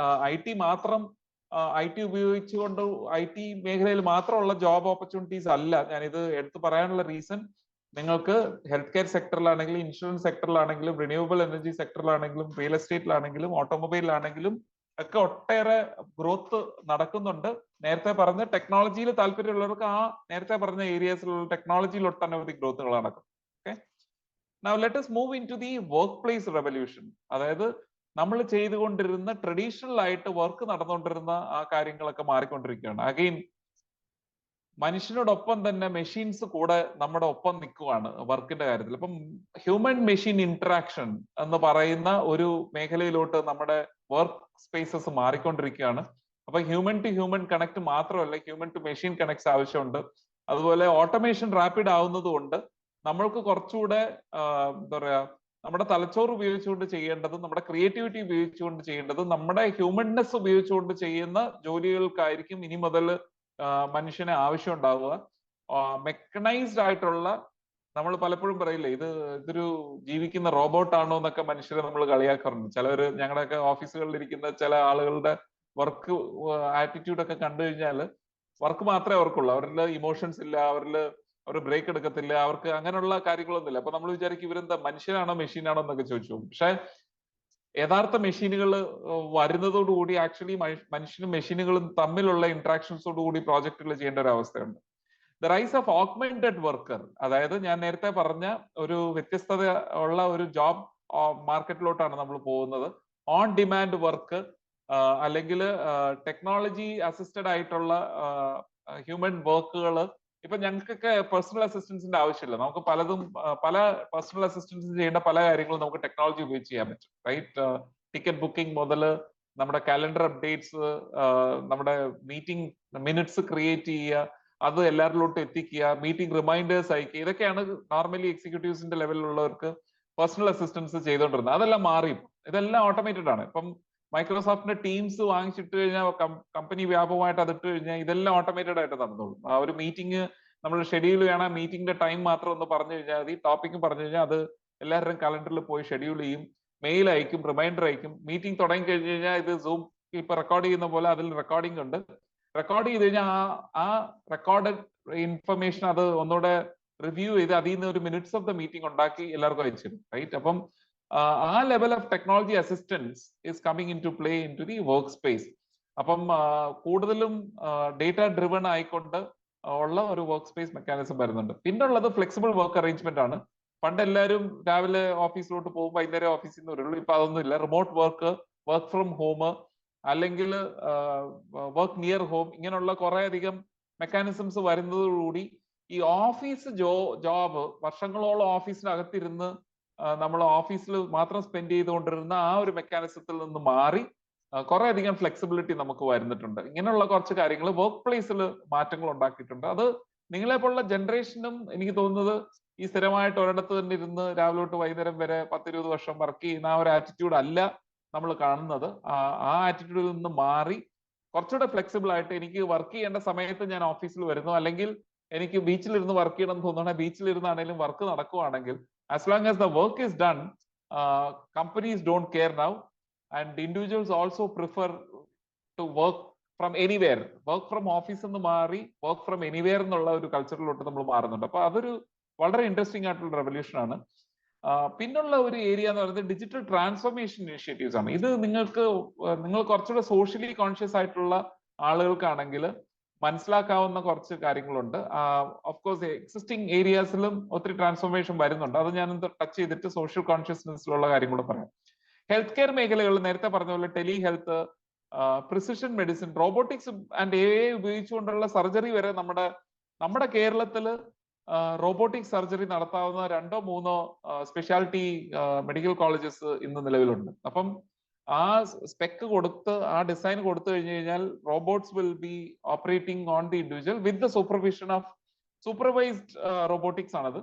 [SPEAKER 2] IT മാത്രം IT ഉപയോഗിച്ചുകൊണ്ട് IT മേഖലയിൽ മാത്രമുള്ള ജോബ് ഓപ്പർച്യൂണിറ്റീസ് അല്ല ഞാനിത് എടുത്തു പറയാനുള്ള റീസൺ, നിങ്ങൾക്ക് ഹെൽത്ത് കെയർ സെക്ടറിലാണെങ്കിലും ഇൻഷുറൻസ് സെക്ടറിലാണെങ്കിലും റിന്യൂവബിൾ എനർജി സെക്ടറിലാണെങ്കിലും റിയൽ എസ്റ്റേറ്റിലാണെങ്കിലും ഓട്ടോമൊബൈലിലാണെങ്കിലും ഒക്കെ ഒട്ടേറെ ഗ്രോത്ത് നടക്കുന്നുണ്ട്. നേരത്തെ പറഞ്ഞ ടെക്നോളജിയിൽ താല്പര്യമുള്ളവർക്ക് ആ നേരത്തെ പറഞ്ഞ ഏരിയാസിലുള്ള ടെക്നോളജിയിൽ ഒട്ടനവധി ഗ്രോത്തുകൾ നടക്കും. Okay, now let us move into the work place revolution. അതായത് നമ്മൾ ചെയ്തുകൊണ്ടിരുന്ന ട്രഡീഷണൽ ആയിട്ട് വർക്ക് നടന്നുകൊണ്ടിരുന്ന ആ കാര്യങ്ങളൊക്കെ മാറിക്കൊണ്ടിരിക്കുകയാണ്. അഗെയിൻ മനുഷ്യനോടൊപ്പം തന്നെ മെഷീൻസ് കൂടെ നമ്മുടെ ഒപ്പം നിൽക്കുവാണ് വർക്കിന്റെ കാര്യത്തിൽ. അപ്പം ഹ്യൂമൻ മെഷീൻ ഇന്ററാക്ഷൻ എന്ന് പറയുന്ന ഒരു മേഖലയിലോട്ട് നമ്മുടെ വർക്ക് സ്പേസസ് മാറിക്കൊണ്ടിരിക്കുകയാണ്. അപ്പൊ ഹ്യൂമൻ ടു ഹ്യൂമൻ കണക്ട് മാത്രമല്ല, ഹ്യൂമൻ ടു മെഷീൻ കണക്ട്സ് ആവശ്യമുണ്ട്. അതുപോലെ ഓട്ടോമേഷൻ റാപ്പിഡ് ആവുന്നത് കൊണ്ട് നമ്മൾക്ക് കുറച്ചുകൂടെ എന്താ പറയാ, നമ്മുടെ തലച്ചോറ് ഉപയോഗിച്ചുകൊണ്ട് ചെയ്യേണ്ടതും നമ്മുടെ ക്രിയേറ്റിവിറ്റി ഉപയോഗിച്ചുകൊണ്ട് ചെയ്യേണ്ടതും നമ്മുടെ ഹ്യൂമൻനെസ് ഉപയോഗിച്ചുകൊണ്ട് ചെയ്യുന്ന ജോലികൾക്കായിരിക്കും ഇനി മുതൽ മനുഷ്യനെ ആവശ്യം ഉണ്ടാവുക. മെക്കനൈസ്ഡ് ആയിട്ടുള്ള, നമ്മൾ പലപ്പോഴും പറയില്ലേ ഇതൊരു ജീവിക്കുന്ന റോബോട്ടാണോ എന്നൊക്കെ മനുഷ്യരെ നമ്മൾ കളിയാക്കാറുണ്ട്. ചിലവര് ഞങ്ങളുടെയൊക്കെ ഓഫീസുകളിൽ ഇരിക്കുന്ന ചില ആളുകളുടെ വർക്ക് ആറ്റിറ്റ്യൂഡ് ഒക്കെ കണ്ടു കഴിഞ്ഞാൽ വർക്ക് മാത്രമേ അവർക്കുള്ളൂ, അവരിൽ ഇമോഷൻസ് ഇല്ല, അവർ ബ്രേക്ക് എടുക്കത്തില്ല, അവർക്ക് അങ്ങനെയുള്ള കാര്യങ്ങളൊന്നും ഇല്ല. അപ്പൊ നമ്മൾ വിചാരിക്കും ഇവരെന്താ മനുഷ്യനാണോ മെഷീനാണോ എന്നൊക്കെ ചോദിച്ചു. പക്ഷെ യഥാർത്ഥ മെഷീനുകൾ വരുന്നതോടുകൂടി ആക്ച്വലി മനുഷ്യനും മെഷീനുകളും തമ്മിലുള്ള ഇന്ററാക്ഷൻസോടുകൂടി പ്രോജക്റ്റുകൾ ചെയ്യേണ്ട ഒരു അവസ്ഥയുണ്ട്. The rise of augmented worker, അതായത് ഞാൻ നേരത്തെ പറഞ്ഞ ഒരു വ്യത്യസ്തത ഉള്ള ഒരു ജോബ് മാർക്കറ്റിലോട്ടാണ് നമ്മൾ പോകുന്നത്. ഓൺ ഡിമാൻഡ് വർക്ക് അല്ലെങ്കിൽ ടെക്നോളജി അസിസ്റ്റഡ് ആയിട്ടുള്ള ഹ്യൂമൻ വർക്കുകൾ. ഇപ്പൊ ഞങ്ങൾക്കൊക്കെ പേഴ്സണൽ അസിസ്റ്റൻസിന്റെ ആവശ്യമില്ല, നമുക്ക് പല പേഴ്സണൽ അസിസ്റ്റൻസ് ചെയ്യേണ്ട പല കാര്യങ്ങളും നമുക്ക് ടെക്നോളജി ഉപയോഗിച്ച് ചെയ്യാൻ പറ്റും. റൈറ്റ്, ടിക്കറ്റ് ബുക്കിംഗ് മുതൽ നമ്മുടെ കാലണ്ടർ അപ്ഡേറ്റ്സ്, നമ്മുടെ മീറ്റിംഗ് മിനിറ്റ്സ് ക്രിയേറ്റ് ചെയ്യുക, അത് എല്ലാവരിലോട്ടും എത്തിക്കുക, മീറ്റിംഗ് റിമൈൻഡേഴ്സ് അയക്കുക, ഇതൊക്കെയാണ് നോർമലി എക്സിക്യൂട്ടീവ്സിന്റെ ലെവലിലുള്ളവർക്ക് പേഴ്സണൽ അസിസ്റ്റൻസ് ചെയ്തുകൊണ്ടിരുന്നത്. അതെല്ലാം മാറി, ഇതെല്ലാം ഓട്ടോമേറ്റഡ് ആണ്. ഇപ്പം മൈക്രോസോഫ്റ്റിന്റെ ടീംസ് വാങ്ങിച്ചിട്ട് കഴിഞ്ഞാൽ കമ്പനി വ്യാപകമായിട്ട് അതിട്ട് കഴിഞ്ഞാൽ ഇതെല്ലാം ഓട്ടോമേറ്റഡ് ആയിട്ട് നടന്നോളും. ആ ഒരു മീറ്റിംഗ് നമ്മൾ ഷെഡ്യൂൾ ചെയ്യണം, മീറ്റിംഗിന്റെ ടൈം മാത്രം ഒന്ന് പറഞ്ഞു കഴിഞ്ഞാൽ മതി, ടോപ്പിക്കും പറഞ്ഞു കഴിഞ്ഞാൽ അത് എല്ലാവരുടെയും കലണ്ടറിൽ പോയി ഷെഡ്യൂൾ ചെയ്യും, മെയിൽ അയക്കും, റിമൈൻഡർ അയക്കും. മീറ്റിംഗ് തുടങ്ങി കഴിഞ്ഞ് കഴിഞ്ഞാൽ ഇത് സൂം ഇപ്പൊ റെക്കോർഡ് ചെയ്യുന്ന പോലെ അതിൽ റെക്കോർഡിംഗ് ഉണ്ട്. റെക്കോർഡ് ചെയ്ത് കഴിഞ്ഞാൽ ആ റെക്കോർഡഡ് ഇൻഫർമേഷൻ അത് ഒന്നുകൂടെ റിവ്യൂ ചെയ്ത് അതിൽ നിന്ന് ഒരു മിനിറ്റ്സ് ഓഫ് ദ മീറ്റിംഗ് ഉണ്ടാക്കി എല്ലാവർക്കും അയച്ചു തരും. റൈറ്റ്, അപ്പം ആ level of technology assistance is coming into play into the work space. അപ്പം കൂടുതലും ഡേറ്റ ഡ്രിവൺ ആയിക്കൊണ്ട് ഉള്ള ഒരു വർക്ക് സ്പേസ് മെക്കാനിസം വരുന്നുണ്ട്. പിന്നുള്ളത് ഫ്ലെക്സിബിൾ വർക്ക് അറേഞ്ച്മെന്റ് ആണ്. പണ്ട് എല്ലാവരും രാവിലെ ഓഫീസിലോട്ട് പോകും, വൈകുന്നേരം ഓഫീസിൽ നിന്ന് വരുള്ളൂ. ഇപ്പൊ അതൊന്നും ഇല്ല. Remote work, work from home, അല്ലെങ്കിൽ വർക്ക് നിയർ ഹോം, ഇങ്ങനെയുള്ള കുറെ അധികം മെക്കാനിസംസ് വരുന്നതോടുകൂടി ഈ ഓഫീസ് ജോബ് വർഷങ്ങളോളം ഓഫീസിനകത്തിരുന്ന് നമ്മൾ ഓഫീസിൽ മാത്രം സ്പെൻഡ് ചെയ്തുകൊണ്ടിരുന്ന ആ ഒരു മെക്കാനിസത്തിൽ നിന്ന് മാറി കുറെ അധികം ഫ്ലെക്സിബിലിറ്റി നമുക്ക് വരുന്നിട്ടുണ്ട്. ഇങ്ങനെയുള്ള കുറച്ച് കാര്യങ്ങൾ വർക്ക് പ്ലേസിൽ മാറ്റങ്ങൾ ഉണ്ടാക്കിയിട്ടുണ്ട്. അത് നിങ്ങളെ പോലുള്ള ജനറേഷനും എനിക്ക് തോന്നുന്നത് ഈ സ്ഥിരമായിട്ട് ഒരിടത്ത് തന്നെ ഇരുന്ന് രാവിലെ തൊട്ട് വൈകുന്നേരം വരെ 10-20 വർഷം വർക്ക് ചെയ്യുന്ന ആ ഒരു ആറ്റിറ്റ്യൂഡ് അല്ല നമ്മൾ കാണുന്നത്. ആ ആറ്റിറ്റ്യൂഡിൽ നിന്ന് മാറി കുറച്ചുകൂടെ ഫ്ലെക്സിബിൾ ആയിട്ട് എനിക്ക് വർക്ക് ചെയ്യേണ്ട സമയത്ത് ഞാൻ ഓഫീസിൽ വരുന്നു, അല്ലെങ്കിൽ എനിക്ക് ബീച്ചിലിരുന്ന് വർക്ക് ചെയ്യണം എന്ന് തോന്നുകയാണെങ്കിൽ ബീച്ചിലിരുന്നാണെങ്കിലും വർക്ക് നടക്കുവാണെങ്കിൽ as long as the work is done, companies don't care now and individuals also prefer to work from anywhere. Work from office എന്ന് മാറി വർക്ക് ഫ്രം എനിവെയർ എന്നുള്ള ഒരു കൾച്ചറിലോട്ട് നമ്മൾ മാറുന്നുണ്ട്. അപ്പൊ അതൊരു വളരെ ഇൻട്രസ്റ്റിംഗ് ആയിട്ടുള്ള റെവല്യൂഷൻ ആണ്. പിന്നുള്ള ഒരു ഏരിയ എന്ന് പറയുന്നത് ഡിജിറ്റൽ ട്രാൻസ്ഫോർമേഷൻ ഇനിഷ്യേറ്റീവ്സ് ആണ്. ഇത് നിങ്ങൾ കുറച്ചുകൂടെ സോഷ്യലി കോൺഷ്യസ് ആയിട്ടുള്ള ആളുകൾക്കാണെങ്കിൽ മനസ്സിലാക്കാവുന്ന കുറച്ച് കാര്യങ്ങളുണ്ട്. ഓഫ് കോഴ്സ് എക്സിസ്റ്റിംഗ് ഏരിയാസിലും ഒത്തിരി ട്രാൻസ്ഫോർമേഷൻ വരുന്നുണ്ട്. അത് ഞാൻ ടച്ച് ചെയ്തിട്ട് സോഷ്യൽ കോൺഷ്യസ്നെസ്സിലുള്ള കാര്യങ്ങൾ പറയാം. ഹെൽത്ത് കെയർ മേഖലകളിൽ നേരത്തെ പറഞ്ഞ പോലെ tele health, precision medicine, robotics and AI ഉപയോഗിച്ചുകൊണ്ടുള്ള സർജറി വരെ നമ്മുടെ കേരളത്തിൽ റോബോട്ടിക് സർജറി നടത്താവുന്ന 2-3 സ്പെഷ്യാലിറ്റി മെഡിക്കൽ കോളേജസ് ഇന്ന് നിലവിലുണ്ട്. അപ്പം ആ സ്പെക്ക് കൊടുത്ത് ആ ഡിസൈൻ കൊടുത്തു കഴിഞ്ഞു കഴിഞ്ഞാൽ robots will be operating on the individual with the supervision of supervised robotics ആണത്.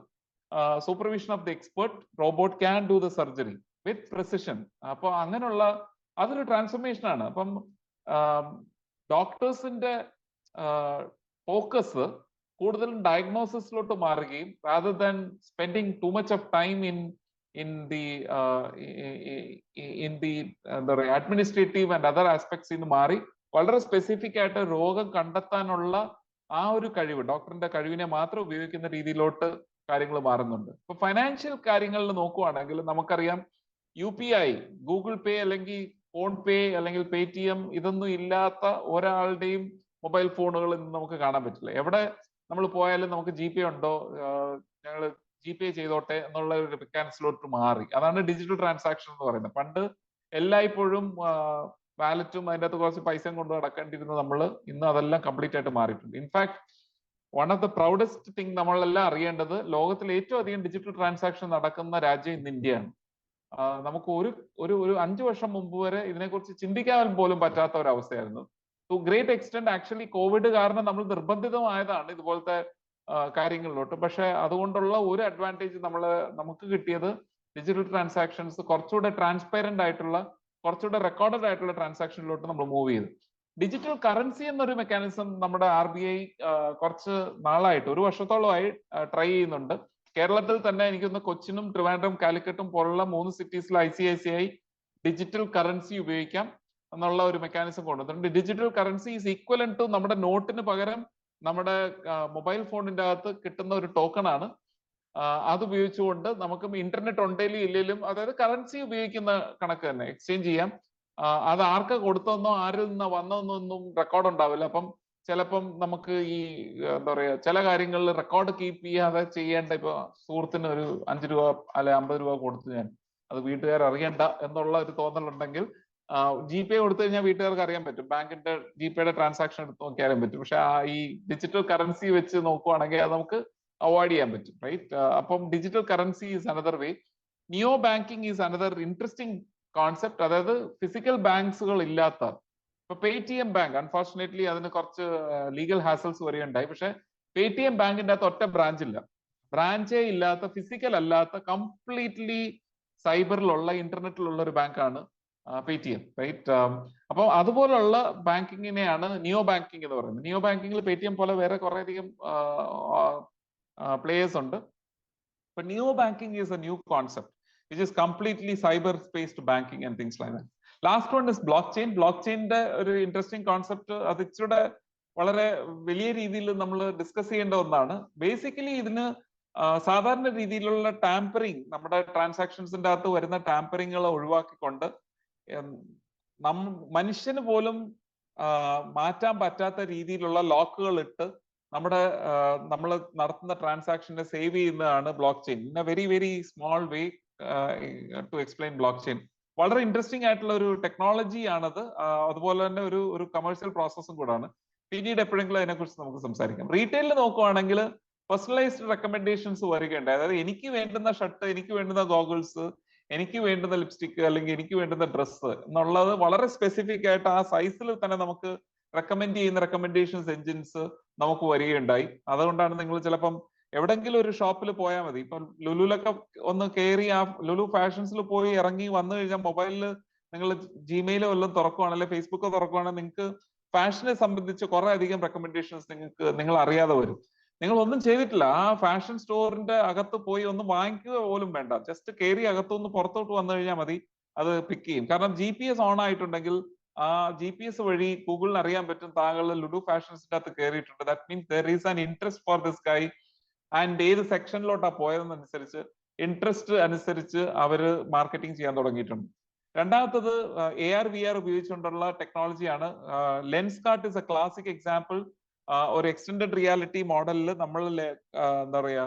[SPEAKER 2] Supervision of the expert, robot can do the surgery with precision. അപ്പൊ അങ്ങനെയുള്ള അതൊരു ട്രാൻസ്ഫോർമേഷൻ ആണ്. അപ്പം ഡോക്ടേഴ്സിന്റെ ഫോക്കസ് കൂടുതലും ഡയഗ്നോസിസിലോട്ട് മാറുകയും rather than spending too much of time in the എന്താ പറയുക അഡ്മിനിസ്ട്രേറ്റീവ് ആൻഡ് അതർ ആസ്പെക്ട്സ് നിന്ന് മാറി വളരെ സ്പെസിഫിക് ആയിട്ട് രോഗം കണ്ടെത്താനുള്ള ആ ഒരു കഴിവ്, ഡോക്ടറിന്റെ കഴിവിനെ മാത്രം ഉപയോഗിക്കുന്ന രീതിയിലോട്ട് കാര്യങ്ങൾ മാറുന്നുണ്ട്. ഇപ്പൊ ഫൈനാൻഷ്യൽ കാര്യങ്ങളിൽ നോക്കുവാണെങ്കിൽ നമുക്കറിയാം UPI, ഗൂഗിൾ പേ അല്ലെങ്കിൽ ഫോൺ പേ അല്ലെങ്കിൽ പേടിഎം ഇതൊന്നും ഇല്ലാത്ത ഒരാളുടെയും മൊബൈൽ ഫോണുകളിൽ നിന്ന് നമുക്ക് കാണാൻ പറ്റില്ല. എവിടെ നമ്മൾ പോയാലും നമുക്ക് GPay ഉണ്ടോ, ഞങ്ങൾ GPay ചെയ്തോട്ടെ എന്നുള്ള ഒരു മെക്കാനിക്സിലോട്ട് മാറി. അതാണ് ഡിജിറ്റൽ ട്രാൻസാക്ഷൻ എന്ന് പറയുന്നത്. പണ്ട് എല്ലായ്പ്പോഴും വാലറ്റും അതിൻ്റെ അകത്ത് കുറച്ച് പൈസയും കൊണ്ട് നടക്കേണ്ടിരുന്നത് ഇന്ന് അതെല്ലാം കംപ്ലീറ്റ് ആയിട്ട് മാറിയിട്ടുണ്ട്. In fact one of the proudest thing നമ്മളെല്ലാം അറിയേണ്ടത്, ലോകത്തിൽ ഏറ്റവും അധികം ഡിജിറ്റൽ ട്രാൻസാക്ഷൻ നടക്കുന്ന രാജ്യം ഇന്ന് ഇന്ത്യയാണ്. നമുക്ക് ഒരു 5 വർഷം മുമ്പ് വരെ ഇതിനെക്കുറിച്ച് ചിന്തിക്കാൻ പോലും പറ്റാത്ത ഒരു അവസ്ഥയായിരുന്നു. To great extent actually COVID കാരണം നമ്മൾ നിർബന്ധിതമായതാണ് ഇതുപോലത്തെ കാര്യങ്ങളിലോട്ട്. പക്ഷെ അതുകൊണ്ടുള്ള ഒരു അഡ്വാൻറ്റേജ് നമുക്ക് കിട്ടിയത് ഡിജിറ്റൽ ട്രാൻസാക്ഷൻസ് കുറച്ചുകൂടെ ട്രാൻസ്പെറന്റ് ആയിട്ടുള്ള, കുറച്ചുകൂടെ റെക്കോർഡഡ് ആയിട്ടുള്ള ട്രാൻസാക്ഷനിലോട്ട് നമ്മൾ മൂവ് ചെയ്തു. ഡിജിറ്റൽ കറൻസി എന്നൊരു മെക്കാനിസം നമ്മുടെ RBI കുറച്ച് നാളായിട്ട്, 1 വർഷത്തോളമായി ട്രൈ ചെയ്യുന്നുണ്ട്. കേരളത്തിൽ തന്നെ എനിക്കൊന്ന് കൊച്ചിനും ട്രിവാൻഡ്രം കാലിക്കറ്റും പോലുള്ള 3 സിറ്റീസിൽ ICICI ഡിജിറ്റൽ കറൻസി ഉപയോഗിക്കാം എന്നുള്ള ഒരു മെക്കാനിസം കൊണ്ടുവന്നിട്ടുണ്ട്. Digital currency is equivalent to നമ്മുടെ നോട്ടിന് പകരം നമ്മുടെ മൊബൈൽ ഫോണിന്റെ അകത്ത് കിട്ടുന്ന ഒരു ടോക്കൺ ആണ്. അത് ഉപയോഗിച്ചുകൊണ്ട് നമുക്ക് ഇന്റർനെറ്റ് ഉണ്ടെങ്കിലും ഇല്ലെങ്കിലും, അതായത് കറൻസി ഉപയോഗിക്കുന്ന കണക്ക് തന്നെ എക്സ്ചേഞ്ച് ചെയ്യാം. അത് ആർക്ക് കൊടുത്തെന്നോ ആരിൽ നിന്നോ വന്നതെന്നൊന്നും റെക്കോർഡ് ഉണ്ടാവില്ല. അപ്പം ചിലപ്പം നമുക്ക് ഈ എന്താ പറയുക, ചില കാര്യങ്ങളിൽ റെക്കോർഡ് കീപ്പ് ചെയ്യാതെ ചെയ്യേണ്ട, ഇപ്പൊ സുഹൃത്തിന് ഒരു 5 രൂപ അല്ലെ 50 രൂപ കൊടുത്തു ഞാൻ, അത് വീട്ടുകാർ അറിയണ്ട എന്നുള്ള ഒരു തോന്നലുണ്ടെങ്കിൽ GPay കൊടുത്തു കഴിഞ്ഞാൽ വീട്ടുകാർക്ക് അറിയാൻ പറ്റും, ബാങ്കിന്റെ GPayയുടെ ട്രാൻസാക്ഷൻ എടുത്ത് നോക്കി അറിയാൻ പറ്റും. പക്ഷെ ഈ ഡിജിറ്റൽ കറൻസി വെച്ച് നോക്കുവാണെങ്കിൽ അത് നമുക്ക് അവോയ്ഡ് ചെയ്യാൻ പറ്റും, റൈറ്റ്? അപ്പം digital currency is another way. Neo banking is another interesting concept. അതായത് ഫിസിക്കൽ ബാങ്ക്സുകൾ ഇല്ലാത്ത, ഇപ്പൊ പേടിഎം ബാങ്ക് അൺഫോർച്ചുനേറ്റ്ലി അതിന് കുറച്ച് ലീഗൽ ഹാസൽസ് വരെയുണ്ടായി. പക്ഷെ പേടിഎം ബാങ്കിന്റെ അകത്ത് ഒറ്റ ബ്രാഞ്ചേ ഇല്ലാത്ത, ഫിസിക്കൽ അല്ലാത്ത, കംപ്ലീറ്റ്ലി സൈബറിലുള്ള, ഇന്റർനെറ്റിലുള്ള ഒരു ബാങ്കാണ് പേടിഎം, റൈറ്റ്? അപ്പോൾ അതുപോലുള്ള ബാങ്കിങ്ങിനെയാണ് നിയോ ബാങ്കിങ് എന്ന് പറയുന്നത്. നിയോ ബാങ്കിങ്ങിൽ പേടിഎം പോലെ വേറെ കുറെ അധികം പ്ലേയേഴ്സ് ഉണ്ട്. But neo banking is a new concept which is completely cyber based banking and things like that. Last one is blockchain. Blockchain-ന്റെ ഒരു ഇൻട്രസ്റ്റിംഗ് കോൺസെപ്റ്റ്, അത് ഇച്ചിരി വളരെ വലിയ രീതിയിൽ നമ്മൾ ഡിസ്കസ് ചെയ്യേണ്ട ഒന്നാണ്. ബേസിക്കലി ഇതിന് സാധാരണ രീതിയിലുള്ള ടാമ്പറിങ്, നമ്മുടെ ട്രാൻസാക്ഷൻസിന്റെ അകത്ത് വരുന്ന ടാമ്പറിങ്ങുകൾ ഒഴിവാക്കിക്കൊണ്ട് മനുഷ്യന് പോലും മാറ്റാൻ പറ്റാത്ത രീതിയിലുള്ള ലോക്കുകൾ ഇട്ട് നമ്മൾ നടത്തുന്ന ട്രാൻസാക്ഷനെ സേവ് ചെയ്യുന്നതാണ് block chain. In a very very small way to explain block chain. വളരെ ഇൻട്രസ്റ്റിംഗ് ആയിട്ടുള്ള ഒരു ടെക്നോളജി ആണത്. അതുപോലെ തന്നെ ഒരു കമേഴ്ഷ്യൽ പ്രോസസ്സും കൂടാണ്. പിന്നീട് എപ്പോഴെങ്കിലും അതിനെക്കുറിച്ച് നമുക്ക് സംസാരിക്കാം. റീറ്റെയിലിൽ നോക്കുവാണെങ്കിൽ പേഴ്സണലൈസ്ഡ് റെക്കമെൻഡേഷൻസ് വരികയുണ്ട്. അതായത് എനിക്ക് വേണ്ടുന്ന ഷർട്ട്, എനിക്ക് വേണ്ടുന്ന ഗോഗിൾസ്, എനിക്ക് വേണ്ടുന്ന ലിപ്സ്റ്റിക് അല്ലെങ്കിൽ എനിക്ക് വേണ്ടുന്ന ഡ്രസ്സ് എന്നുള്ളത് വളരെ സ്പെസിഫിക് ആയിട്ട് ആ സൈസിൽ തന്നെ നമുക്ക് റെക്കമെൻഡ് ചെയ്യുന്ന റെക്കമെൻഡേഷൻസ് എൻജിൻസ് നമുക്ക് വരികയുണ്ടായി. അതുകൊണ്ടാണ് നിങ്ങൾ ചിലപ്പം എവിടെങ്കിലും ഒരു ഷോപ്പിൽ പോയാൽ മതി. ഇപ്പം ലുലുലൊക്കെ ഒന്ന് കയറി ആ ലുലു ഫാഷൻസിൽ പോയി ഇറങ്ങി വന്നു കഴിഞ്ഞാൽ മൊബൈലിൽ നിങ്ങൾ ജിമെയിലോ വല്ലതും തുറക്കുവാണെങ്കിൽ ഫേസ്ബുക്കോ തുറക്കുവാണെങ്കിൽ നിങ്ങൾക്ക് ഫാഷനെ സംബന്ധിച്ച് കുറെ അധികം റെക്കമെൻഡേഷൻസ് നിങ്ങൾ അറിയാതെ വരും. നിങ്ങൾ ഒന്നും ചെയ്തിട്ടില്ല, ആ ഫാഷൻ സ്റ്റോറിന്റെ അകത്ത് പോയി ഒന്നും വാങ്ങിക്കുക പോലും വേണ്ട, ജസ്റ്റ് കയറി അകത്തുനിന്ന് പുറത്തോട്ട് വന്നു കഴിഞ്ഞാൽ മതി, അത് പിക്ക് ചെയ്യും. കാരണം GPS ഓൺ ആയിട്ടുണ്ടെങ്കിൽ ആ GPS വഴി ഗൂഗിളിന് അറിയാൻ പറ്റും താങ്കൾ ലുലു ഫാഷൻസിന്റെ അകത്ത് കയറിയിട്ടുണ്ട്. That means there is an interest for this guy. And ഏത് സെക്ഷനിലോട്ടാ പോയതെന്നനുസരിച്ച് ഇൻട്രസ്റ്റ് അനുസരിച്ച് അവര് മാർക്കറ്റിംഗ് ചെയ്യാൻ തുടങ്ങിയിട്ടുണ്ട്. രണ്ടാമത്തത് AR/VR ഉപയോഗിച്ചുകൊണ്ടുള്ള ടെക്നോളജിയാണ്. Lenskart is a classic example. ഒരു എക്സ്റ്റൻഡഡ് റിയാലിറ്റി മോഡലിൽ നമ്മൾ എന്താ പറയാ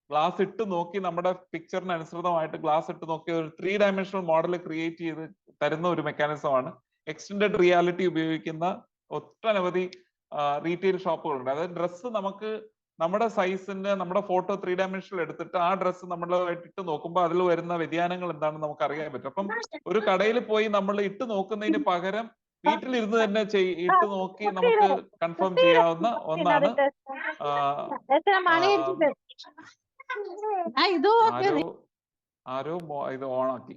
[SPEAKER 2] ഗ്ലാസ് ഇട്ട് നോക്കി നമ്മുടെ പിക്ചറിന് അനുസൃതമായിട്ട് ഗ്ലാസ് ഇട്ട് നോക്കി ഒരു 3 ഡയമെൻഷണൽ മോഡൽ ക്രിയേറ്റ് ചെയ്ത് തരുന്ന ഒരു മെക്കാനിസമാണ്. എക്സ്റ്റൻഡഡ് റിയാലിറ്റി ഉപയോഗിക്കുന്ന ഒട്ടനവധി റീറ്റെയിൽ ഷോപ്പുകളുണ്ട്. അതായത് ഡ്രസ്സ് നമുക്ക് നമ്മുടെ സൈസിന് നമ്മുടെ ഫോട്ടോ 3 ഡയമെൻഷനിൽ എടുത്തിട്ട് ആ ഡ്രസ്സ് നമ്മളായിട്ട് ഇട്ട് നോക്കുമ്പോൾ അതിൽ വരുന്ന വ്യതിയാനങ്ങൾ എന്താണെന്ന് നമുക്ക് അറിയാൻ പറ്റും. അപ്പം ഒരു കടയിൽ പോയി നമ്മൾ ഇട്ട് നോക്കുന്നതിന് പകരം വീട്ടിലിരുന്ന് തന്നെ ഇട്ട് നോക്കി നമുക്ക് കൺഫേം ചെയ്യാവുന്ന ഒന്നാണ്. ആരോ ഇത് ഓണാക്കി.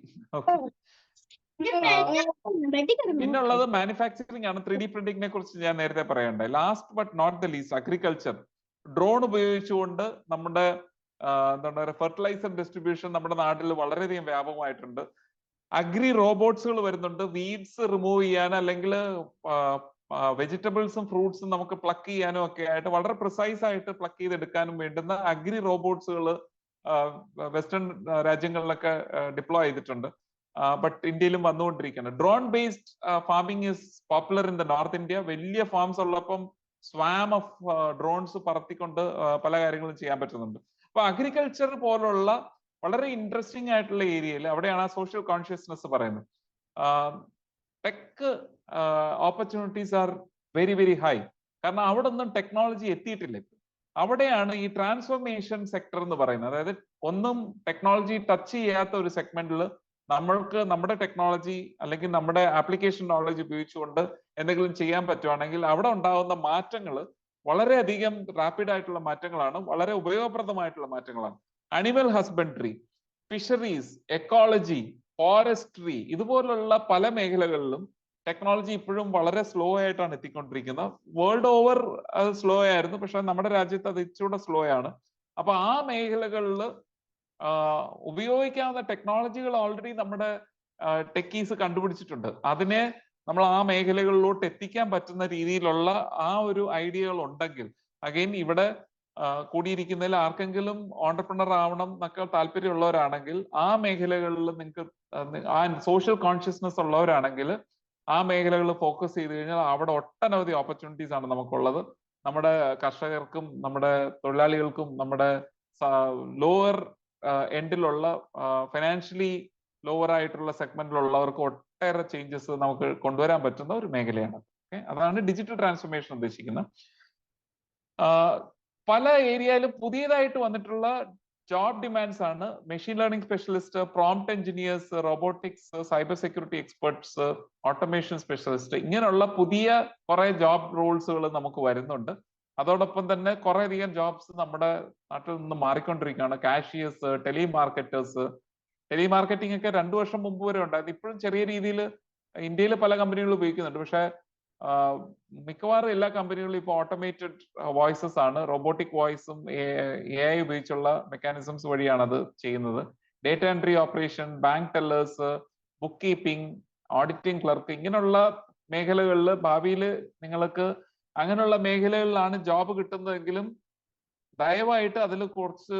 [SPEAKER 2] പിന്നുള്ളത് മാനുഫാക്ചറിംഗ് ആണ്. 3D പ്രിന്റിങ്ങിനെ കുറിച്ച് ഞാൻ നേരത്തെ പറയണ്ടായി. Last but not the least, agriculture. Drone ഉപയോഗിച്ചുകൊണ്ട് നമ്മുടെ എന്താണ് പറയുക ഫെർട്ടിലൈസർ ഡിസ്ട്രിബ്യൂഷൻ നമ്മുടെ നാട്ടിൽ വളരെയധികം വ്യാപകമായിട്ടുണ്ട്. അഗ്രി റോബോട്ട്സുകൾ വരുന്നുണ്ട്, വീഡ്സ് റിമൂവ് ചെയ്യാൻ അല്ലെങ്കിൽ വെജിറ്റബിൾസും ഫ്രൂട്ട്സും നമുക്ക് പ്ലക്ക് ചെയ്യാനും ഒക്കെ ആയിട്ട് വളരെ പ്രിസൈസ് ആയിട്ട് പ്ലക്ക് ചെയ്തെടുക്കാനും വേണ്ടുന്ന അഗ്രി റോബോട്ട്സുകൾ വെസ്റ്റേൺ രാജ്യങ്ങളിലൊക്കെ ഡിപ്ലോയ് ചെയ്തിട്ടുണ്ട്. ബട്ട് ഇന്ത്യയിലും വന്നുകൊണ്ടിരിക്കുകയാണ്. Drone based farming is popular in the north India. വലിയ ഫാംസ് ഉള്ളപ്പം സ്വാം ഓഫ് ഡ്രോൺസ് പറത്തിക്കൊണ്ട് പല കാര്യങ്ങളും ചെയ്യാൻ പറ്റുന്നുണ്ട്. അപ്പൊ അഗ്രികൾച്ചർ പോലുള്ള വളരെ ഇൻട്രസ്റ്റിംഗ് ആയിട്ടുള്ള ഏരിയയിൽ അവിടെയാണ് ആ സോഷ്യൽ കോൺഷ്യസ്നെസ് പറയുന്നത്. Tech opportunities are very very high. കാരണം അവിടെ ഒന്നും ടെക്നോളജി എത്തിയിട്ടില്ല. അവിടെയാണ് ഈ ട്രാൻസ്ഫോർമേഷൻ സെക്ടർ എന്ന് പറയുന്നത്. അതായത് ഒന്നും ടെക്നോളജി ടച്ച് ചെയ്യാത്ത ഒരു സെഗ്മെന്റിൽ നമ്മൾക്ക് നമ്മുടെ ടെക്നോളജി അല്ലെങ്കിൽ നമ്മുടെ ആപ്ലിക്കേഷൻ നോളജ് ഉപയോഗിച്ചുകൊണ്ട് എന്തെങ്കിലും ചെയ്യാൻ പറ്റുവാണെങ്കിൽ അവിടെ ഉണ്ടാകുന്ന മാറ്റങ്ങൾ വളരെയധികം റാപ്പിഡ് ആയിട്ടുള്ള മാറ്റങ്ങളാണ്, വളരെ ഉപയോഗപ്രദമായിട്ടുള്ള മാറ്റങ്ങളാണ്. Animal husbandry, fisheries, ecology, forestry, ഇതുപോലുള്ള പല മേഖലകളിലും ടെക്നോളജി ഇപ്പോഴും വളരെ സ്ലോ ആയിട്ടാണ് എത്തിക്കൊണ്ടിരിക്കുന്നത്. വേൾഡ് ഓവർ അത് സ്ലോ ആയിരുന്നു, പക്ഷെ നമ്മുടെ രാജ്യത്ത് അത് ഇച്ചിരൂടെ സ്ലോ ആണ്. അപ്പൊ ആ മേഖലകളിൽ ഉപയോഗിക്കാവുന്ന ടെക്നോളജികൾ ഓൾറെഡി നമ്മുടെ ടെക്കീസ് കണ്ടുപിടിച്ചിട്ടുണ്ട്. അതിനെ നമ്മൾ ആ മേഖലകളിലോട്ട് എത്തിക്കാൻ പറ്റുന്ന രീതിയിലുള്ള ആ ഒരു ഐഡിയകൾ ഉണ്ടെങ്കിൽ, അഗൈൻ ഇവിടെ കൂടിയിരിക്കുന്നതിൽ ആർക്കെങ്കിലും ഓണ്ടർപ്രണർ ആവണം എന്നൊക്കെ താല്പര്യമുള്ളവരാണെങ്കിൽ ആ മേഖലകളിൽ നിങ്ങൾക്ക് ആ സോഷ്യൽ കോൺഷ്യസ്നെസ് ഉള്ളവരാണെങ്കിൽ ആ മേഖലകളിൽ ഫോക്കസ് ചെയ്ത് കഴിഞ്ഞാൽ അവിടെ ഒട്ടനവധി ഓപ്പർച്യൂണിറ്റീസ് ആണ് നമുക്കുള്ളത്. നമ്മുടെ കർഷകർക്കും നമ്മുടെ തൊഴിലാളികൾക്കും നമ്മുടെ ലോവർ എൻഡിലുള്ള ഫിനാൻഷ്യലി ലോവർ ആയിട്ടുള്ള സെഗ്മെന്റിലുള്ളവർക്ക് ഒട്ടേറെ ചേഞ്ചസ് നമുക്ക് കൊണ്ടുവരാൻ പറ്റുന്ന ഒരു മേഖലയാണ്. അതാണ് ഡിജിറ്റൽ ട്രാൻസ്ഫോർമേഷൻ ഉദ്ദേശിക്കുന്നത്. പല ഏരിയയിലും പുതിയതായിട്ട് വന്നിട്ടുള്ള ജോബ് ഡിമാൻഡ്സ് ആണ് machine learning specialist, prompt engineers, robotics, cyber security experts, automation specialist, ഇങ്ങനെയുള്ള പുതിയ കുറെ ജോബ് റോൾസുകൾ നമുക്ക് വരുന്നുണ്ട്. അതോടൊപ്പം തന്നെ കുറെ അധികം ജോബ്സ് നമ്മുടെ നാട്ടിൽ നിന്ന് മാറിക്കൊണ്ടിരിക്കുകയാണ്. കാഷിയേഴ്സ്, ടെലിമാർക്കറ്റേഴ്സ്. ടെലിമാർക്കറ്റിംഗ് ഒക്കെ 2 വർഷം മുമ്പ് വരെ ഉണ്ടായിരുന്നു. ഇപ്പോഴും ചെറിയ രീതിയിൽ ഇന്ത്യയിൽ പല കമ്പനികളും ഉപയോഗിക്കുന്നുണ്ട്. പക്ഷെ മിക്കവാറും എല്ലാ കമ്പനികളും ഇപ്പോൾ ഓട്ടോമേറ്റഡ് വോയിസസ് ആണ്, റോബോട്ടിക് വോയിസും AI ഉപയോഗിച്ചുള്ള മെക്കാനിസംസ് വഴിയാണ് അത് ചെയ്യുന്നത്. Data entry operation, bank tellers, book keeping, auditing clerk, ഇങ്ങനെയുള്ള മേഖലകളിൽ ഭാവിയിൽ നിങ്ങൾക്ക് അങ്ങനെയുള്ള മേഖലകളിലാണ് ജോബ് കിട്ടുന്നതെങ്കിലും ദയവായിട്ട് അതിൽ കുറച്ച്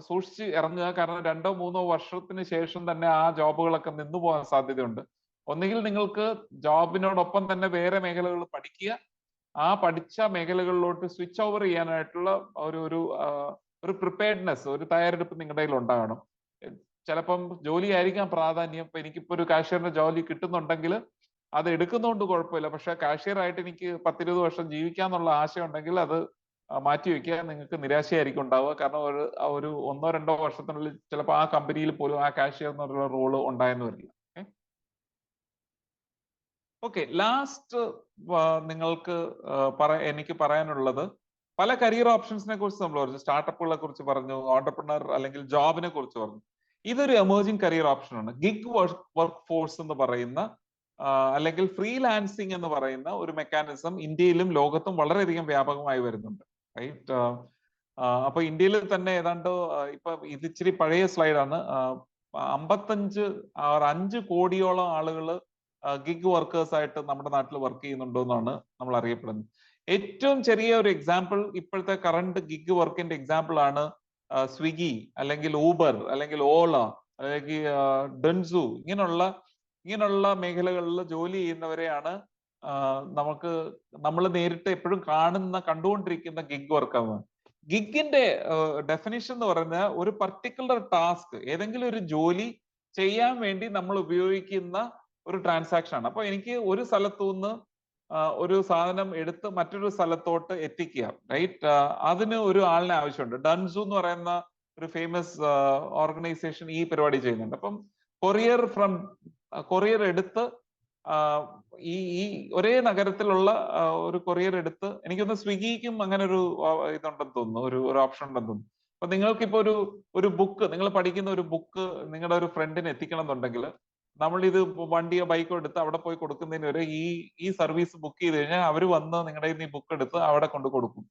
[SPEAKER 2] സൂക്ഷിച്ച് ഇറങ്ങുക. കാരണം 2-3 വർഷത്തിന് ശേഷം തന്നെ ആ ജോബുകളൊക്കെ നിന്നു പോകാൻ സാധ്യതയുണ്ട്. ഒന്നുകിൽ നിങ്ങൾക്ക് ജോബിനോടൊപ്പം തന്നെ വേറെ മേഖലകൾ പഠിക്കുക, ആ പഠിച്ച മേഖലകളിലോട്ട് സ്വിച്ച് ഓവർ ചെയ്യാനായിട്ടുള്ള ഒരു പ്രിപ്പയർഡ്നെസ്, ഒരു തയ്യാറെടുപ്പ് നിങ്ങളുടെ കയ്യിൽ ഉണ്ടാകണം. ചിലപ്പം ജോലി ആയിരിക്കാം പ്രാധാന്യം. ഇപ്പൊ എനിക്കിപ്പോ ഒരു കാഷ്യറിന്റെ ജോലി കിട്ടുന്നുണ്ടെങ്കിൽ അത് എടുക്കുന്നതുകൊണ്ട് കുഴപ്പമില്ല. പക്ഷെ കാഷ്യർ ആയിട്ട് എനിക്ക് 10-20 വർഷം ജീവിക്കാന്നുള്ള ആശയം ഉണ്ടെങ്കിൽ അത് മാറ്റി വെക്കുക. നിങ്ങൾക്ക് നിരാശയായിരിക്കും ഉണ്ടാവുക. കാരണം ഒരു 1-2 വർഷത്തിനുള്ളിൽ ചിലപ്പോൾ ആ കമ്പനിയിൽ പോലും ആ കാഷ്യർ എന്നുള്ള റോള് ഉണ്ടായെന്ന് വരില്ല. ഓക്കെ, ലാസ്റ്റ് നിങ്ങൾക്ക് എനിക്ക് പറയാനുള്ളത്, പല കരിയർ ഓപ്ഷൻസിനെ കുറിച്ച് നമ്മൾ പറഞ്ഞു, സ്റ്റാർട്ടപ്പുകളെ കുറിച്ച് പറഞ്ഞു, ഓണ്ടർപ്രണർ അല്ലെങ്കിൽ ജോബിനെ കുറിച്ച് പറഞ്ഞു. ഇതൊരു എമേർജിംഗ് കരിയർ ഓപ്ഷനാണ്. ഗിഗ് വർക്ക് ഫോഴ്സ് എന്ന് പറയുന്ന അല്ലെങ്കിൽ ഫ്രീലാൻസിങ് എന്ന് പറയുന്ന ഒരു മെക്കാനിസം ഇന്ത്യയിലും ലോകത്തും വളരെയധികം വ്യാപകമായി വരുന്നുണ്ട്. റൈറ്റ്. അപ്പൊ ഇന്ത്യയിൽ തന്നെ ഏതാണ്ട് ഇപ്പൊ ഇത് ഇച്ചിരി പഴയ സ്ലൈഡാണ്, 5 കോടിയോളം ആളുകൾ ഗിഗ് വർക്കേഴ്സ് ആയിട്ട് നമ്മുടെ നാട്ടിൽ വർക്ക് ചെയ്യുന്നുണ്ടോ എന്നാണ് നമ്മൾ അറിയപ്പെടുന്നത്. ഏറ്റവും ചെറിയ ഒരു എക്സാമ്പിൾ, ഇപ്പോഴത്തെ കറണ്ട് ഗിഗ് വർക്കിന്റെ എക്സാമ്പിൾ ആണ് സ്വിഗ്ഗി അല്ലെങ്കിൽ ഊബർ അല്ലെങ്കിൽ ഓല അല്ലെങ്കിൽ ഡെൻസു. ഇങ്ങനെയുള്ള മേഖലകളിൽ ജോലി ചെയ്യുന്നവരെയാണ് നമ്മൾ നേരിട്ട് എപ്പോഴും കണ്ടുകൊണ്ടിരിക്കുന്ന ഗിഗ് വർക്കാണ്. ഗിഗിന്റെ ഡെഫിനിഷൻ എന്ന് പറഞ്ഞാൽ ഒരു പർട്ടിക്കുലർ ടാസ്ക്, ഏതെങ്കിലും ഒരു ജോലി ചെയ്യാൻ വേണ്ടി നമ്മൾ ഉപയോഗിക്കുന്ന ഒരു ട്രാൻസാക്ഷൻ ആണ്. അപ്പൊ എനിക്ക് ഒരു സ്ഥലത്തു നിന്ന് ഒരു സാധനം എടുത്ത് മറ്റൊരു സ്ഥലത്തോട്ട് എത്തിക്കുക, റൈറ്റ്? അതിന് ഒരു ആളിനെ ആവശ്യമുണ്ട്. ഡൻസു എന്ന് പറയുന്ന ഒരു ഫേമസ് ഓർഗനൈസേഷൻ ഈ പരിപാടി ചെയ്യുന്നുണ്ട്. അപ്പം കൊറിയർ എടുത്ത് ഈ ഒരേ നഗരത്തിലുള്ള ഒരു കൊറിയർ എടുത്ത്, എനിക്കൊന്ന് സ്വിഗ്ഗിക്കും അങ്ങനെ ഒരു ഇതുണ്ടെന്ന് തോന്നുന്നു, ഒരു ഓപ്ഷൻ ഉണ്ടെന്ന് തോന്നുന്നു. അപ്പൊ നിങ്ങൾക്കിപ്പോ ഒരു ബുക്ക്, നിങ്ങൾ പഠിക്കുന്ന ഒരു ബുക്ക് നിങ്ങളുടെ ഒരു ഫ്രണ്ടിന് എത്തിക്കണം എന്നുണ്ടെങ്കിൽ, നമ്മൾ ഇത് വണ്ടിയോ ബൈക്കോ എടുത്ത് അവിടെ പോയി കൊടുക്കുന്നതിന് വരെ ഈ സർവീസ് ബുക്ക് ചെയ്ത് കഴിഞ്ഞാൽ അവർ വന്ന് നിങ്ങളുടെ ഈ ബുക്ക് എടുത്ത് അവിടെ കൊണ്ട് കൊടുക്കും.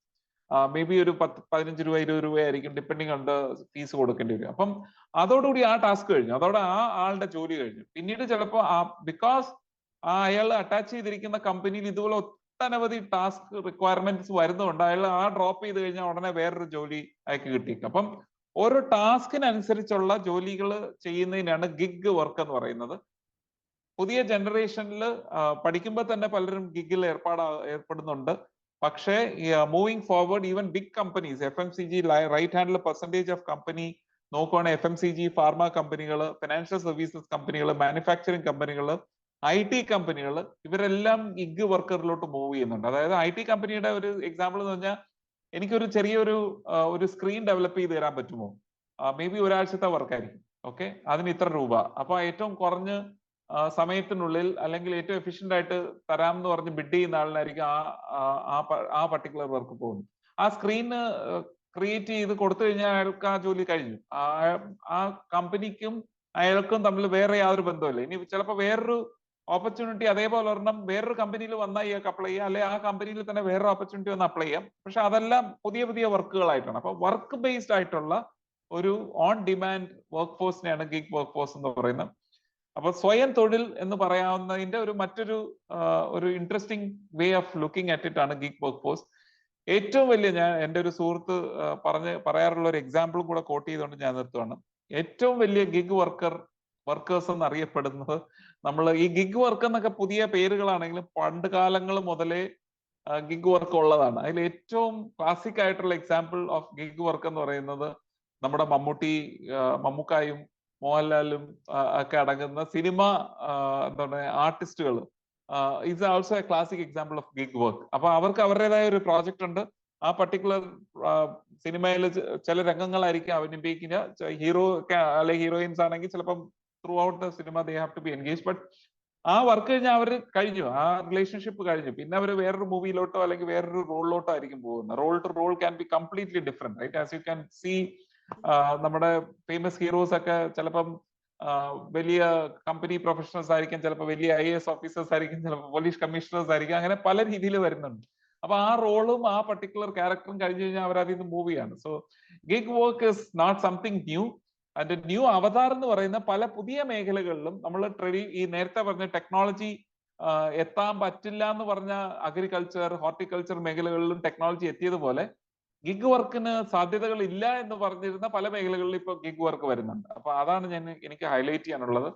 [SPEAKER 2] മേ ബി ഒരു 15 രൂപ 20 രൂപ ആയിരിക്കും, ഡിപ്പെൻഡിങ് ഉണ്ട്, ഫീസ് കൊടുക്കേണ്ടി വരും. അപ്പം അതോടുകൂടി ആ ടാസ്ക് കഴിഞ്ഞു, അതോടെ ആ ആളുടെ ജോലി കഴിഞ്ഞു. പിന്നീട് ചിലപ്പോൾ ബിക്കോസ് അയാൾ അറ്റാച്ച് ചെയ്തിരിക്കുന്ന കമ്പനിയിൽ ഇതുപോലെ ഒട്ടനവധി ടാസ്ക് റിക്വയർമെന്റ്സ് വരുന്നതുകൊണ്ട് അയാൾ ഡ്രോപ്പ് ചെയ്ത് കഴിഞ്ഞാൽ ഉടനെ വേറൊരു ജോലി അയാൾക്ക് കിട്ടിയേക്കും. അപ്പം ഓരോ ടാസ്കിനനുസരിച്ചുള്ള ജോലികൾ ചെയ്യുന്നതിനാണ് ഗിഗ് വർക്ക് എന്ന് പറയുന്നത്. പുതിയ ജനറേഷനിൽ പഠിക്കുമ്പോൾ തന്നെ പലരും ഗിഗിൽ ഏർപ്പെടുന്നുണ്ട്. പക്ഷേ moving forward, even big companies, FMCG right handle percentage of company നോക്കുവാണെങ്കിൽ FMCG, ഫാർമ കമ്പനികൾ, ഫിനാൻഷ്യൽ സർവീസസ് കമ്പനികൾ, മാനുഫാക്ചറിങ് കമ്പനികൾ, IT കമ്പനികൾ, ഇവരെല്ലാം ഗിഗ് വർക്കറിലോട്ട് മൂവ് ചെയ്യുന്നുണ്ട്. അതായത് IT കമ്പനിയുടെ ഒരു എക്സാമ്പിൾ എന്ന് പറഞ്ഞാൽ, എനിക്കൊരു ചെറിയൊരു സ്ക്രീൻ ഡെവലപ്പ് ചെയ്ത് തരാൻ പറ്റുമോ? മേ ബി ഒരാഴ്ചത്തെ വർക്കായിരിക്കും. ഓക്കെ, അതിന് ഇത്ര രൂപ. അപ്പൊ ഏറ്റവും കുറഞ്ഞ സമയത്തിനുള്ളിൽ അല്ലെങ്കിൽ ഏറ്റവും എഫിഷ്യന്റ് ആയിട്ട് തരാം എന്ന് പറഞ്ഞ് ബിഡ് ചെയ്യുന്ന ആളിനായിരിക്കും ആ പർട്ടിക്കുലർ വർക്ക് പോകുന്നത്. ആ സ്ക്രീന് ക്രിയേറ്റ് ചെയ്ത് കൊടുത്തു കഴിഞ്ഞാൽ അയാൾക്ക് ആ ജോലി കഴിഞ്ഞു. ആ കമ്പനിക്കും അയാൾക്കും തമ്മിൽ വേറെ യാതൊരു ബന്ധമില്ല. ഇനി ചിലപ്പോൾ വേറൊരു ഓപ്പർച്യൂണിറ്റി അതേപോലെ ഒരെണ്ണം വേറൊരു കമ്പനിയിൽ വന്നാൽ ഇയാൾക്ക് അപ്ലൈ ചെയ്യാം, അല്ലെ ആ കമ്പനിയിൽ തന്നെ വേറൊരു ഓപ്പർച്യൂണിറ്റി വന്ന് അപ്ലൈ ചെയ്യാം. പക്ഷെ അതെല്ലാം പുതിയ പുതിയ വർക്കുകളായിട്ടാണ്. അപ്പൊ വർക്ക് ബേസ്ഡ് ആയിട്ടുള്ള ഒരു ഓൺ ഡിമാൻഡ് വർക്ക് ഫോഴ്സിനെയാണ് ഗിഗ് വർക്ക് ഫോഴ്സ് എന്ന് പറയുന്നത്. അപ്പൊ സ്വയം തൊഴിൽ എന്ന് പറയാവുന്നതിന്റെ മറ്റൊരു interesting way of looking at it ആണ് ഗിഗ് വർക്ക് ഫോഴ്സ്. ഏറ്റവും വലിയ, ഞാൻ എൻ്റെ ഒരു സുഹൃത്ത് പറയാറുള്ള ഒരു എക്സാമ്പിളും കൂടെ കോട്ട് ചെയ്തുകൊണ്ട് ഞാൻ നിർത്തുവാണ്. ഏറ്റവും വലിയ ഗിഗ് വർക്കേഴ്സ് എന്ന് അറിയപ്പെടുന്നത്, നമ്മൾ ഈ ഗിഗ് വർക്ക് എന്നൊക്കെ പുതിയ പേരുകളാണെങ്കിലും പണ്ട് കാലങ്ങൾ മുതലേ ഗിഗ് വർക്ക് ഉള്ളതാണ്. അതിൽ ഏറ്റവും ക്ലാസിക് ആയിട്ടുള്ള എക്സാമ്പിൾ ഓഫ് ഗിഗ് വർക്ക് എന്ന് പറയുന്നത് നമ്മുടെ മമ്മൂക്കായും മോഹൻലാലും ഒക്കെ അടങ്ങുന്ന സിനിമ എന്താണ് ആർട്ടിസ്റ്റുകൾ is also A classic example of gig work. അപ്പൊ അവർക്ക് അവരുടേതായ ഒരു പ്രോജക്റ്റ് ഉണ്ട്. ആ പർട്ടിക്കുലർ സിനിമയിൽ ചില രംഗങ്ങളായിരിക്കും അഭിനയിക്കുക. ഹീറോ അല്ലെങ്കിൽ ഹീറോയിൻസ് ആണെങ്കിൽ ചിലപ്പം throughout the cinema they have to be engage. But ആ വർക്ക് കഴിഞ്ഞാൽ അവർ കഴിഞ്ഞു, ആ റിലേഷൻഷിപ്പ് കഴിഞ്ഞു. പിന്നെ അവർ വേറൊരു മൂവിയിലോട്ടോ അല്ലെങ്കിൽ വേറൊരു റോളിലോട്ടോ ആയിരിക്കും പോകുന്നത്. Role to role can be completely different, right? As you can see, നമ്മുടെ ഫേമസ് ഹീറോസ് ഒക്കെ ചിലപ്പം വലിയ കമ്പനി പ്രൊഫഷണൽസ് ആയിരിക്കും, ചിലപ്പോൾ വലിയ IAS ഓഫീസേഴ്സ് ആയിരിക്കും, ചിലപ്പോൾ പോലീസ് കമ്മീഷണേഴ്സ് ആയിരിക്കും, അങ്ങനെ പല രീതിയിൽ വരുന്നുണ്ട്. അപ്പൊ ആ റോളും ആ പർട്ടിക്കുലർ ക്യാരക്ടറും കഴിഞ്ഞു കഴിഞ്ഞാൽ അവർ അതിൽ നിന്ന് മൂവ് ചെയ്യാണ്. So gig work is not something new. അതിന്റെ ന്യൂ അവതാർ എന്ന് പറയുന്ന പല പുതിയ മേഖലകളിലും നമ്മൾ ഈ നേരത്തെ പറഞ്ഞ ടെക്നോളജി എത്താൻ പറ്റില്ല എന്ന് പറഞ്ഞ അഗ്രികൾച്ചർ, ഹോർട്ടിക്കൾച്ചർ മേഖലകളിലും ടെക്നോളജി എത്തിയതുപോലെ ഗിഗ് വർക്കിന് സാധ്യതകൾ ഇല്ല എന്ന് പറഞ്ഞിരുന്ന പല മേഖലകളിലും ഇപ്പൊ ഗിഗ് വർക്ക് വരുന്നുണ്ട്. അപ്പൊ അതാണ് എനിക്ക് ഹൈലൈറ്റ് ചെയ്യാനുള്ളത്.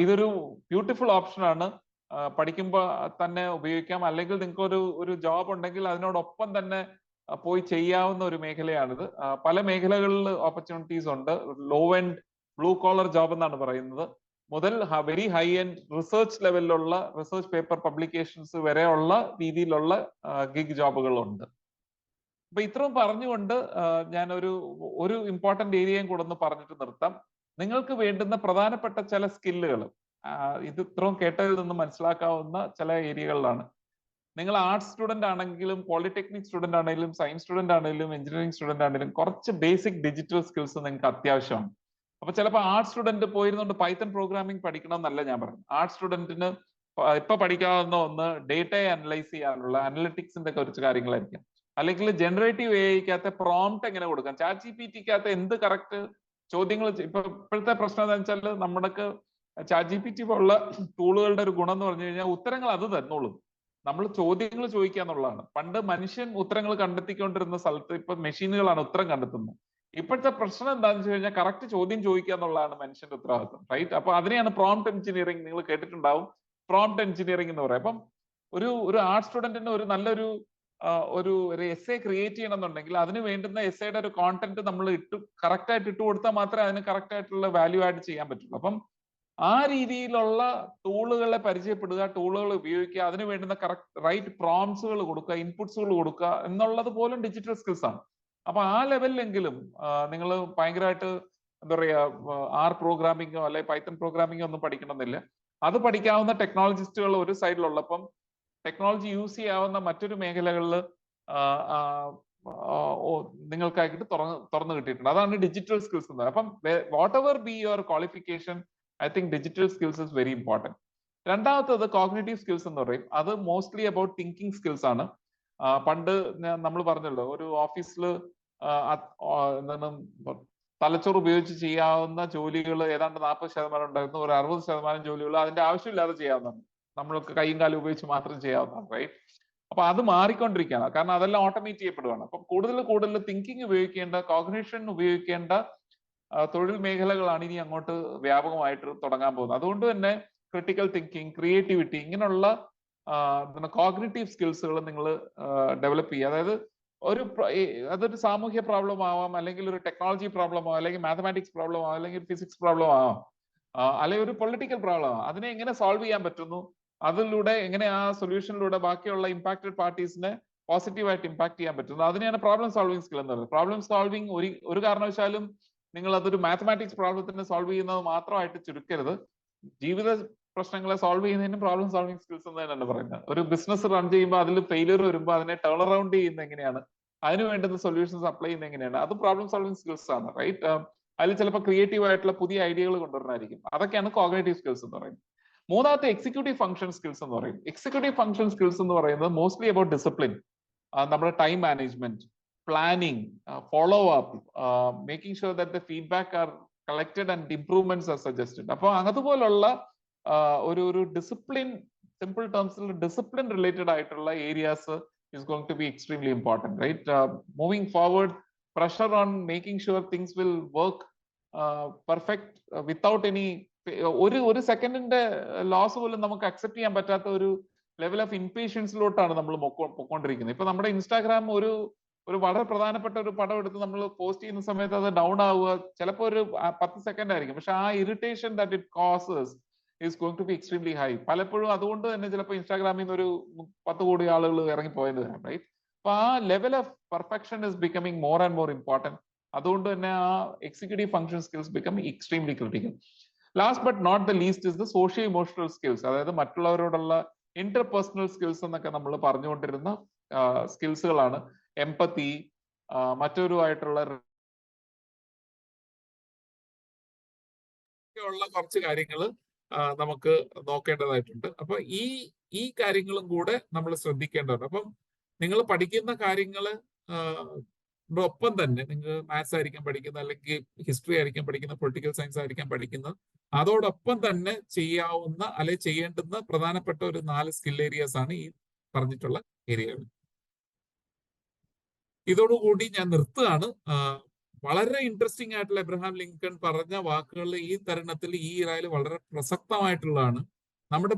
[SPEAKER 2] ഇതൊരു ബ്യൂട്ടിഫുൾ ഓപ്ഷനാണ്. പഠിക്കുമ്പോൾ തന്നെ ഉപയോഗിക്കാം, അല്ലെങ്കിൽ നിങ്ങൾക്ക് ഒരു ജോബ് ഉണ്ടെങ്കിൽ അതിനോടൊപ്പം തന്നെ പോയി ചെയ്യാവുന്ന ഒരു മേഖലയാണിത്. പല മേഖലകളിൽ ഓപ്പർച്യൂണിറ്റീസ് ഉണ്ട്. Low end blue collar job എന്നാണ് പറയുന്നത്, മുതൽ വെരി ഹൈ എൻഡ് റിസർച്ച് ലെവലിലുള്ള റിസർച്ച് പേപ്പർ പബ്ലിക്കേഷൻസ് വരെയുള്ള രീതിയിലുള്ള ഗിഗ് ജോബുകളുണ്ട്. അപ്പൊ ഇത്രയും പറഞ്ഞുകൊണ്ട് ഞാൻ ഒരു ഇമ്പോർട്ടന്റ് ഏരിയയും കൂടെ ഒന്ന് പറഞ്ഞിട്ട് നിർത്താം. നിങ്ങൾക്ക് വേണ്ടുന്ന പ്രധാനപ്പെട്ട ചില സ്കില്ലുകൾ ഇത് ഇത്രയും കേട്ടതിൽ നിന്ന് മനസ്സിലാക്കാവുന്ന ചില ഏരിയകളിലാണ്. നിങ്ങൾ ആർട്സ് സ്റ്റുഡന്റ് ആണെങ്കിലും പോളിടെക്നിക് സ്റ്റുഡന്റ് ആണെങ്കിലും സയൻസ് സ്റ്റുഡന്റ് ആണെങ്കിലും എഞ്ചിനീയറിംഗ് സ്റ്റുഡന്റ് ആണെങ്കിലും കുറച്ച് ബേസിക് ഡിജിറ്റൽ സ്കിൽസ് നിങ്ങൾക്ക് അത്യാവശ്യമാണ്. അപ്പൊ ചിലപ്പോൾ ആർട്സ് സ്റ്റുഡന്റ് പോയിരുന്നുകൊണ്ട് പൈത്തൺ പ്രോഗ്രാമിംഗ് പഠിക്കണം എന്നല്ല ഞാൻ പറഞ്ഞു. ആർട്സ് സ്റ്റുഡന്റിന് ഇപ്പൊ പഠിക്കാവുന്ന ഒന്ന് ഡേറ്റയെ അനലൈസ് ചെയ്യാനുള്ള അനലിറ്റിക്സിന്റെ കുറച്ച് കാര്യങ്ങളായിരിക്കും. അല്ലെങ്കിൽ ജനറേറ്റീവ് എഐക്കകത്തെ പ്രോംപ്റ്റ് എങ്ങനെ കൊടുക്കാം, ചാറ്റ് ജിപിടിക്കകത്ത് എന്ത് കറക്റ്റ് ചോദ്യങ്ങൾ. ഇപ്പോഴത്തെ പ്രശ്നം എന്താണെന്ന് വെച്ചാൽ നമ്മുടെ ചാറ്റ് ജിപിടി പോലുള്ള ടൂളുകളുടെ ഒരു ഗുണം എന്ന് പറഞ്ഞു കഴിഞ്ഞാൽ ഉത്തരങ്ങൾ അത് തന്നോളും, നമ്മൾ ചോദ്യങ്ങൾ ചോദിക്കുക എന്നുള്ളതാണ്. പണ്ട് മനുഷ്യൻ ഉത്തരങ്ങൾ കണ്ടെത്തിക്കൊണ്ടിരുന്ന സ്ഥലത്ത് ഇപ്പൊ മെഷീനുകളാണ് ഉത്തരം കണ്ടെത്തുന്നത്. ഇപ്പോഴത്തെ പ്രശ്നം എന്താണെന്ന് വെച്ച് കഴിഞ്ഞാൽ കറക്റ്റ് ചോദ്യം ചോദിക്കുക എന്നുള്ളതാണ് മനുഷ്യന്റെ ഉത്തരവാദിത്വം, റൈറ്റ്? അപ്പൊ അതിനെയാണ് പ്രോംപ്റ്റ് എഞ്ചിനീയറിംഗ്, നിങ്ങൾ കേട്ടിട്ടുണ്ടാവും പ്രോംപ്റ്റ് എഞ്ചിനീയറിംഗ് എന്ന് പറയും. അപ്പം ഒരു ആർട്സ് സ്റ്റുഡന്റിന് ഒരു നല്ലൊരു ഒരു എസ്സേ ക്രിയേറ്റ് ചെയ്യണമെന്നുണ്ടെങ്കിൽ അതിന് വേണ്ടുന്ന എസ്സേയുടെ ഒരു കോണ്ടന്റ് നമ്മൾ കറക്റ്റ് ആയിട്ട് ഇട്ട് കൊടുത്താൽ മാത്രമേ അതിന് കറക്റ്റ് ആയിട്ടുള്ള വാല്യൂ ആഡ് ചെയ്യാൻ പറ്റുള്ളൂ. അപ്പം ആ രീതിയിലുള്ള ടൂളുകളെ പരിചയപ്പെടുക, ടൂളുകൾ ഉപയോഗിക്കുക, അതിന് വേണ്ടുന്ന കറക്റ്റ് റൈറ്റ് പ്രോംപ്റ്റ്സുകൾ കൊടുക്കുക, ഇൻപുട്സുകൾ കൊടുക്കുക എന്നുള്ളത് പോലും ഡിജിറ്റൽ സ്കിൽസ് ആണ്. അപ്പൊ ആ ലെവലിലെങ്കിലും നിങ്ങൾ ഭയങ്കരമായിട്ട് എന്താ പറയാ ആർ പ്രോഗ്രാമിങ്ങോ അല്ലെ പൈത്തൺ പ്രോഗ്രാമിങ്ങോ ഒന്നും പഠിക്കണമെന്നില്ല. അത് പഠിക്കാവുന്ന ടെക്നോളജിസ്റ്റുകൾ ഒരു സൈഡിലുള്ളപ്പം ടെക്നോളജി യൂസ് ചെയ്യാവുന്ന മറ്റൊരു മേഖലകളിൽ നിങ്ങൾക്കായിട്ട് തുറന്നു കിട്ടിയിട്ടുണ്ട്. അതാണ് ഡിജിറ്റൽ സ്കിൽസ് എന്ന്. അപ്പം what ever be your qualification, I think digital skills is very important. രണ്ടാമത്തത് കോഗ്നിറ്റീവ് സ്കിൽസ് എന്ന് പറയും. അത് മോസ്റ്റ്ലി അബൌട്ട് തിങ്കിങ് സ്കിൽസ് ആണ്. പണ്ട് നമ്മൾ പറഞ്ഞല്ലോ, ഒരു ഓഫീസിൽ എന്താണ് തലച്ചോറ് ഉപയോഗിച്ച് ചെയ്യാവുന്ന ജോലികൾ ഏതാണ്ട് 40% ഉണ്ടായിരുന്നു. ഒരു 60% ജോലികൾ അതിന്റെ ആവശ്യമില്ലാതെ ചെയ്യാവുന്നതാണ്, നമ്മൾക്ക് കൈയും കാലും ഉപയോഗിച്ച് മാത്രം ചെയ്യാവുന്നതാണ്, റൈറ്റ്? അപ്പൊ അത് മാറിക്കൊണ്ടിരിക്കുകയാണ്, കാരണം അതെല്ലാം ഓട്ടോമേറ്റ് ചെയ്യപ്പെടുകയാണ്. അപ്പൊ കൂടുതൽ തിങ്കിങ് ഉപയോഗിക്കേണ്ട, കോഗ്നിഷൻ ഉപയോഗിക്കേണ്ട തൊഴിൽ മേഖലകളാണ് ഇനി അങ്ങോട്ട് വ്യാപകമായിട്ട് തുടങ്ങാൻ പോകുന്നത്. അതുകൊണ്ട് തന്നെ ക്രിട്ടിക്കൽ തിങ്കിങ്, ക്രിയേറ്റിവിറ്റി, ഇങ്ങനെയുള്ള കോഗ്നിറ്റീവ് സ്കിൽസുകൾ നിങ്ങൾ ഡെവലപ്പ് ചെയ്യുക. അതായത് അതൊരു സാമൂഹ്യ പ്രോബ്ലം ആവാം, അല്ലെങ്കിൽ ഒരു ടെക്നോളജി പ്രോബ്ലം ആവാം, അല്ലെങ്കിൽ മാത്തമാറ്റിക്സ് പ്രോബ്ലം ആവാം, അല്ലെങ്കിൽ ഫിസിക്സ് പ്രോബ്ലം ആവാം, അല്ലെങ്കിൽ ഒരു പൊളിറ്റിക്കൽ പ്രോബ്ലം ആവാം. അതിനെ എങ്ങനെ സോൾവ് ചെയ്യാൻ പറ്റുന്നു, അതിലൂടെ എങ്ങനെ ആ സൊല്യൂഷനിലൂടെ ബാക്കിയുള്ള ഇമ്പാക്റ്റഡ് പാർട്ടീസിനെ പോസിറ്റീവായിട്ട് ഇമ്പാക്ട് ചെയ്യാൻ പറ്റുന്നു, അതിനെയാണ് പ്രോബ്ലം സോൾവിങ് സ്കിൽ എന്ന് പറയുന്നത്. പ്രോബ്ലം സോൾവിങ് ഒരു കാരണവശാലും നിങ്ങൾ അതൊരു മാത്തമാറ്റിക്സ് പ്രോബ്ലത്തിന് സോൾവ് ചെയ്യുന്നത് മാത്രമായിട്ട് ചുരുക്കരുത്. ജീവിത പ്രശ്നങ്ങളെ സോൾവ് ചെയ്യുന്നതിനും പ്രോബ്ലം സോൾവിങ് സ്കിൽസ് എന്ന് തന്നെയാണ് പറയുന്നത്. ഒരു ബിസിനസ് റൺ ചെയ്യുമ്പോൾ അതിൽ ഫെയിലിയർ വരുമ്പോൾ അതിനെ ടേൺ അറൗണ്ട് ചെയ്യുന്നത് എങ്ങനെയാണ്, അതിന് വേണ്ടുന്ന സൊല്യൂഷൻസ് അപ്ലൈ ചെയ്യുന്നത് എങ്ങനെയാണ്, അത് പ്രോബ്ലം സോൾവിങ് സ്കിൽസ് ആണ്, റൈറ്റ്? അതിൽ ചിലപ്പോൾ ക്രിയേറ്റീവ് ആയിട്ടുള്ള പുതിയ ഐഡിയകൾ കൊണ്ടുവരണമായിരിക്കും. അതൊക്കെയാണ് കോഗ്നിറ്റീവ് സ്കിൽസ് എന്ന് പറയുന്നത്. മൂന്നാമത്തെ എക്സിക്യൂട്ടീവ് ഫംഗ്ഷൻ സ്കിൽസ് എന്ന് പറയും. എക്സിക്യൂട്ടീവ് ഫംഗ്ഷൻ സ്കിൽസ് എന്ന് പറയുന്നത് മോസ്റ്റ്ലി അബൌട്ട് ഡിസിപ്ലിൻ, നമ്മുടെ time management, planning, follow-up, making sure that the feedback are collected and improvements are suggested. അപ്പോൾ അതുപോലുള്ള ഒരു ഡിസിപ്ലിൻ, സിമ്പിൾ ടേംസിൽ ഡിസിപ്ലിൻ റിലേറ്റഡ് ആയിട്ടുള്ള areas is going to be extremely important, right? Moving forward, pressure on making sure things will work perfect without any ഒരു സെക്കൻഡിന്റെ loss പോലും നമുക്ക് accept ചെയ്യാൻ പറ്റാത്ത ഒരു ലെവൽ ഓഫ് ഇംപേഷ്യൻസിലോട്ടാണ് നമ്മൾ പൊക്കോണ്ടിരിക്കുന്നത്. ഇപ്പൊ നമ്മുടെ ഇൻസ്റ്റാഗ്രാം ഒരു വളരെ പ്രധാനപ്പെട്ട ഒരു പടം എടുത്ത് നമ്മൾ പോസ്റ്റ് ചെയ്യുന്ന സമയത്ത് അത് ഡൗൺ ആവുക ചിലപ്പോൾ ഒരു 10 സെക്കൻഡ് ആയിരിക്കും, പക്ഷെ ആ irritation that it causes is going to be extremely high. പലപ്പോഴും അതുകൊണ്ട് തന്നെ ചിലപ്പോൾ ഇൻസ്റ്റാഗ്രാമിൽ നിന്ന് ഒരു 10 കോടി ആളുകൾ ഇറങ്ങിപ്പോയെന്ന് വരാം, റൈറ്റ്? അപ്പൊ ആ level of perfection is becoming more and more important. അതുകൊണ്ട് തന്നെ ആ executive function skills become extremely critical. Last but not the least is the socio emotional skills. അതായത് മറ്റുള്ളവരോടുള്ള ഇന്റർപേഴ്സണൽ സ്കിൽസ് എന്നൊക്കെ നമ്മൾ പറഞ്ഞുകൊണ്ടിരുന്ന സ്കിൽസുകളാണ്. എംപത്തി, മറ്റൊരുമായിട്ടുള്ള കുറച്ച് കാര്യങ്ങൾ നമുക്ക് നോക്കേണ്ടതായിട്ടുണ്ട്. അപ്പൊ ഈ കാര്യങ്ങളും കൂടെ നമ്മൾ ശ്രദ്ധിക്കേണ്ടതുണ്ട്. അപ്പം നിങ്ങൾ പഠിക്കുന്ന കാര്യങ്ങൾ ഒപ്പം തന്നെ നിങ്ങൾ മാത്സ് ആയിരിക്കാം പഠിക്കുന്നത്, അല്ലെങ്കിൽ ഹിസ്റ്ററി ആയിരിക്കാം പഠിക്കുന്നത്, പൊളിറ്റിക്കൽ സയൻസ് ആയിരിക്കാം പഠിക്കുന്നത്, അതോടൊപ്പം തന്നെ ചെയ്യാവുന്ന അല്ലെങ്കിൽ ചെയ്യേണ്ടുന്ന പ്രധാനപ്പെട്ട ഒരു 4 സ്കിൽ ഏരിയാസ് ആണ് ഈ പറഞ്ഞിട്ടുള്ള ഏരിയകൾ. ഇതോടുകൂടി ഞാൻ നിർത്തുകയാണ്. വളരെ ഇൻട്രസ്റ്റിംഗ് ആയിട്ടുള്ള എബ്രഹാം ലിങ്കൺ പറഞ്ഞ വാക്കുകൾ ഈ തരുണത്തിൽ ഈ ഇറായിൽ വളരെ പ്രസക്തമായിട്ടുള്ളതാണ്. നമ്മുടെ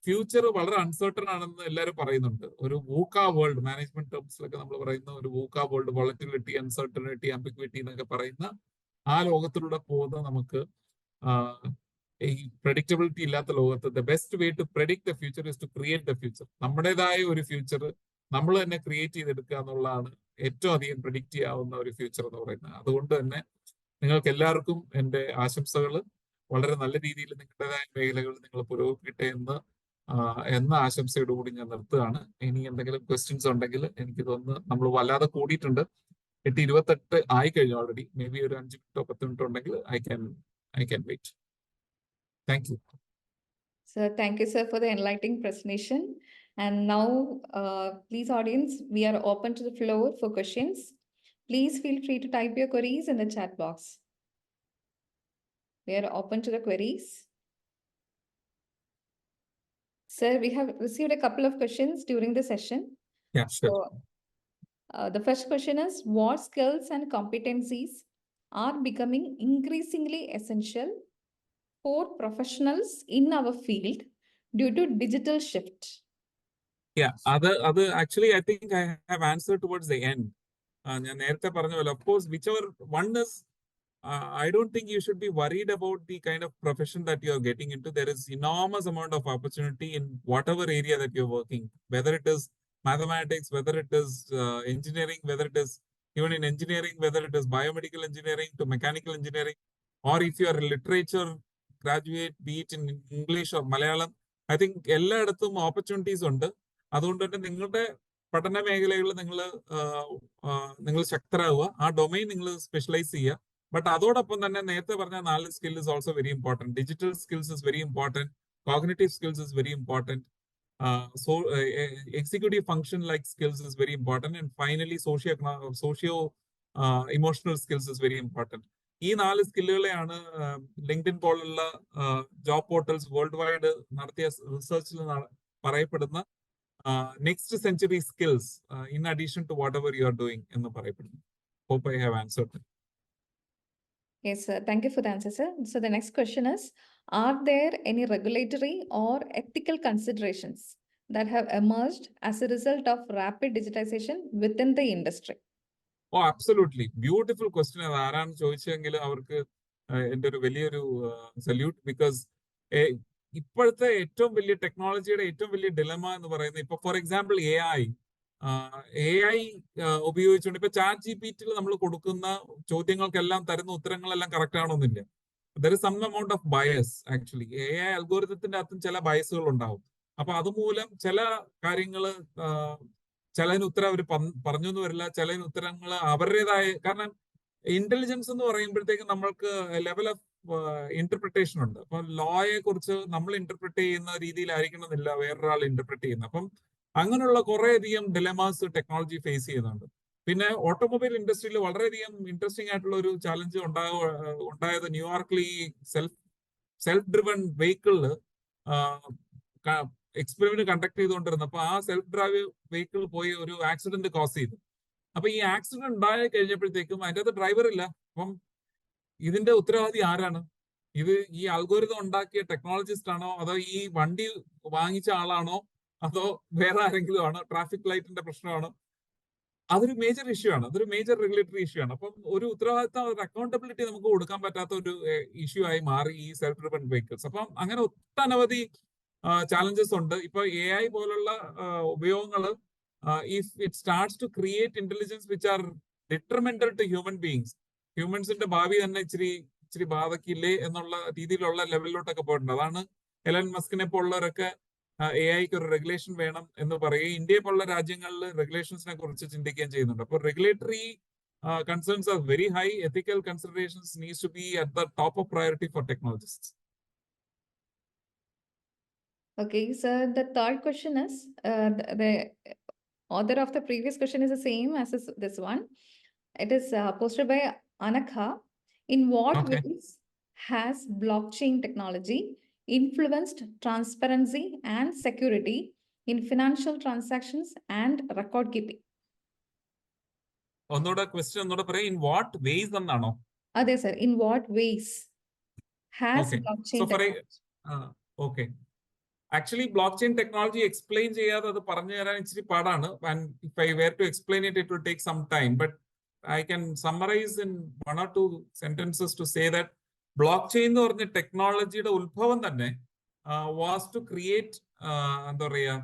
[SPEAKER 2] ഫ്യൂച്ചർ വളരെ അൺസർട്ടൺ ആണെന്ന് എല്ലാവരും പറയുന്നുണ്ട്. ഒരു വൂക്ക വേൾഡ്, മാനേജ്മെന്റ് ടേംസിലൊക്കെ നമ്മൾ പറയുന്ന ഒരു വൂക്ക വേൾഡ്, വോളറ്റിലിറ്റി, അൺസർട്ടനിറ്റി, ആംബിഗ്വിറ്റി എന്നൊക്കെ പറയുന്ന
[SPEAKER 3] ആ ലോകത്തിലൂടെ പോകുന്ന നമുക്ക് ഈ പ്രഡിക്റ്റബിലിറ്റി ഇല്ലാത്ത ലോകത്ത് the best way to predict the future is to create the future. നമ്മുടേതായ ഒരു ഫ്യൂച്ചർ നമ്മൾ തന്നെ ക്രിയേറ്റ് ചെയ്തെടുക്കുക എന്നുള്ളതാണ് ഏറ്റവും അധികം പ്രെഡിക്റ്റ് ചെയ്യാവുന്ന ഒരു ഫ്യൂച്ചർ എന്ന് പറയുന്നത്. അതുകൊണ്ട് തന്നെ നിങ്ങൾക്ക് എല്ലാവർക്കും എൻ്റെ ആശംസകൾ. വളരെ നല്ല രീതിയിൽ നിങ്ങളുടേതായ മേഖലകൾ നിങ്ങൾ പുരോഗമിക്കട്ടെ എന്ന ആശംസയോടുകൂടി ഞാൻ നിർത്തുകയാണ്. ഇനി എന്തെങ്കിലും ക്വസ്റ്റ്യൻസ് ഉണ്ടെങ്കിൽ എനിക്ക് തോന്നുന്നു നമ്മൾ വല്ലാതെ കൂടിയിട്ടുണ്ട്. 8:28 ആയി കഴിഞ്ഞു ഓൾറെഡി. മേ ബി ഒരു 5 മിനിറ്റോ 10 മിനിറ്റോ ഉണ്ടെങ്കിൽ I can wait. Thank you.
[SPEAKER 1] Sir, thank you, sir, for the enlightening presentation. And now, please, audience, we are open to the floor for questions. Please feel free to type your queries in the chat box. We are open to the queries. Sir, we have received a couple of questions during the session.
[SPEAKER 3] Yeah, sure.
[SPEAKER 1] So, the first question is, what skills and competencies are becoming increasingly essential for professionals in our field due to digital shift?
[SPEAKER 3] Yeah, other actually I think I have answered towards the end. ഞാൻ നേരത്തെ പറഞ്ഞ പോലെ, of course, whichever one is, I don't think you should be worried about the kind of profession that you are getting into. There is enormous amount of opportunity in whatever area that you're working, whether it is mathematics, whether it is engineering, whether it is even in engineering, whether it is biomedical engineering to mechanical engineering, or if you are a literature graduate, be it in English or Malayalam, I think എല്ലായിടത്തും opportunities ഉണ്ട്. അതുകൊണ്ട് തന്നെ നിങ്ങളുടെ പഠന മേഖലകളിൽ നിങ്ങൾ ശക്തരാകുക, ആ domain നിങ്ങൾ സ്പെഷ്യലൈസ് ചെയ്യുക. ബട്ട് അതോടൊപ്പം തന്നെ നേരത്തെ പറഞ്ഞ 4 skill is also very important. Digital skills is very important, cognitive skills is very important, executive function like skills is very important, and finally socio emotional skills is very important. ഈ 4 സ്കില്ലുകളെയാണ് LinkedIn പോലുള്ള job portals world wide നടത്തിയ റിസർച്ചിൽ പറയപ്പെടുന്ന next century skills in addition to whatever you are doing എന്ന് പറയപ്പെടുന്നു. Hope I have answered.
[SPEAKER 1] Yes, sir. Thank you for the answer, sir. So the next question is, are there any regulatory or ethical considerations that have emerged as a result of rapid digitization within the industry?
[SPEAKER 3] ഓ, absolutely beautiful question. അത് ആരാണ് ചോദിച്ചെങ്കിൽ അവർക്ക് എൻ്റെ ഒരു വലിയൊരു salute. Because ഇപ്പോഴത്തെ ഏറ്റവും വലിയ ടെക്നോളജിയുടെ ഏറ്റവും വലിയ ഡിലമ എന്ന് പറയുന്നത്, ഇപ്പൊ ഫോർ എക്സാമ്പിൾ എ ഐ ഉപയോഗിച്ചുകൊണ്ട് ഇപ്പൊ ChatGPT നമ്മൾ കൊടുക്കുന്ന ചോദ്യങ്ങൾക്കെല്ലാം തരുന്ന ഉത്തരങ്ങളെല്ലാം കറക്റ്റ് ആണോന്നില്ല. There is some amount of bias. Actually AI അൽഗോരിതത്തിന്റെ അകത്തും ചില ബയസുകൾ ഉണ്ടാവും. അപ്പൊ അതുമൂലം ചില കാര്യങ്ങൾ ചിലതിന് ഉത്തരം അവർ പറഞ്ഞു എന്ന് വരില്ല, ചിലതിന് ഉത്തരങ്ങൾ അവരുടേതായ, കാരണം ഇന്റലിജൻസ് എന്ന് പറയുമ്പോഴത്തേക്കും നമ്മൾക്ക് ലെവൽ ഓഫ് ഇന്റർപ്രിട്ടേഷൻ ഉണ്ട്. അപ്പൊ ലോയെ കുറിച്ച് നമ്മൾ ഇന്റർപ്രിറ്റ് ചെയ്യുന്ന രീതിയിലായിരിക്കണമെന്നില്ല വേറൊരാൾ ഇന്റർപ്രിറ്റ് ചെയ്യുന്നത്. അപ്പം അങ്ങനെയുള്ള കുറേയധികം ഡിലമാസ് ടെക്നോളജി ഫേസ് ചെയ്യുന്നുണ്ട്. പിന്നെ ഓട്ടോമൊബൈൽ ഇൻഡസ്ട്രിയിൽ വളരെയധികം ഇൻട്രസ്റ്റിംഗ് ആയിട്ടുള്ള ഒരു ചാലഞ്ച് ഉണ്ടായത് ന്യൂയോർക്കിൽ ഈ സെൽഫ് ഡ്രിവൺ വെഹിക്കിളിൽ എക്സ്പെരിമെന്റ് കണ്ടക്ട് ചെയ്തുകൊണ്ടിരുന്നു. അപ്പൊ ആ സെൽഫ് ഡ്രൈവ് വെഹിക്കിൾ പോയി ഒരു ആക്സിഡന്റ് കോസ് ചെയ്തു. അപ്പൊ ഈ ആക്സിഡന്റ് ഉണ്ടായി കഴിഞ്ഞപ്പോഴത്തേക്കും അതിൻ്റെ അകത്ത് ഡ്രൈവർ ഇല്ല. അപ്പം ഇതിന്റെ ഉത്തരവാദി ആരാണ്? ഇത് ഈ അൽഗോരിതം ഉണ്ടാക്കിയ ടെക്നോളജിസ്റ്റ് ആണോ, അതോ ഈ വണ്ടി വാങ്ങിച്ച ആളാണോ, അതോ വേറെ ആരെങ്കിലും ആണോ? ട്രാഫിക് ലൈറ്റിന്റെ പ്രശ്നമാണോ? അതൊരു മേജർ ഇഷ്യൂ ആണ്, അതൊരു മേജർ റെഗുലേറ്ററി ഇഷ്യൂ ആണ്. അപ്പം ഒരു ഉത്തരവാദിത്തം, ഒരു അക്കൗണ്ടബിലിറ്റി നമുക്ക് കൊടുക്കാൻ പറ്റാത്ത ഒരു ഇഷ്യൂ ആയി മാറി ഈ സെൽഫ് ഡ്രിവൺ വെഹിക്കിൾസ്. അപ്പം അങ്ങനെ ഒട്ടനവധി ചാലഞ്ചസ് ഉണ്ട്. ഇപ്പൊ AI പോലുള്ള ഉപയോഗങ്ങൾ, if it starts to create intelligence which are detrimental to human beings, ഹ്യൂമൻസിന്റെ ഭാവി തന്നെ ഇച്ചിരി ബാധിക്കില്ലേ എന്നുള്ള രീതിയിലുള്ള ലെവലിലോട്ടൊക്കെ പോയിട്ടുണ്ട്. അതാണ് എലൻ മസ്കിനെ പോലുള്ളവരൊക്കെ AI-ക്ക് ഒരു റെഗുലേഷൻ വേണം എന്ന് പറയുകയും ഇന്ത്യയെ പോലുള്ള രാജ്യങ്ങളിൽ റെഗുലേഷൻസിനെ കുറിച്ച് ചിന്തിക്കുകയും ചെയ്യുന്നുണ്ട്. അപ്പോൾ regulatory concerns are very high. Ethical considerations needs to be at the top of priority for technologists.
[SPEAKER 1] Okay, sir. The third question is, the author of the previous question is the same as this one. It is posted by Anakha. In what ways has blockchain technology influenced transparency and security in financial transactions and record keeping?
[SPEAKER 3] ഒന്നുകൂടെ question ഒന്നുകൂടെ പറയാം. In what ways എന്നാണോ?
[SPEAKER 1] അതെ sir, in what ways has blockchain technology?
[SPEAKER 3] Okay, actually block chain technology explain ചെയ്യാതെ അത് പറഞ്ഞു തരാൻ ഇച്ചിരി പാടാണ്. And if I were to explain it will take some time. But I can summarize in 1 or 2 sentences to say that blockchain എന്ന് പറഞ്ഞ ടെക്നോളജിയുടെ ഉത്ഭവം തന്നെ was to create എന്താ പറയുക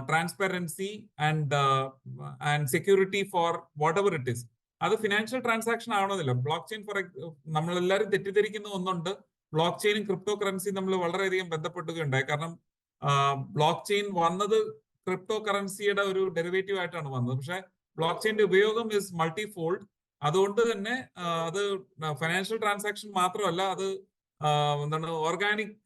[SPEAKER 3] transparency and security for what ever it is. അത് financial transaction ആവണമെന്നില്ല. Block chain നമ്മളെല്ലാവരും തെറ്റിദ്ധരിക്കുന്ന ഒന്നുണ്ട്, ബ്ലോക്ക് ചെയിനും ക്രിപ്റ്റോ കറൻസിയും നമ്മൾ വളരെയധികം ബന്ധപ്പെടുകയുണ്ടായി. കാരണം ബ്ലോക്ക് ചെയിൻ വന്നത് ക്രിപ്റ്റോ കറൻസിയുടെ ഒരു ഡെറിവേറ്റീവ് ആയിട്ടാണ് വന്നത്. പക്ഷെ ബ്ലോക്ക് ചെയിന്റെ ഉപയോഗം ഇസ് മൾട്ടി ഫോൾഡ്. അതുകൊണ്ട് തന്നെ അത് ഫിനാൻഷ്യൽ ട്രാൻസാക്ഷൻ മാത്രമല്ല, അത് എന്താണ് ഓർഗാനിക്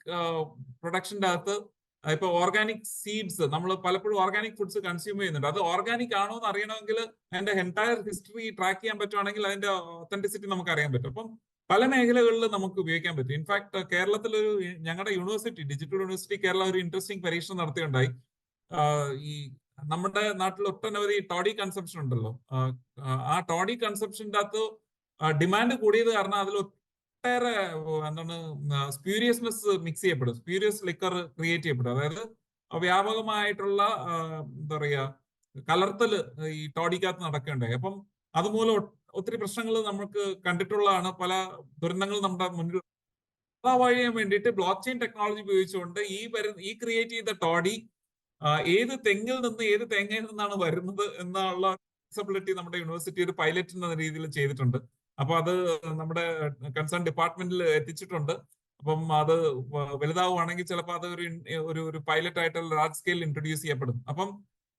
[SPEAKER 3] പ്രൊഡക്ഷന്റെ അകത്ത് ഇപ്പൊ ഓർഗാനിക് സീഡ്സ് നമ്മൾ പലപ്പോഴും ഓർഗാനിക് ഫുഡ്സ് കൺസ്യൂം ചെയ്യുന്നുണ്ട്. അത് ഓർഗാനിക് ആണോ എന്ന് അറിയണമെങ്കിൽ അതിന്റെ എൻറ്റയർ ഹിസ്റ്ററി ട്രാക്ക് ചെയ്യാൻ പറ്റുവാണെങ്കിൽ അതിന്റെ ഒത്തന്റിസിറ്റി നമുക്ക് അറിയാൻ പറ്റും. അപ്പം പല മേഖലകളിൽ നമുക്ക് ഉപയോഗിക്കാൻ പറ്റും. ഇൻഫാക്ട് കേരളത്തിലൊരു ഞങ്ങളുടെ യൂണിവേഴ്സിറ്റി ഡിജിറ്റൽ യൂണിവേഴ്സിറ്റി കേരള ഒരു ഇൻട്രസ്റ്റിംഗ് പരീക്ഷണം നടത്തിയുണ്ടായി. ഈ നമ്മുടെ നാട്ടിൽ ഒട്ടനവധി ടോഡി കൺസംഷൻ ഉണ്ടല്ലോ. ആ ടോഡി കൺസംഷൻ്റെ അകത്ത് ഡിമാൻഡ് കൂടിയത് കാരണം അതിൽ ഒട്ടേറെ എന്താണ് സ്പ്യൂരിയസ്നെസ് മിക്സ് ചെയ്യപ്പെടും, സ്പ്യൂരിയസ് ലിക്കർ ക്രിയേറ്റ് ചെയ്യപ്പെടും. അതായത് വ്യാപകമായിട്ടുള്ള എന്താ പറയുക കലർത്തല് ഈ ടോഡിക്കകത്ത് നടക്കുകയുണ്ടായി. അപ്പം അതുമൂലം ഒത്തിരി പ്രശ്നങ്ങൾ നമുക്ക് കണ്ടിട്ടുള്ളതാണ്, പല ദുരന്തങ്ങളും നമ്മുടെ മുന്നിൽ വഴിയാൻ വേണ്ടിയിട്ട് ബ്ലോക്ക് ചെയിൻ ടെക്നോളജി ഉപയോഗിച്ചുകൊണ്ട് ഈ ക്രിയേറ്റ് ചെയ്ത ടോഡി ഏത് തെങ്ങിൽ നിന്ന് ഏത് തേങ്ങയിൽ നിന്നാണ് വരുന്നത് എന്നുള്ള ഫിസിബിലിറ്റി നമ്മുടെ യൂണിവേഴ്സിറ്റി ഒരു പൈലറ്റ് എന്ന രീതിയിൽ ചെയ്തിട്ടുണ്ട്. അപ്പൊ അത് നമ്മുടെ കൺസേൺ ഡിപ്പാർട്ട്മെന്റിൽ എത്തിച്ചിട്ടുണ്ട്. അപ്പം അത് വലുതാവുകയാണെങ്കിൽ ചിലപ്പോൾ അത് ഒരു പൈലറ്റ് ആയിട്ടുള്ള ലാർജ് സ്കെയിൽ ഇൻട്രൊഡ്യൂസ് ചെയ്യപ്പെടും. അപ്പം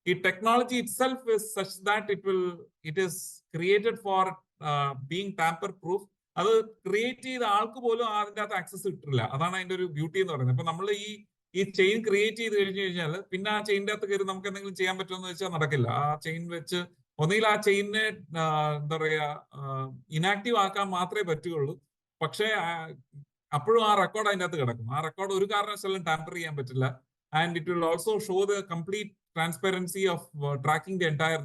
[SPEAKER 3] ഈ technology itself is such that it is created for being tamper proof. അത് ക്രിയേറ്റ് ചെയ്ത ആൾക്ക് പോലും അതിൻ്റെ അകത്ത് ആക്സസ് കിട്ടില്ല. അതാണ് അതിന്റെ ഒരു ബ്യൂട്ടി എന്ന് പറയുന്നത്. അപ്പൊ നമ്മൾ ഈ ചെയിൻ ക്രിയേറ്റ് ചെയ്ത് കഴിഞ്ഞു കഴിഞ്ഞാൽ പിന്നെ ആ ചെയിൻ്റെ അകത്ത് കയറി നമുക്ക് എന്തെങ്കിലും ചെയ്യാൻ പറ്റുമെന്ന് വെച്ചാൽ നടക്കില്ല. ആ ചെയിൻ വെച്ച് ഒന്നുകിൽ ആ ചെയിനെ എന്താ പറയുക ഇനാക്റ്റീവ് ആക്കാൻ മാത്രമേ പറ്റുകയുള്ളൂ. പക്ഷേ അപ്പോഴും ആ റെക്കോർഡ് അതിൻ്റെ അകത്ത് കിടക്കും. ആ റെക്കോർഡ് ഒരു കാരണവശാലും ടാമ്പർ ചെയ്യാൻ പറ്റില്ല. And it will also show the complete transparency of tracking the entire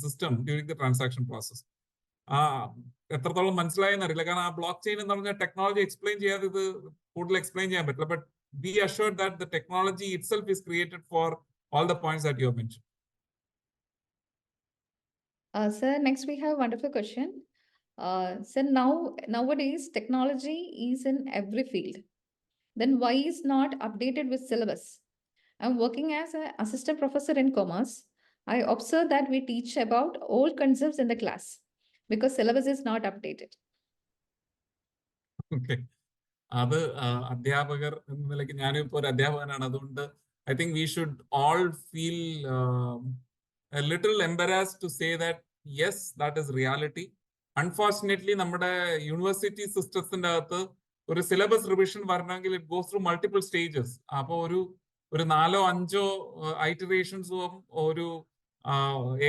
[SPEAKER 3] system during the transaction process. എത്രത്തോളം മനസ്സിലായെന്ന് അറിയില്ല, കാരണം ആ ബ്ലോക്ക് ചെയിൻ എന്ന് പറഞ്ഞ ടെക്നോളജി എക്സ്പ്ലെയിൻ ചെയ്യാതെ ഇത് കൂടുതൽ എക്സ്പ്ലെയിൻ ചെയ്യാൻ പറ്റില്ല. But be assured that the technology itself is created for all the points that you have mentioned.
[SPEAKER 1] Sir, next we have a wonderful question. Sir, nowadays technology is in every field. Then why is not updated with syllabus? I'm working as an assistant professor in commerce. I observe that we teach about old concepts in the class because syllabus is not updated.
[SPEAKER 3] Okay. അത് അധ്യാപകർ എന്ന നിലയ്ക്ക് ഞാനിപ്പോൾ ഒരു അധ്യാപകനാണ്. അതുകൊണ്ട് I think we should all feel little embarrassed to say that yes, that is reality. Unfortunately നമ്മുടെ university സിസ്റ്റത്തിന്റെ അകത്ത് ഒരു സിലബസ് റിവിഷൻ വരണമെങ്കിൽ it goes through multiple stages. അപ്പോൾ ഒരു 4-5 ഐറ്ററേഷൻസും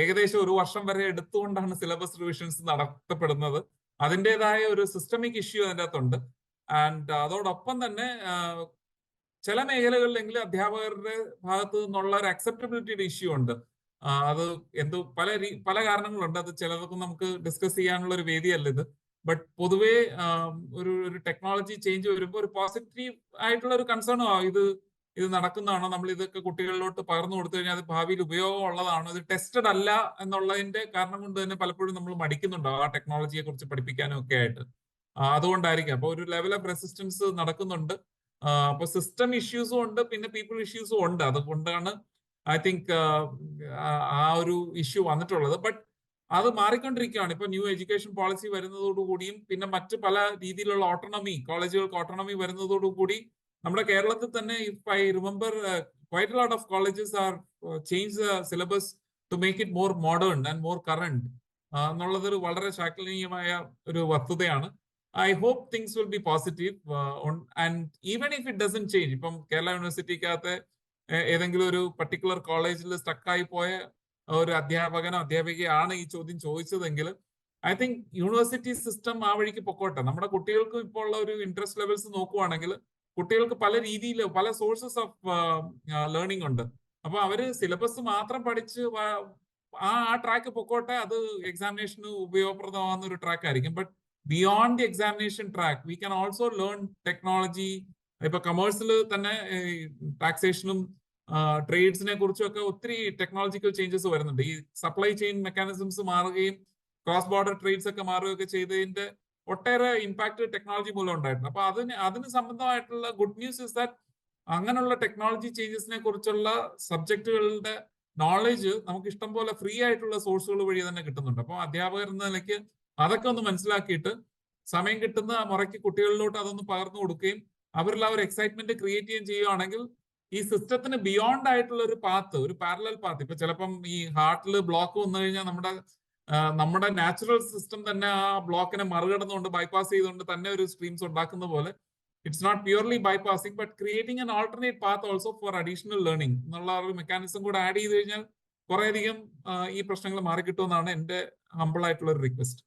[SPEAKER 3] ഏകദേശം 1 വർഷം വരെ എടുത്തുകൊണ്ടാണ് സിലബസ് റിവിഷൻസ് നടത്തപ്പെടുന്നത്. അതിൻ്റെതായ ഒരു സിസ്റ്റമിക് ഇഷ്യൂ അതിൻ്റെ അകത്തുണ്ട്. ആൻഡ് അതോടൊപ്പം തന്നെ ചില മേഖലകളിലെങ്കിലും അധ്യാപകരുടെ ഭാഗത്തു നിന്നുള്ള ഒരു അക്സെപ്റ്റബിലിറ്റിയുടെ ഇഷ്യൂ ഉണ്ട്. അത് പല കാരണങ്ങളുണ്ട്. അത് ചിലതൊക്കെ നമുക്ക് ഡിസ്കസ് ചെയ്യാനുള്ള ഒരു വേദിയല്ല ഇത്. ബട്ട് പൊതുവേ ഒരു ടെക്നോളജി ചേഞ്ച് വരുമ്പോൾ ഒരു പോസിറ്റീവ് ആയിട്ടുള്ള ഒരു കൺസേണോ ഇത് നടക്കുന്നതാണോ, നമ്മൾ ഇതൊക്കെ കുട്ടികളിലോട്ട് പകർന്നു കൊടുത്തു കഴിഞ്ഞാൽ അത് ഭാവിയിൽ ഉപയോഗം ഉള്ളതാണോ, ഇത് ടെസ്റ്റഡ് അല്ല എന്നുള്ളതിന്റെ കാരണം കൊണ്ട് തന്നെ പലപ്പോഴും നമ്മൾ മടിക്കുന്നുണ്ടോ ആ ടെക്നോളജിയെ കുറിച്ച് പഠിപ്പിക്കാനും ഒക്കെ ആയിട്ട്. അതുകൊണ്ടായിരിക്കും. അപ്പൊ ഒരു ലെവൽ ഓഫ് റെസിസ്റ്റൻസ് നടക്കുന്നുണ്ട്. അപ്പൊ സിസ്റ്റം ഇഷ്യൂസും ഉണ്ട്, പിന്നെ പീപ്പിൾ ഇഷ്യൂസും ഉണ്ട്. അതുകൊണ്ടാണ് ഐ തിങ്ക് ആ ഒരു ഇഷ്യൂ വന്നിട്ടുള്ളത്. ബട്ട് അത് മാറിക്കൊണ്ടിരിക്കുകയാണ്. ഇപ്പൊ ന്യൂ എഡ്യൂക്കേഷൻ പോളിസി വരുന്നതോടുകൂടിയും പിന്നെ മറ്റ് പല രീതിയിലുള്ള ഓട്ടോണമി, കോളേജുകൾക്ക് ഓട്ടോണമി വരുന്നതോടുകൂടി നമ്മുടെ കേരളത്തിൽ തന്നെ if I remember quite a lot of colleges are change the syllabus to make it more modern and more current എന്നുള്ളതൊരു വളരെ ശാക്ലീയമായ ഒരു വസ്തുതയാണ്. I hope things will be positive and even if it doesn't change, ഇപ്പം കേരള യൂണിവേഴ്സിറ്റിക്കകത്ത് ഏതെങ്കിലും ഒരു particular കോളേജിൽ സ്റ്റക്കായി പോയ ഒരു അധ്യാപകനോ അധ്യാപികയാണ് ഈ ചോദ്യം ചോദിച്ചതെങ്കിൽ ഐ തിങ്ക് യൂണിവേഴ്സിറ്റി സിസ്റ്റം ആ വഴിക്ക് പൊക്കോട്ടെ. നമ്മുടെ കുട്ടികൾക്കും ഇപ്പോൾ ഉള്ള ഒരു ഇൻട്രസ്റ്റ് ലെവൽസ് നോക്കുവാണെങ്കിൽ കുട്ടികൾക്ക് പല രീതിയിൽ പല സോഴ്സസ് ഓഫ് ലേണിംഗ് ഉണ്ട്. അപ്പൊ അവര് സിലബസ് മാത്രം പഠിച്ച് ആ ട്രാക്ക് പൊക്കോട്ടെ, അത് എക്സാമിനേഷന് ഉപയോഗപ്രദമാകുന്ന ഒരു ട്രാക്ക് ആയിരിക്കും. But beyond the examination track, we can also learn technology. ഇപ്പൊ കൊമേഴ്സിൽ തന്നെ ടാക്സേഷനും ട്രേഡ്സിനെ കുറിച്ചും ഒക്കെ ഒത്തിരി ടെക്നോളജിക്കൽ ചേഞ്ചസ് വരുന്നുണ്ട്. ഈ സപ്ലൈ ചെയിൻ മെക്കാനിസംസ് മാറുകയും ക്രോസ് ബോർഡർ ട്രേഡ്സ് ഒക്കെ മാറുകയൊക്കെ ചെയ്തതിന്റെ ഒട്ടേറെ ഇമ്പാക്ട് ടെക്നോളജി മൂലം ഉണ്ടായിട്ടുണ്ട്. അപ്പൊ അതിന് സംബന്ധമായിട്ടുള്ള ഗുഡ് ന്യൂസ് ഇസ് ദാറ്റ് അങ്ങനെയുള്ള ടെക്നോളജി ചേഞ്ചസിനെ കുറിച്ചുള്ള സബ്ജക്റ്റുകളുടെ നോളജ് നമുക്ക് ഇഷ്ടം പോലെ ഫ്രീ ആയിട്ടുള്ള സോഴ്സുകൾ വഴി തന്നെ കിട്ടുന്നുണ്ട്. അപ്പോൾ അധ്യാപകർ എന്ന നിലയ്ക്ക് അതൊക്കെ ഒന്ന് മനസ്സിലാക്കിയിട്ട് സമയം കിട്ടുന്ന മുറയ്ക്ക് കുട്ടികളിലോട്ട് അതൊന്ന് പകർന്നു കൊടുക്കുകയും അവരിൽ ആ ഒരു എക്സൈറ്റ്മെന്റ് ക്രിയേറ്റ് ചെയ്യുകയും ചെയ്യുകയാണെങ്കിൽ ഈ സിസ്റ്റത്തിന് ബിയോണ്ട് ആയിട്ടുള്ള ഒരു പാത്ത്, ഒരു പാരലൽ പാത്ത്, ഇപ്പൊ ചിലപ്പം ഈ ഹാർട്ടിൽ ബ്ലോക്ക് വന്നു കഴിഞ്ഞാൽ നമ്മുടെ നാച്ചുറൽ സിസ്റ്റം തന്നെ ആ ബ്ലോക്കിനെ മറികടന്നുകൊണ്ട് ബൈപ്പാസ് ചെയ്തുകൊണ്ട് തന്നെ ഒരു സ്ട്രീംസ് ഉണ്ടാക്കുന്ന പോലെ it's not purely bypassing but creating an alternate path also for additional learning എന്നുള്ള ഒരു മെക്കാനിസം കൂടെ ആഡ് ചെയ്ത് കഴിഞ്ഞാൽ കുറേയധികം ഈ പ്രശ്നങ്ങൾ മാറിക്കിട്ടുമെന്നാണ് എൻ്റെ ഹംബിൾ ആയിട്ടുള്ള ഒരു request.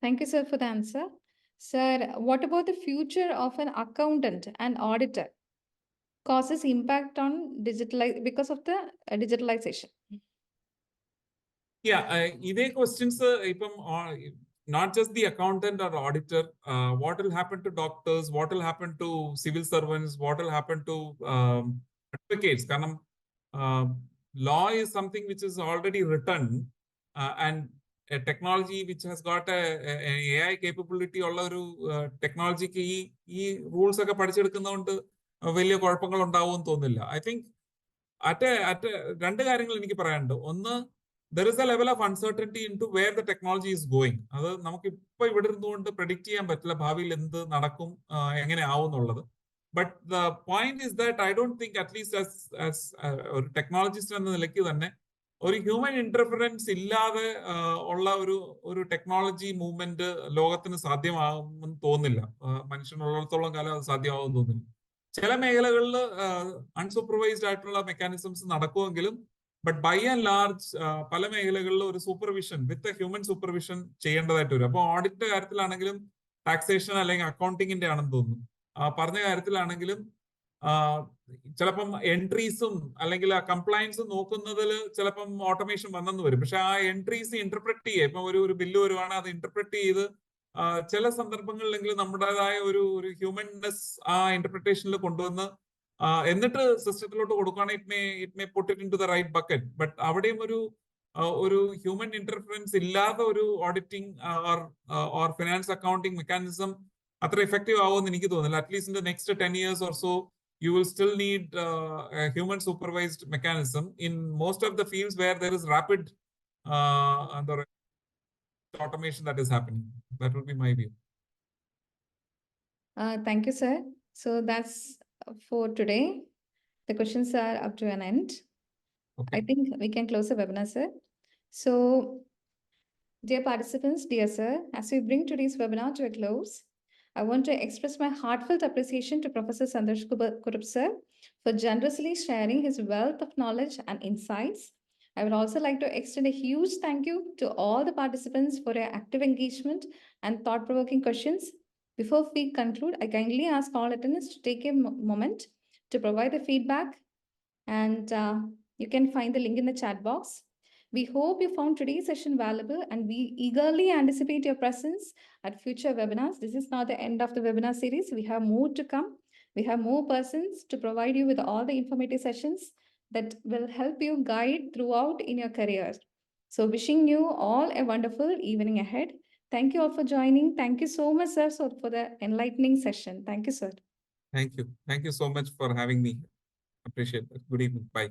[SPEAKER 1] Thank you, sir, for the answer. Sir, what about the future of an accountant and auditor? Causes impact on because of the digitalization.
[SPEAKER 3] ഇതേ ക്വസ്റ്റ്യൻസ് ഇപ്പം not just the accountant or auditor, what will happen to doctors, what will happen to civil servants, what will happen to advocates? Because law is something which is already written and a technology which has got an AI capability ഉള്ള ഒരു ടെക്നോളജിക്ക് ഈ rules ഒക്കെ പഠിച്ചെടുക്കുന്നതുകൊണ്ട് വലിയ കുഴപ്പങ്ങൾ ഉണ്ടാവുമെന്ന് തോന്നുന്നില്ല. I think at രണ്ട് കാര്യങ്ങൾ എനിക്ക് പറയാനുണ്ട്. ഒന്ന്, there is a level of uncertainty into where the technology is going. അത് നമുക്ക് ഇപ്പൊ ഇവിടെ ഇരുന്നുകൊണ്ട് പ്രെഡിക്റ്റ് ചെയ്യാൻ പറ്റില്ല ഭാവിയിൽ എന്ത് നടക്കും, എങ്ങനെ ആവും എന്നുള്ളത്. But the point is that I don't think at least as ഒരു ടെക്നോളജിസ്റ്റ് എന്ന നിലയ്ക്ക് തന്നെ ഒരു ഹ്യൂമൻ ഇന്റർഫറൻസ് ഇല്ലാതെ ഉള്ള ഒരു ടെക്നോളജി മൂവ്മെന്റ് ലോകത്തിന് സാധ്യമാകുമെന്ന് തോന്നുന്നില്ല. മനുഷ്യനുള്ളിടത്തോളം കാലം അത് സാധ്യമാകുമെന്ന് തോന്നുന്നില്ല. ചില മേഖലകളിൽ അൺസൂപ്പർവൈസ്ഡ് ആയിട്ടുള്ള മെക്കാനിസംസ് നടക്കുമെങ്കിലും ബട്ട് ബൈ ആൻഡ് ലാർജ് പല മേഖലകളിലും ഒരു സൂപ്പർവിഷൻ വിത്ത് ഹ്യൂമൻ സൂപ്പർവിഷൻ ചെയ്യേണ്ടതായിട്ട് വരും. അപ്പോൾ ഓഡിറ്റ് കാര്യത്തിലാണെങ്കിലും ടാക്സേഷൻ അല്ലെങ്കിൽ അക്കൗണ്ടിങ്ങിന്റെ ആണെന്ന് തോന്നുന്നു, പറഞ്ഞ കാര്യത്തിലാണെങ്കിലും ചിലപ്പം എൻട്രീസും അല്ലെങ്കിൽ ആ കംപ്ലയൻസും നോക്കുന്നതിൽ ചിലപ്പം ഓട്ടോമേഷൻ വന്നെന്ന് വരും. പക്ഷെ ആ എൻട്രീസ് ഇന്റർപ്രറ്റ് ചെയ്യുക, ഇപ്പം ഒരു ബില്ല് വരുവാണ്, അത് ഇന്റർപ്രറ്റ് ചെയ്ത് ചില സന്ദർഭങ്ങളിലെങ്കിലും നമ്മുടേതായ ഒരു ഹ്യൂമൻനെസ് ആ ഇന്റർപ്രിട്ടേഷനിൽ കൊണ്ടുവന്ന് എന്നിട്ട് സിസ്റ്റത്തിലോട്ട് കൊടുക്കുകയാണെങ്കിൽ it may put it into the right bucket. But അവിടെയും ഒരു ഹ്യൂമൻ ഇന്റർഫറൻസ് ഇല്ലാത്ത ഒരു auditing or finance accounting mechanism അത്ര എഫക്റ്റീവ് ആവുമെന്ന് എനിക്ക് തോന്നുന്നില്ല. At least in the next 10 years or so you will still need a human supervised mechanism in most of the fields where there is rapid automation that is happening. That would be my view.
[SPEAKER 1] Thank you, sir. So that's for today. The questions are up to an end.
[SPEAKER 3] Okay.
[SPEAKER 1] I think we can close the webinar, sir. So, dear participants, dear sir, as we bring today's webinar to a close, I want to express my heartfelt appreciation to Professor Santosh Kurup sir for generously sharing his wealth of knowledge and insights. I would also like to extend a huge thank you to all the participants for their active engagement and thought-provoking questions. Before we conclude, I kindly ask all attendees to take a moment to provide the feedback, and you can find the link in the chat box. We hope you found today's session valuable, and we eagerly anticipate your presence at future webinars. This is not the end of the webinar series. We have more to come. We have more persons to provide you with all the informative sessions that will help you guide throughout in your career. So wishing you all a wonderful evening ahead. Thank you all for joining. Thank you so much, sir, for the enlightening session. Thank you, sir.
[SPEAKER 3] Thank you. Thank you so much for having me. Appreciate it. Good evening. Bye.